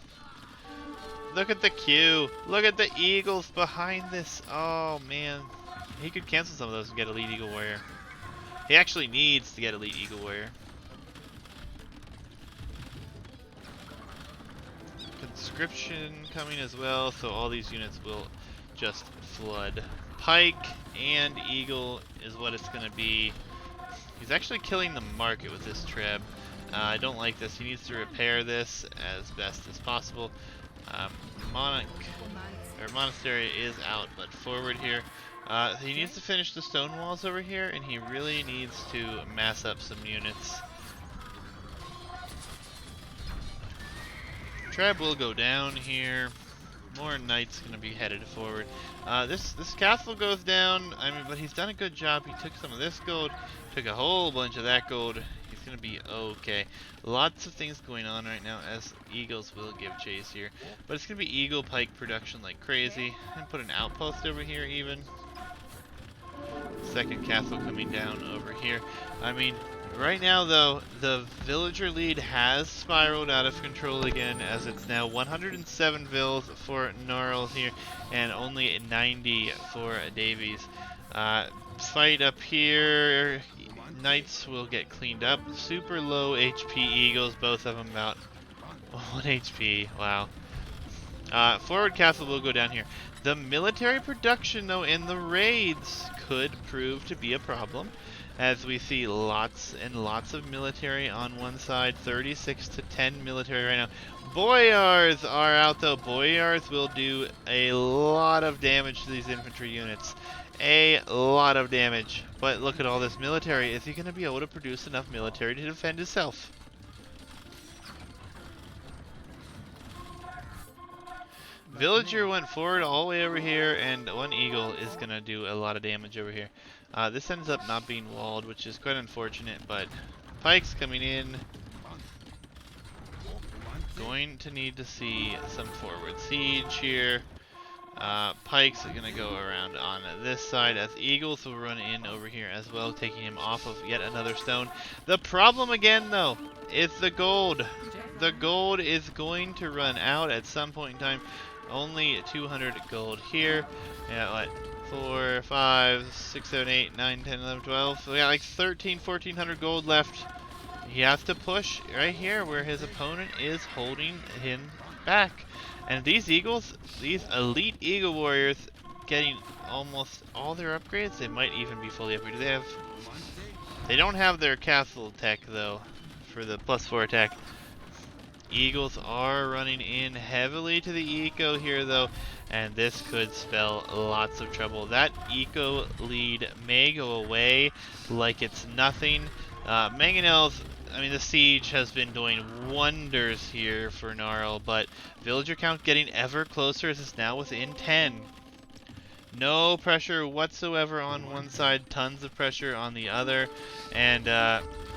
Look at the queue. Look at the eagles behind this. Oh, man. He could cancel some of those and get Elite Eagle Warrior. He actually needs to get Elite Eagle Warrior. Conscription coming as well, so all these units will just flood. Pike and Eagle is what it's going to be. He's actually killing the market with this Treb. I don't like this. He needs to repair this as best as possible. Monastery is out, but forward here. He needs to finish the stone walls over here, and he really needs to mass up some units. Treb will go down here. More knights gonna be headed forward. This castle goes down. I mean, but he's done a good job. He took some of this gold, took a whole bunch of that gold. He's gonna be okay. Lots of things going on right now as eagles will give chase here, but it's gonna be eagle pike production like crazy. And put an outpost over here even. Second castle coming down over here. I mean, Right now, though, the villager lead has spiraled out of control again, as it's now 107 vills for Nnarol here, and only 90 for Davies. Fight up here. Knights will get cleaned up. Super low HP Eagles, both of them about 1 HP. Wow. Forward castle will go down here. The military production, though, in the raids could prove to be a problem, as we see lots and lots of military on one side, 36 to 10 military right now. Boyars are out, though. Boyars will do a lot of damage to these infantry units. A lot of damage. But look at all this military. Is he going to be able to produce enough military to defend himself? Villager went forward all the way over here, and one eagle is going to do a lot of damage over here. This ends up not being walled, which is quite unfortunate, but pikes coming in. Going to need to see some forward siege here. Pikes are going to go around on this side, as eagles will run in over here as well, taking him off of yet another stone. The problem again, though, is the gold. The gold is going to run out at some point in time. Only 200 gold here. Yeah, what? 4, 5, 6, 7, 8, 9, 10, 11, 12. So we got like 1,400 gold left. He has to push right here where his opponent is holding him back. And these eagles, these elite eagle warriors, getting almost all their upgrades. They might even be fully upgraded. They don't have their castle tech though for the +4 attack. Eagles are running in heavily to the eco here though, and this could spell lots of trouble. That eco lead may go away like it's nothing. Mangonels, I mean, the siege has been doing wonders here for Nnarol, but villager count getting ever closer as it's now within 10. No pressure whatsoever on one side, tons of pressure on the other, and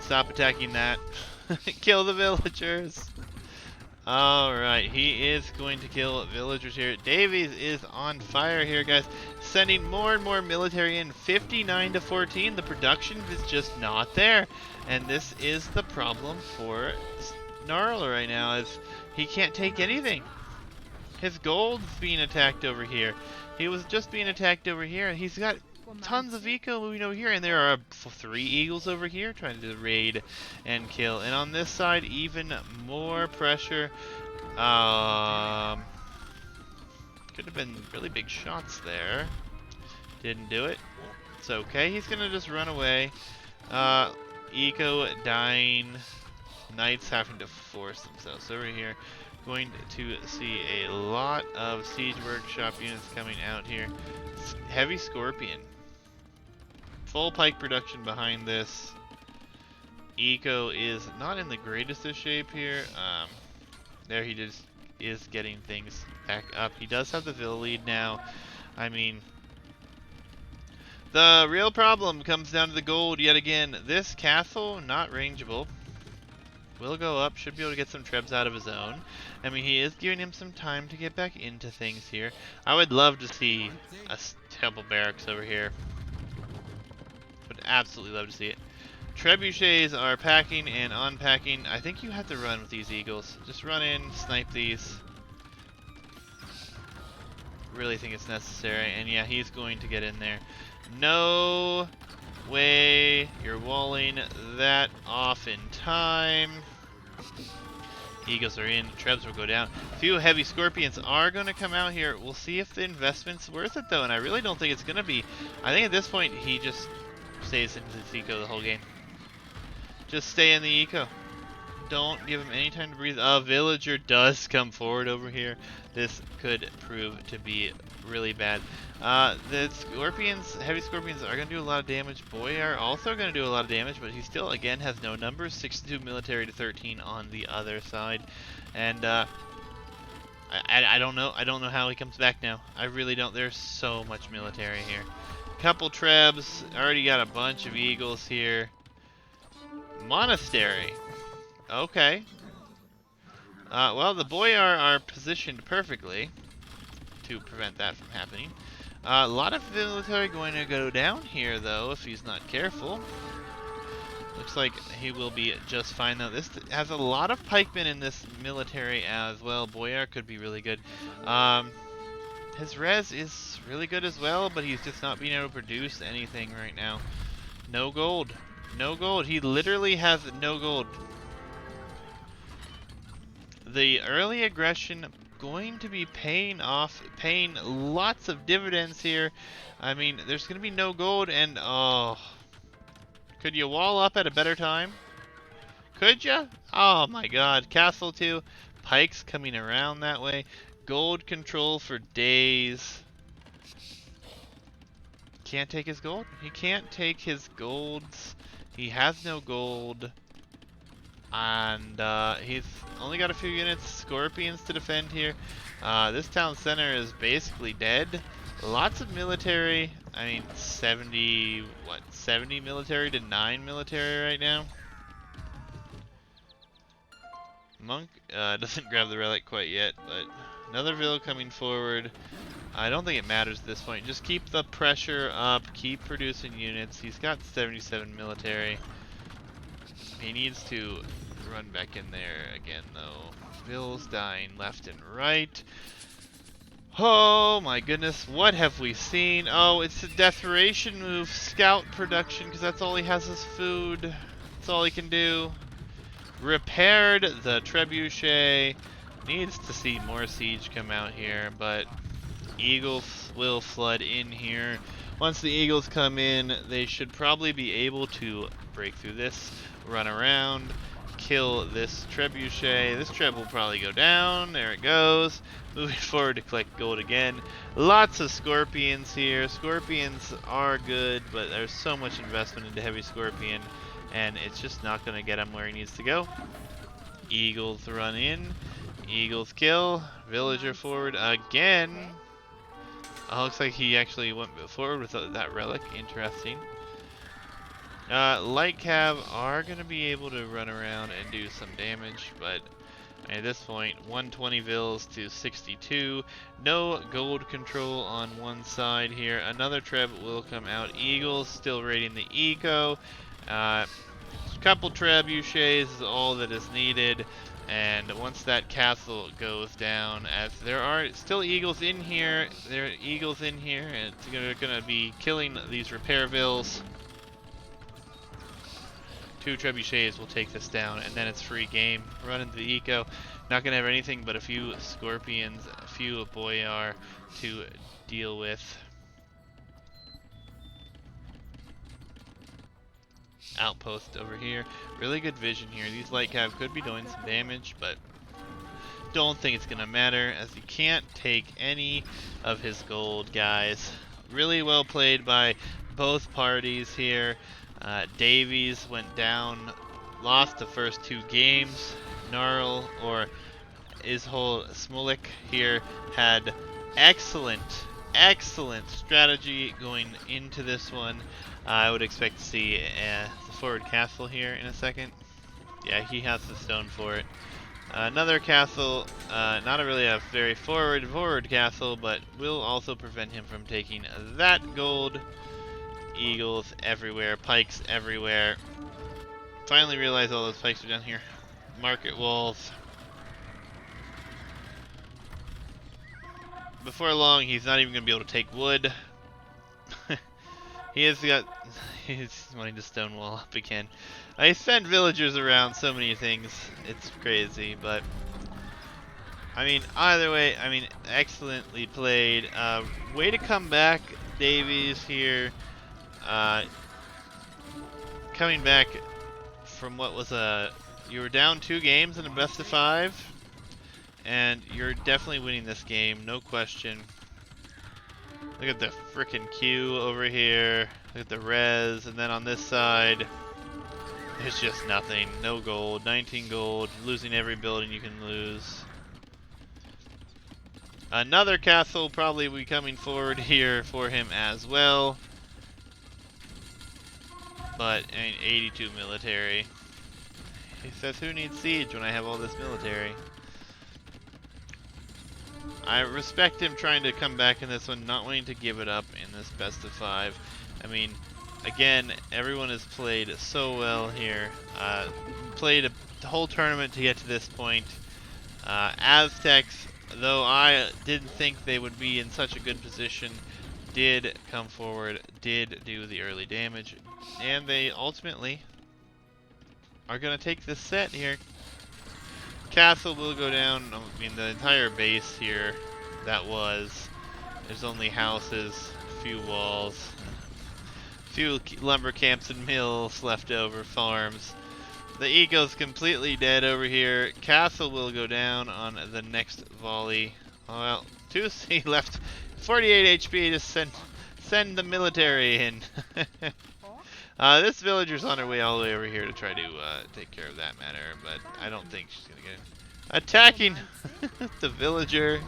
stop attacking that. Kill the villagers. Alright, he is going to kill villagers here. Davies is on fire here, guys. Sending more and more military in. 59 to 14. The production is just not there. And this is the problem for Nnarol right now, is he can't take anything. His gold's being attacked over here. He was just being attacked over here. He's got tons of eco moving over here, and there are 3 eagles over here trying to raid and kill. And on this side, even more pressure. Could have been really big shots there. Didn't do it. It's okay. He's gonna just run away. Eco dying. Knights having to force themselves over here. Going to see a lot of siege workshop units coming out here. Heavy scorpion. Full pike production behind this. Eco is not in the greatest of shape here. There he just is getting things back up. He does have the Vill lead now. I mean, the real problem comes down to the gold yet again. This castle, not rangeable. Will go up, should be able to get some trebs out of his own. I mean, he is giving him some time to get back into things here. I would love to see a temple barracks over here. Would absolutely love to see it. Trebuchets are packing and unpacking. I think you have to run with these eagles. Just run in, snipe these. Really think it's necessary. And yeah, he's going to get in there. No way you're walling that off in time. Eagles are in, Trebs will go down. A few heavy scorpions are going to come out here. We'll see if the investment's worth it though, and I really don't think it's going to be. I think at this point he just stays in his eco the whole game. Just stay in the eco. Don't give him any time to breathe. A villager does come forward over here. This could prove to be really bad. The scorpions, heavy scorpions are going to do a lot of damage. Boyar also going to do a lot of damage, but he still, again, has no numbers. 62 military to 13 on the other side. And I don't know. I don't know how he comes back now. I really don't. There's so much military here. Couple trebs. Already got a bunch of eagles here. Monastery. Okay. Well, the Boyar are positioned perfectly to prevent that from happening. A lot of military going to go down here, though, if he's not careful. Looks like he will be just fine though. This has a lot of pikemen in this military as well. Boyar could be really good. His res is really good as well, but he's just not being able to produce anything right now. No gold. No gold. He literally has no gold. The early aggression going to be paying lots of dividends here. I mean, there's going to be no gold, and oh, could you wall up at a better time? Could ya? Oh my god. Castle 2. Pikes coming around that way. Gold control for days. Can't take his gold. He can't take his golds. He has no gold. And he's only got a few units. Scorpions to defend here. This town center is basically dead. Lots of military. I mean, 70 military to 9 military right now. Monk doesn't grab the relic quite yet, but another Vil coming forward. I don't think it matters at this point. Just keep the pressure up, keep producing units. He's got 77 military. He needs to run back in there again, though. Vil's dying left and right. Oh my goodness, what have we seen? Oh, it's a desperation move. Scout production, because that's all he has is food. That's all he can do. Repaired the trebuchet. Needs to see more siege come out here, but eagles will flood in here. Once the eagles come in, they should probably be able to break through this, run around, kill this trebuchet. This treb will probably go down. There it goes. Moving forward to collect gold again. Lots of scorpions here. Scorpions are good, but there's so much investment into heavy scorpion, and it's just not going to get him where he needs to go. Eagles run in. Eagles kill. Villager forward again. Oh, looks like he actually went forward with that relic. Interesting. Light cav are going to be able to run around and do some damage, but at this point, 120 Vils to 62. No gold control on one side here. Another treb will come out. Eagles still raiding the eco. Couple trebuchets is all that is needed. And once that castle goes down, as there are still eagles in here, and they're gonna be killing these repair vills. 2 trebuchets will take this down, and then it's free game. Run into the eco. Not gonna have anything but a few scorpions, a few boyar to deal with. Outpost over here. Really good vision here. These light cav could be doing some damage, but don't think it's gonna matter, as he can't take any of his gold, guys. Really well played by both parties here. Davies went down, lost the first 2 games. Nnarol, or Ishol Smolik here, had excellent strategy going into this one. I would expect to see the forward castle here in a second. Yeah, he has the stone for it. Another castle, not really a very forward castle, but will also prevent him from taking that gold. Eagles everywhere, pikes everywhere. Finally realized all those pikes are down here. Market walls. Before long, he's not even going to be able to take wood. He's wanting to stonewall up again. I send villagers around so many things. It's crazy, but I mean, either way, I mean, excellently played. Way to come back, Davies here. Coming back from what was you were down 2 games in a best of 5, and you're definitely winning this game, no question. Look at the frickin' queue over here. Look at the res, and then on this side, there's just nothing. No gold, 19 gold, losing every building you can lose. Another castle probably will be coming forward here for him as well. But, I mean, 82 military. He says, who needs siege when I have all this military? I respect him trying to come back in this one, not wanting to give it up in this best of 5. I mean, again, everyone has played so well here. Played the whole tournament to get to this point. Aztecs, though I didn't think they would be in such a good position, did come forward, did do the early damage, and they ultimately are going to take this set here. Castle will go down. I mean, the entire base here, there's only houses, few walls, few lumber camps and mills left over, farms. The eco's completely dead over here. Castle will go down on the next volley. Well, Tusi left 48 HP to send the military in. This villager's on her way all the way over here to try to take care of that matter, but I don't think she's gonna get it. Attacking the villager.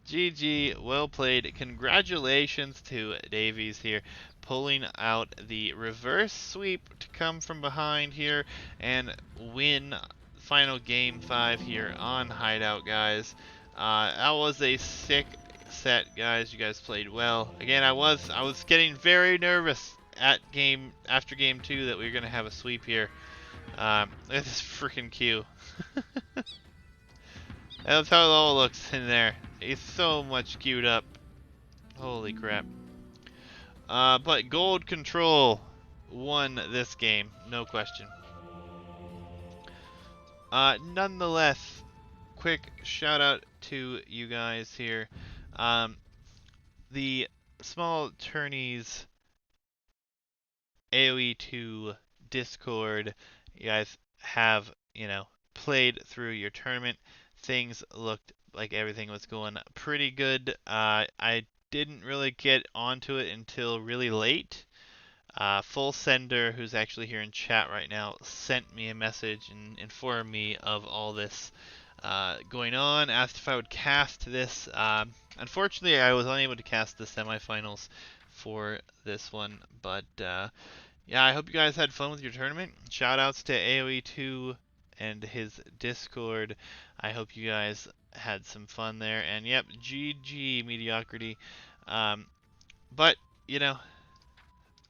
GG, well played. Congratulations to Davies here, pulling out the reverse sweep to come from behind here and win final game 5 here on Hideout, guys. That was a sick set, guys. You guys played well. Again, I was getting very nervous after game 2 that we were gonna have a sweep here. Look at this freaking queue. That's how it all looks in there. It's so much queued up. Holy crap. But Gold Control won this game, no question. Nonetheless, quick shout out to you guys here. The Small Tourneys AoE2 Discord, you guys have, played through your tournament. Things looked like everything was going pretty good. I didn't really get onto it until really late. Full Sender, who's actually here in chat right now, sent me a message and informed me of all this going on. Asked if I would cast this. Unfortunately, I was unable to cast the semifinals for this one, but yeah, I hope you guys had fun with your tournament. Shoutouts to AoE2 and his Discord. I hope you guys had some fun there. And yep, GG mediocrity. But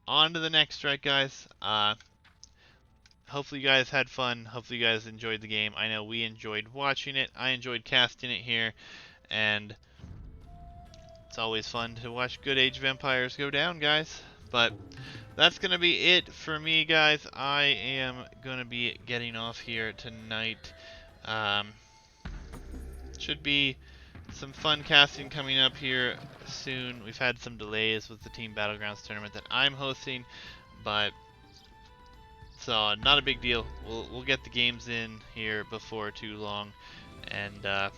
on to the next strike, guys. Hopefully you guys had fun. Hopefully you guys enjoyed the game. I know we enjoyed watching it. I enjoyed casting it here, and it's always fun to watch good Age of Empires go down, guys. But that's going to be it for me, guys. I am going to be getting off here tonight. Should be some fun casting coming up here soon. We've had some delays with the Team Battlegrounds tournament that I'm hosting, but so not a big deal. We'll get the games in here before too long, and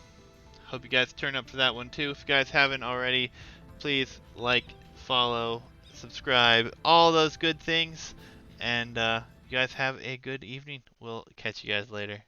hope you guys turn up for that one too. If you guys haven't already, please like, follow, subscribe, all those good things, and you guys have a good evening. We'll catch you guys later.